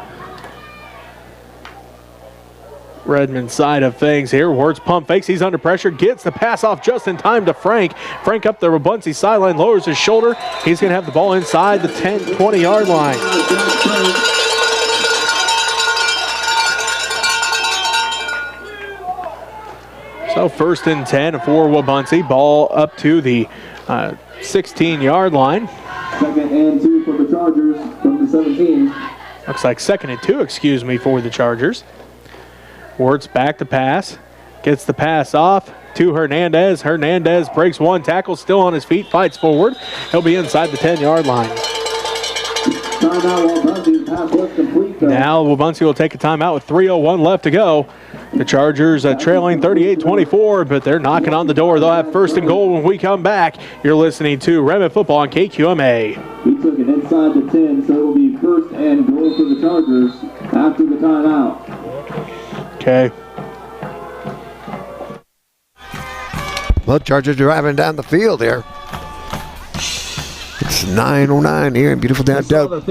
Speaker 1: Redmen side of things here. Wirtz pump fakes. He's under pressure. Gets the pass off just in time to Frank. Frank up the Wabaunsee sideline, lowers his shoulder. He's going to have the ball inside the 10, 20-yard line. So first and 10 for Wabaunsee. Ball up to the 16-yard line.
Speaker 5: Second and 2 for the Chargers from the 17.
Speaker 1: Looks like second and 2, excuse me, for the Chargers. Wirtz back to pass. Gets the pass off to Hernandez. Hernandez breaks one tackle, still on his feet, fights forward. He'll be inside the 10-yard line. Now Wabaunsee will take a timeout with 3:01 left to go. The Chargers trailing 38-24, but they're knocking on the door. They'll have first and goal when we come back. You're listening to Redmen Football on KQMA.
Speaker 5: He took it inside the 10, so it'll be first and goal for the Chargers after the timeout.
Speaker 1: Okay.
Speaker 3: Well, Chargers driving down the field here. It's 9:09 here in beautiful downtown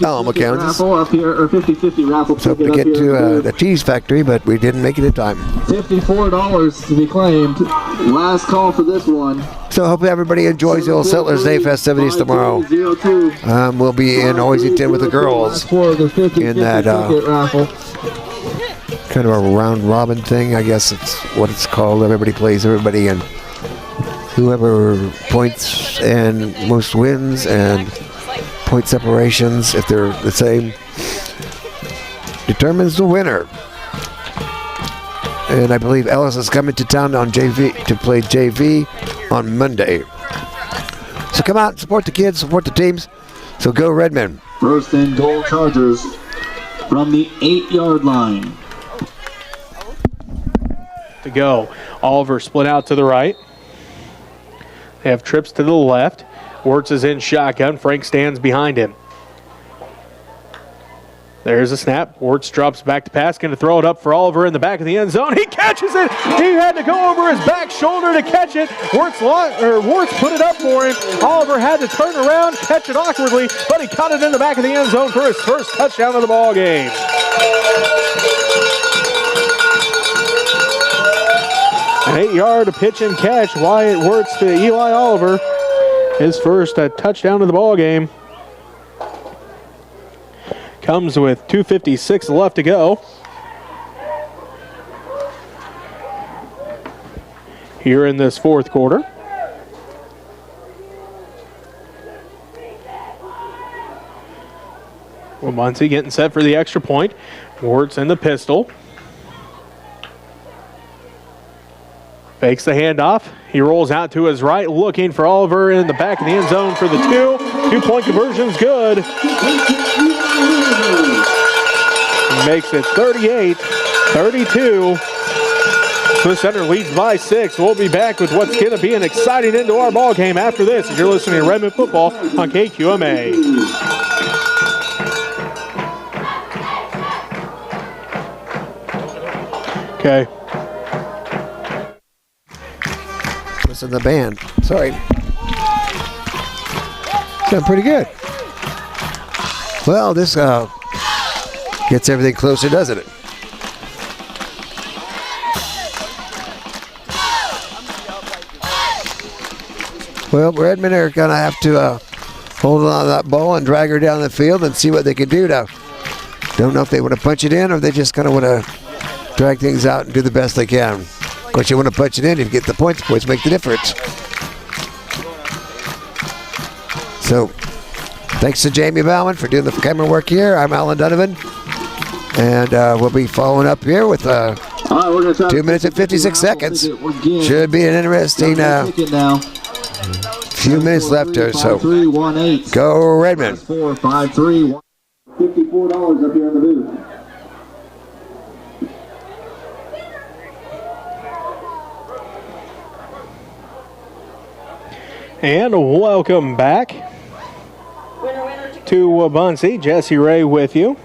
Speaker 3: Alma, Kansas.
Speaker 2: Up here, or 50-50 raffle.
Speaker 3: So to get to the cheese factory, but we didn't make it in time.
Speaker 2: $54 to be claimed. Last call for this one.
Speaker 3: So hopefully everybody enjoys the old Settlers Day festivities tomorrow. We'll be in Oisington with the girls in that kind of a round robin thing. I guess it's what it's called. Everybody plays everybody, and whoever points and most wins and point separations, if they're the same, determines the winner. And I believe Ellis is coming to town on JV to play JV on Monday. So come out and support the kids, support the teams. So go Redmen.
Speaker 2: First and goal Chargers from the 8-yard line.
Speaker 1: To go. Oliver split out to the right. They have trips to the left. Wirtz is in shotgun. Frank stands behind him. There's a snap. Wirtz drops back to pass. Going to throw it up for Oliver in the back of the end zone. He catches it. He had to go over his back shoulder to catch it. Wirtz put it up for him. Oliver had to turn around, catch it awkwardly, but he caught it in the back of the end zone for his first touchdown of the ball game. An 8-yard pitch and catch. Wyatt Wirtz to Eli Oliver. His first touchdown of the ball game. Comes with 2:56 left to go. Here in this fourth quarter. Wabaunsee getting set for the extra point. Wirtz in the pistol. Fakes the handoff. He rolls out to his right, looking for Oliver in the back of the end zone for the 2. 2-point conversion's good. He makes it 38-32. Swiss Center leads by 6. We'll be back with what's going to be an exciting end to our ball game after this. You're listening to Redmen Football on KQMA. Okay.
Speaker 3: Listen to the band. Sorry. Sound pretty good. Well, this gets everything closer, doesn't it? Well, Redmen are going to have to hold on to that ball and drag her down the field and see what they can do now. Don't know if they want to punch it in or they just kind of want to drag things out and do the best they can. Of course, you want to punch it in if you get the points. Points make the difference. So, thanks to Jamie Bauman for doing the camera work here. I'm Alan Donovan. And we'll be following up here with 2 minutes and 56 seconds. Should be an interesting Few minutes left there, so
Speaker 2: 3-1-8.
Speaker 3: go Redmen.
Speaker 2: 4-5-3.
Speaker 5: $54 up here in the booth.
Speaker 1: And welcome back to Wabaunsee. Jesse Ray with you,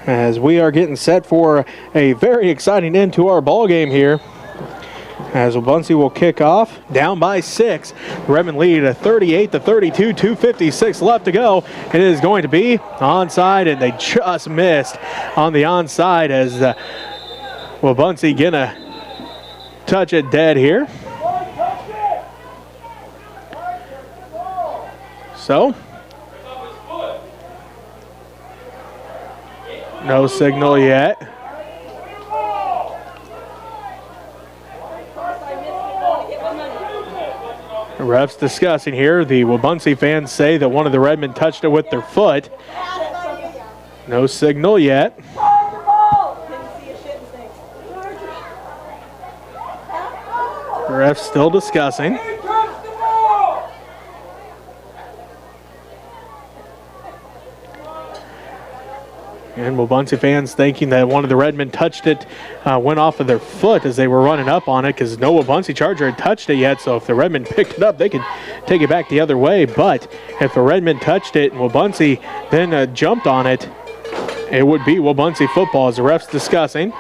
Speaker 1: as we are getting set for a very exciting end to our ball game here. As Wabaunsee will kick off, down by 6. The Redmen lead a 38-32, 2:56 left to go. It is going to be onside, and they just missed on the onside as Wabaunsee gonna touch it dead here. So, no signal yet. The refs discussing here. The Wabaunsee fans say that one of the Redmen touched it with their foot. No signal yet. The refs still discussing. And Wabaunsee fans thinking that one of the Redmen touched it, went off of their foot as they were running up on it, because no Wabaunsee Charger had touched it yet. So if the Redmen picked it up, they could take it back the other way. But if a Redmen touched it and Wabaunsee then jumped on it, it would be Wabaunsee football, as the refs discussing.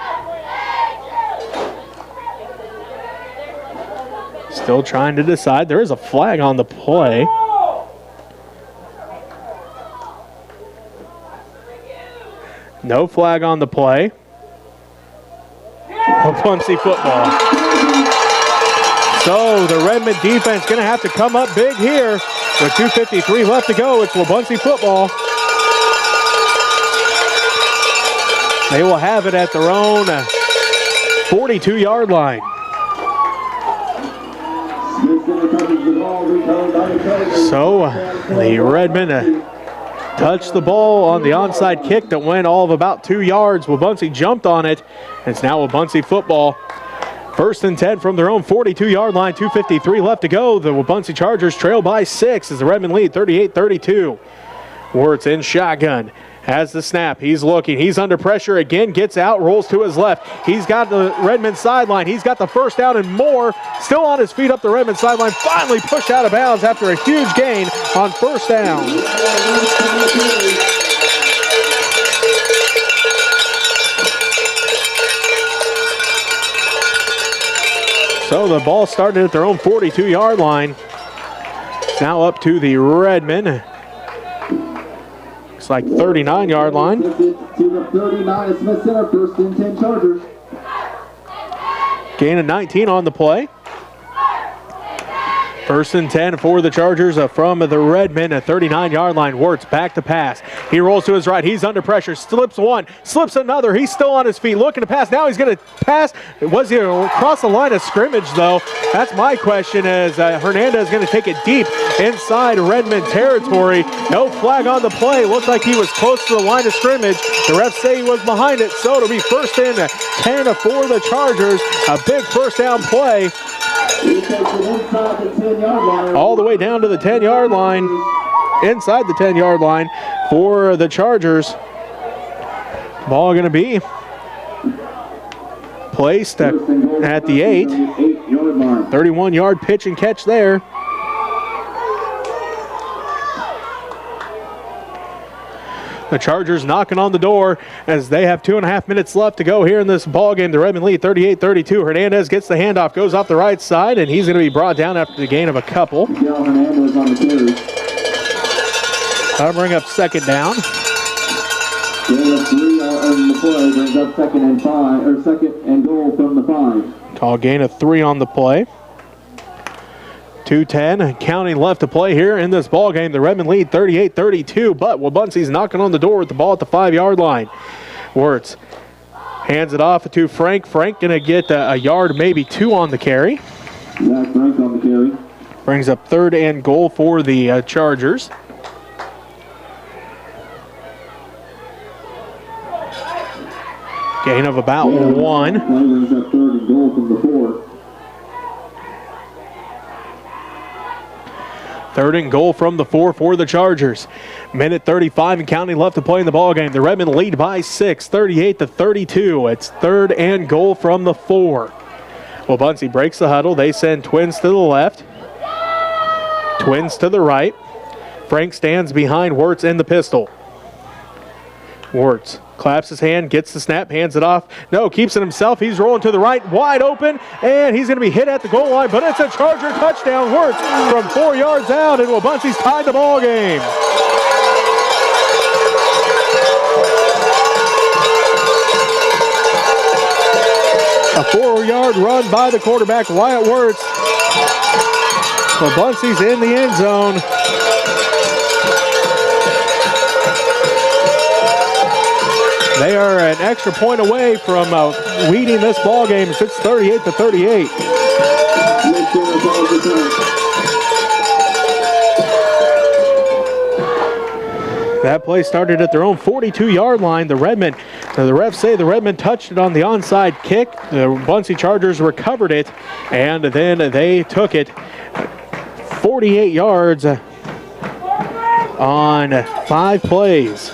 Speaker 1: Still trying to decide. There is a flag on the play. No flag on the play. Wabaunsee football. So the Redmen defense going to have to come up big here. With 2:53 left to go, it's Wabaunsee football. They will have it at their own 42-yard line. So the Redmen touched the ball on the onside kick that went all of about 2 yards. Wabaunsee jumped on it. It's now Wabaunsee football. 1st and 10 from their own 42-yard line. 2:53 left to go. The Wabaunsee Chargers trail by 6 as the Redmen lead 38-32. Wirtz in shotgun. Has the snap. He's looking. He's under pressure again. Gets out. Rolls to his left. He's got the Redmen sideline. He's got the first down and more. Still on his feet up the Redmen sideline. Finally pushed out of bounds after a huge gain on 1st down. So the ball started at their own 42-yard line. Now up to the Redmen. Looks like 39-yard line.
Speaker 5: To the 39 at Smith Center, 1st and 10 Chargers.
Speaker 1: Gain of 19 on the play. 1st and 10 for the Chargers from the Redmen, a 39-yard line. Wirtz back to pass. He rolls to his right. He's under pressure. Slips one. Slips another. He's still on his feet looking to pass. Now he's going to pass. Was he across the line of scrimmage, though? That's my question, as Hernandez is going to take it deep inside Redmen territory. No flag on the play. Looked like he was close to the line of scrimmage. The refs say he was behind it, so it'll be 1st and 10 for the Chargers. A big 1st down play. All the way down to the 10-yard line, inside the 10-yard line for the Chargers. Ball going to be placed at the 8. 31-yard pitch and catch there. The Chargers knocking on the door as they have 2.5 minutes left to go here in this ball game. The Redmen lead 38-32. Hernandez gets the handoff, goes off the right side, and he's going to be brought down after the gain of a couple.
Speaker 5: Hernandez on the carry.
Speaker 1: That'll bring up 2nd down.
Speaker 5: Gain of 3 on the play brings up 2nd and 5, or 2nd and goal from the 5.
Speaker 1: Tall gain of 3 on the play. 2:10 counting left to play here in this ball game. The Redmen lead 38-32, but Wabaunsee knocking on the door with the ball at the 5-yard line. Wirtz hands it off to Frank. Frank going to get a yard, maybe 2 on the carry.
Speaker 5: Zach Frank on the carry.
Speaker 1: Brings up 3rd and goal for the Chargers. Gain of about 1.
Speaker 5: Play brings up 3rd and goal from the 4.
Speaker 1: Third and goal from the 4 for the Chargers. Minute 35 and counting left to play in the ballgame. The Redmen lead by 6, 38-32. It's third and goal from the 4. Wabaunsee breaks the huddle. They send Twins to the left. Twins to the right. Frank stands behind Wirtz in the pistol. Wirtz claps his hand, gets the snap, hands it off. No, keeps it himself. He's rolling to the right, wide open, and he's going to be hit at the goal line, but it's a Charger touchdown. Wirtz from 4 yards out, and Wabaunsee's tied the ball game. A 4-yard run by the quarterback, Wyatt Wirtz. Wabaunsee's in the end zone. They are an extra point away from leading this ball game. It's 38-38. That play started at their own 42-yard line. The refs say the Redmen touched it on the onside kick. The Wabaunsee Chargers recovered it, and then they took it 48 yards on 5 plays.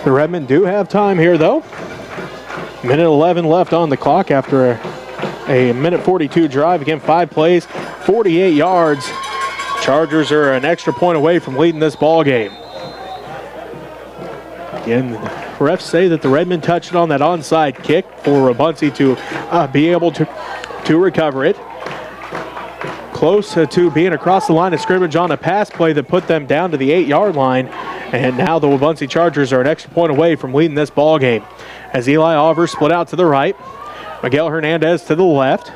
Speaker 1: The Redmen do have time here, though. Minute 11 left on the clock after a minute 42 drive. Again, 5 plays, 48 yards. Chargers are an extra point away from leading this ball game. Again, the refs say that the Redmen touched it on that onside kick for Wabaunsee to be able to recover it. Close to being across the line of scrimmage on a pass play that put them down to the 8-yard line. And now the Wabaunsee Chargers are an extra point away from leading this ball game. As Eli Oliver split out to the right, Miguel Hernandez to the left.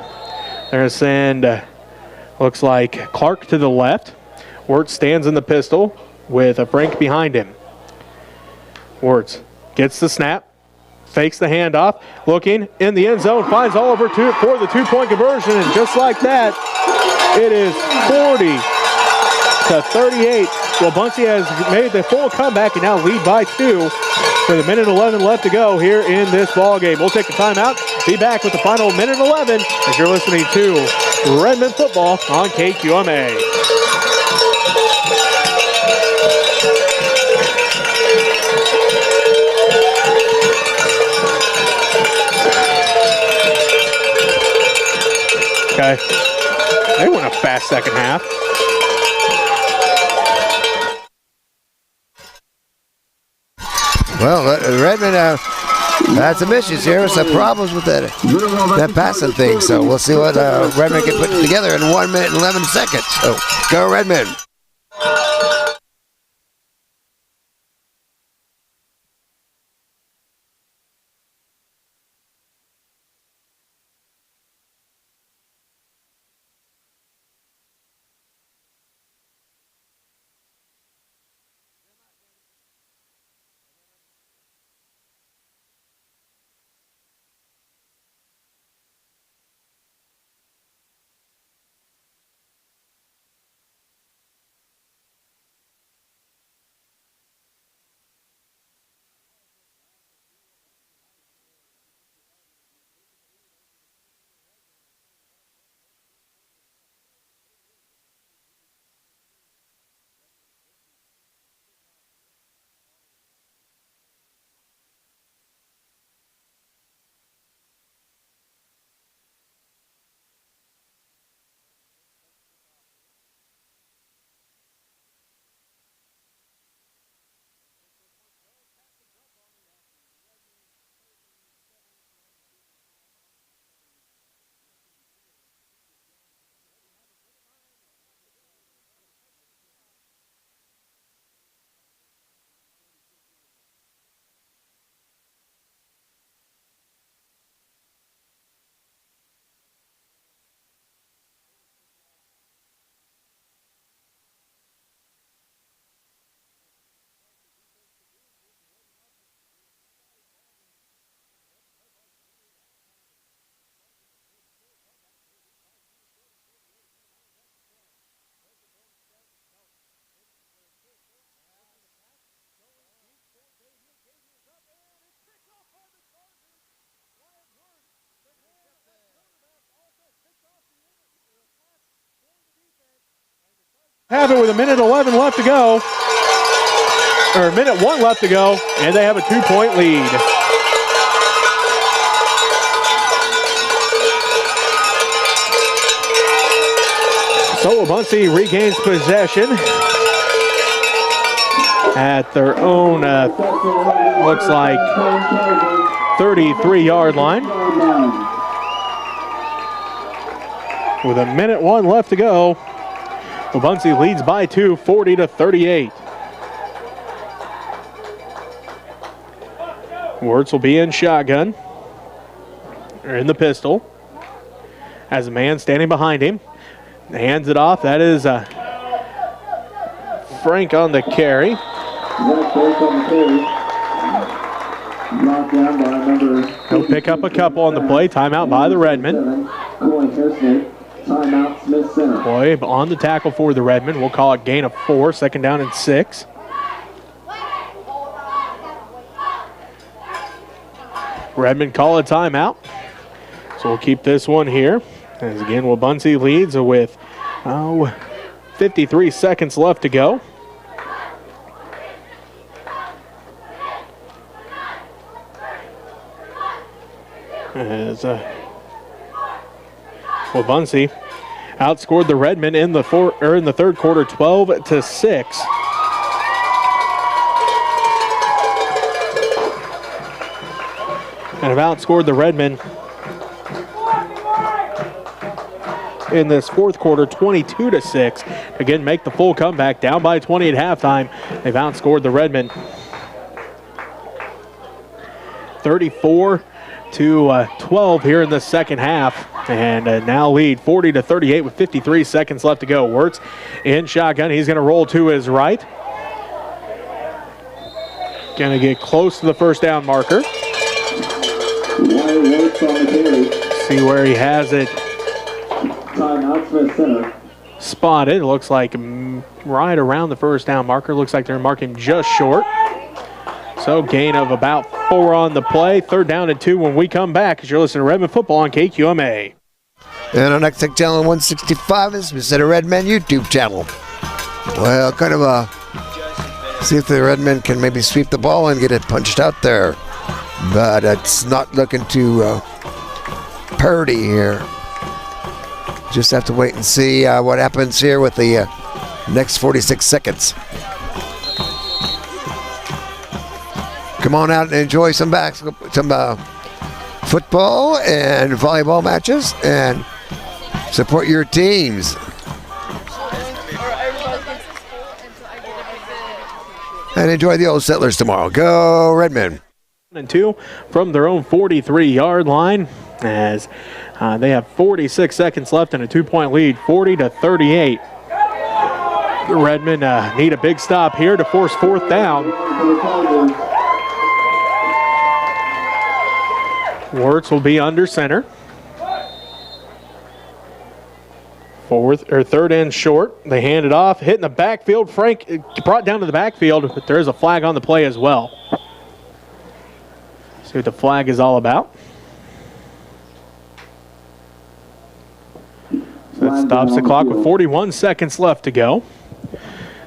Speaker 1: There's send, looks like Clark to the left. Wirtz stands in the pistol with a Frank behind him. Wirtz gets the snap, fakes the handoff, looking in the end zone, finds Oliver for the 2-point conversion, and just like that, it is 40-38. Wabaunsee has made the full comeback and now lead by 2 with a minute 11 left to go here in this ball game. We'll take a timeout, be back with the final minute 11 as you're listening to Redmen football on KQMA. Okay, they went a fast second half.
Speaker 3: Well, Redmond had some issues here, some problems with that passing thing. So we'll see what Redmond can put together in 1 minute and 11 seconds. So go Redmond.
Speaker 1: Have it with a minute 11 left to go. Or a minute 1 left to go, and they have a 2-point lead. So Wabaunsee regains possession at their own, looks like 33-yard line. With a minute 1 left to go, Wabaunsee leads by 2, 40-38. Wirtz will be in shotgun, or in the pistol, has a man standing behind him. Hands it off. That is Frank on the carry. He'll pick up a couple on the play. Timeout by the Redmen. Boy, on the tackle for the Redmen. We'll call it gain of 4, 2nd down and 6. Redmen call a timeout. So we'll keep this one here. As again, Wabaunsee leads with 53 seconds left to go. As Wabaunsee outscored the Redmen in the third quarter, 12-6. And have outscored the Redmen in this fourth quarter, 22-6. Again, make the full comeback, down by 20 at halftime. They've outscored the Redmen 34-12 here in the second half, and now lead 40-38 with 53 seconds left to go. Wirtz in shotgun. He's going to roll to his right. Going to get close to the first down marker. See where he has it spotted. It looks like right around the first down marker. Looks like they're marking just short. So gain of about 4 on the play. 3rd down and 2 when we come back, as you're listening to Redmen Football on KQMA.
Speaker 3: And our next tech channel 165 is the Center Redmen YouTube channel. Well, kind of see if the Redmen can maybe sweep the ball and get it punched out there. But it's not looking too purdy here. Just have to wait and see what happens here with the next 46 seconds. Come on out and enjoy some football and volleyball matches and support your teams. And enjoy the Old Settlers tomorrow. Go Redmen.
Speaker 1: And 2 from their own 43-yard line, as they have 46 seconds left and a 2-point lead, 40-38. The Redmen need a big stop here to force 4th down. Wirtz will be under center. 3rd and short. They hand it off, hitting the backfield. Frank brought down to the backfield, but there is a flag on the play as well. See what the flag is all about. So that stops the clock with 41 seconds left to go.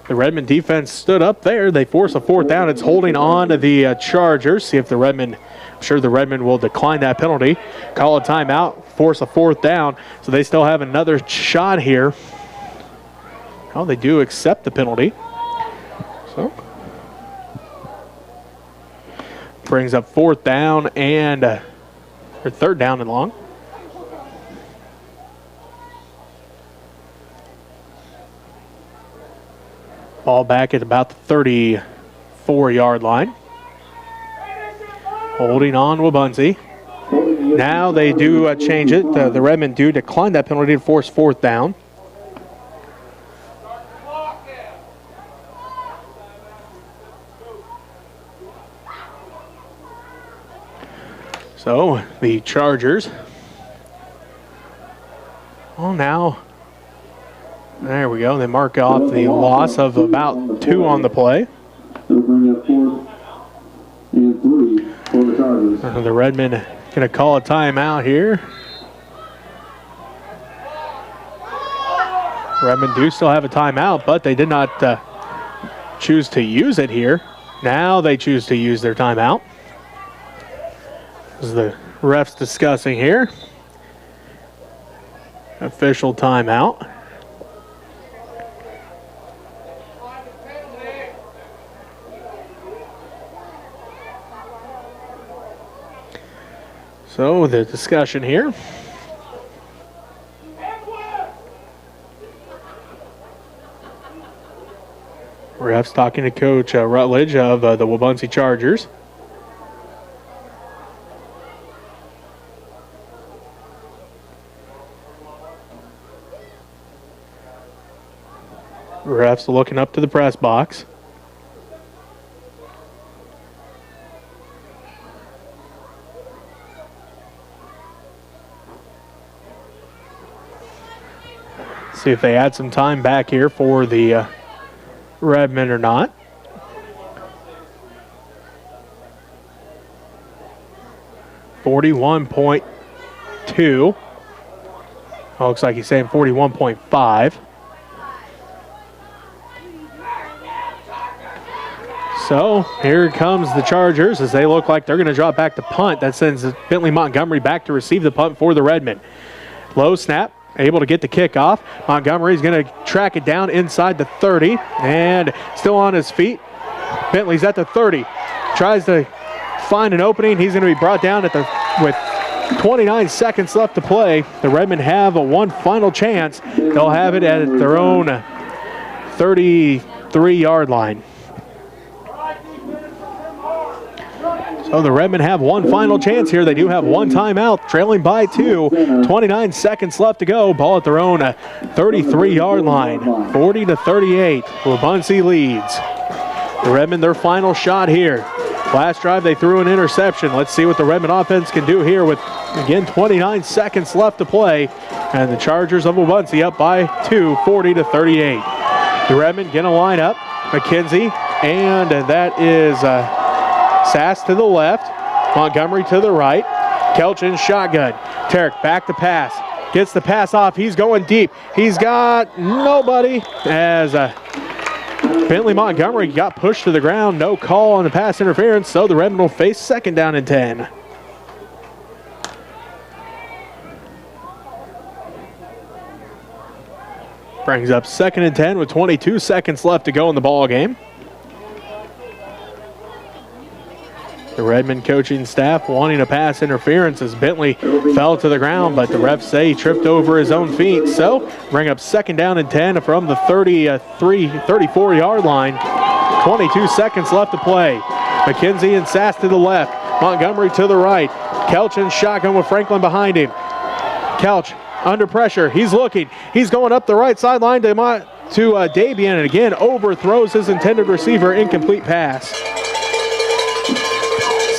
Speaker 1: The Redmen defense stood up there. They force a 4th down. It's holding on to the Chargers. See if the Redmen, I'm sure the Redmen will decline that penalty. Call a timeout, force a 4th down. So they still have another shot here. Oh, they do accept the penalty. So brings up 4th down and or 3rd down and long. Ball back at about the 34-yard line. Holding on Wabaunsee. Now they do change it. The Redmen do decline that penalty to force 4th down. So the Chargers, now, there we go. They mark off the loss of about 2 on the play.
Speaker 5: They'll bring up 4th and 3 for the Chargers.
Speaker 1: The Redmen going to call a timeout here. Redmen do still have a timeout, but they did not choose to use it here. Now they choose to use their timeout. This is the refs discussing here. Official timeout. So the discussion here. Refs talking to Coach Rutledge of the Wabaunsee Chargers. Refs looking up to the press box. See if they add some time back here for the Redmen or not. .2. Oh, looks like he's saying 41.5. So here comes the Chargers as they look like they're going to drop back to punt. That sends Bentley Montgomery back to receive the punt for the Redmen. Low snap, able to get the kickoff. Montgomery's going to track it down inside the 30 and still on his feet. Bentley's at the 30. Tries to find an opening. He's going to be brought down at with 29 seconds left to play. The Redmen have one final chance. They'll have it at their own 33-yard line. So the Redmen have one final chance here. They do have one timeout, trailing by 2. 29 seconds left to go. Ball at their own 33-yard line. 40-38. Wabaunsee leads. The Redmen, their final shot here. Last drive, they threw an interception. Let's see what the Redmen offense can do here with, again, 29 seconds left to play. And the Chargers of Wabaunsee up by 2, 40-38. The Redmen going to line up. McKenzie, and that is Sass to the left. Montgomery to the right. Kelch in shotgun. Tarek back to pass. Gets the pass off. He's going deep. He's got nobody as Bentley Montgomery got pushed to the ground. No call on the pass interference, so the Redmen will face 2nd down and 10. Brings up 2nd and 10 with 22 seconds left to go in the ball game. The Redmen coaching staff wanting a pass interference as Bentley fell to the ground, but the refs say he tripped over his own feet. So bring up 2nd down and 10 from the 34-yard line. 22 seconds left to play. McKenzie and Sass to the left. Montgomery to the right. Kelch in shotgun with Franklin behind him. Kelch under pressure. He's looking. He's going up the right sideline to Dabian, and again overthrows his intended receiver. Incomplete pass.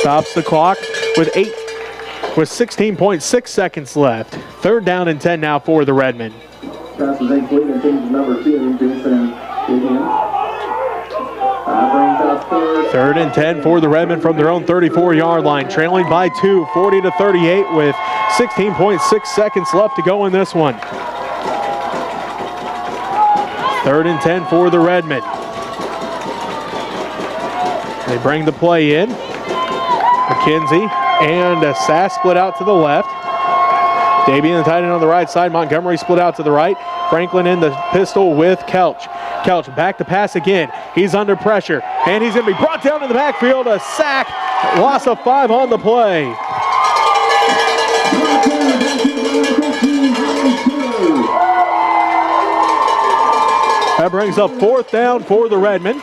Speaker 1: Stops the clock with 16.6 seconds left. 3rd down and 10 now for the Redmen.
Speaker 5: Pass is incomplete and team number 2, Jason Dabian.
Speaker 1: 3rd and 10 for the Redmen from their own 34-yard line. Trailing by 2, 40-38 with 16.6 seconds left to go in this one. 3rd and 10 for the Redmen. They bring the play in. McKenzie and Sass split out to the left. Dabian, the tight end on the right side. Montgomery split out to the right. Franklin in the pistol with Kelch. Kelch back to pass again. He's under pressure, and he's going to be brought down in the backfield. A sack, loss of 5 on the play. That brings up 4th down for the Redmen.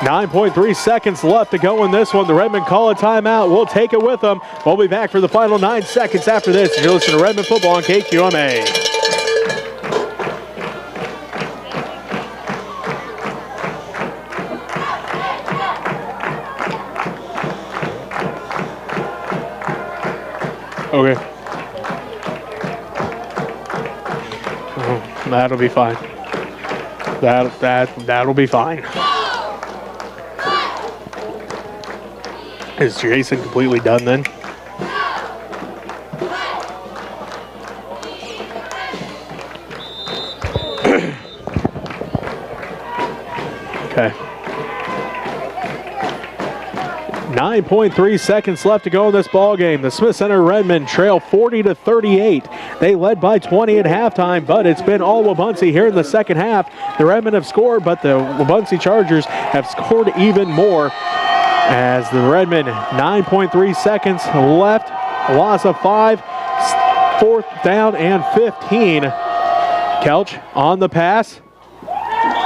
Speaker 1: 9.3 seconds left to go in this one. The Redmen call a timeout. We'll take it with them. We'll be back for the final 9 seconds after this. You're listening to Redmen Football on KQMA. Okay. Oh, that'll be fine. That'll be fine. Is Jason completely done then? 9.3 seconds left to go in this ball game. The Smith Center Redmen trail 40-38. They led by 20 at halftime, but it's been all Wabaunsee here in the second half. The Redmen have scored, but the Wabaunsee Chargers have scored even more. As the Redmen, 9.3 seconds left, loss of 5, 4th down and 15. Kelch on the pass,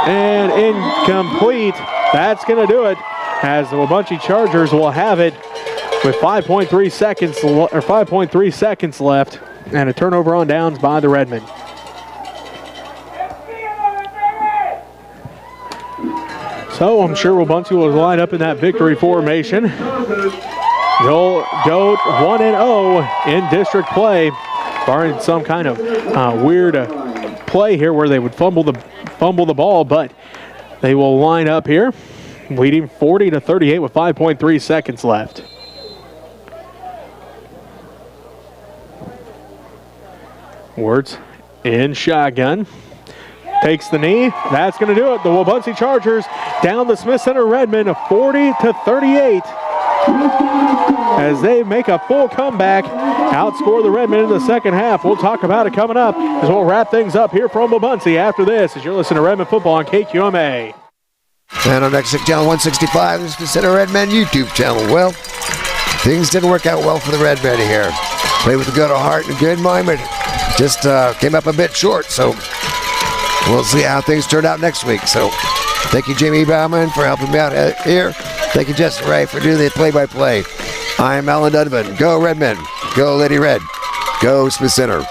Speaker 1: and incomplete. That's going to do it, as the Wabaunsee Chargers will have it with 5.3 seconds left, and a turnover on downs by the Redmen. So I'm sure Wabaunsee will line up in that victory formation. They'll go 1-0 in district play, barring some kind of weird play here where they would fumble the ball, but they will line up here, leading 40-38 with 5.3 seconds left. Wertz in shotgun. Takes the knee. That's going to do it. The Wabaunsee Chargers down the Smith Center Redmen 40-38 as they make a full comeback, outscore the Redmen in the second half. We'll talk about it coming up as we'll wrap things up here from Wabaunsee after this, as you're listening to Redmen Football on KQMA.
Speaker 3: And on next channel 165, this is the Center Redmen YouTube channel. Well, things didn't work out well for the Redmen here. Played with a good heart and a good mind, but just came up a bit short. So we'll see how things turn out next week. So thank you, Jamie Bauman, for helping me out here. Thank you, Justin Ray, for doing the play-by-play. I'm Alan Donovan. Go Redmen. Go Lady Red. Go Smith Center.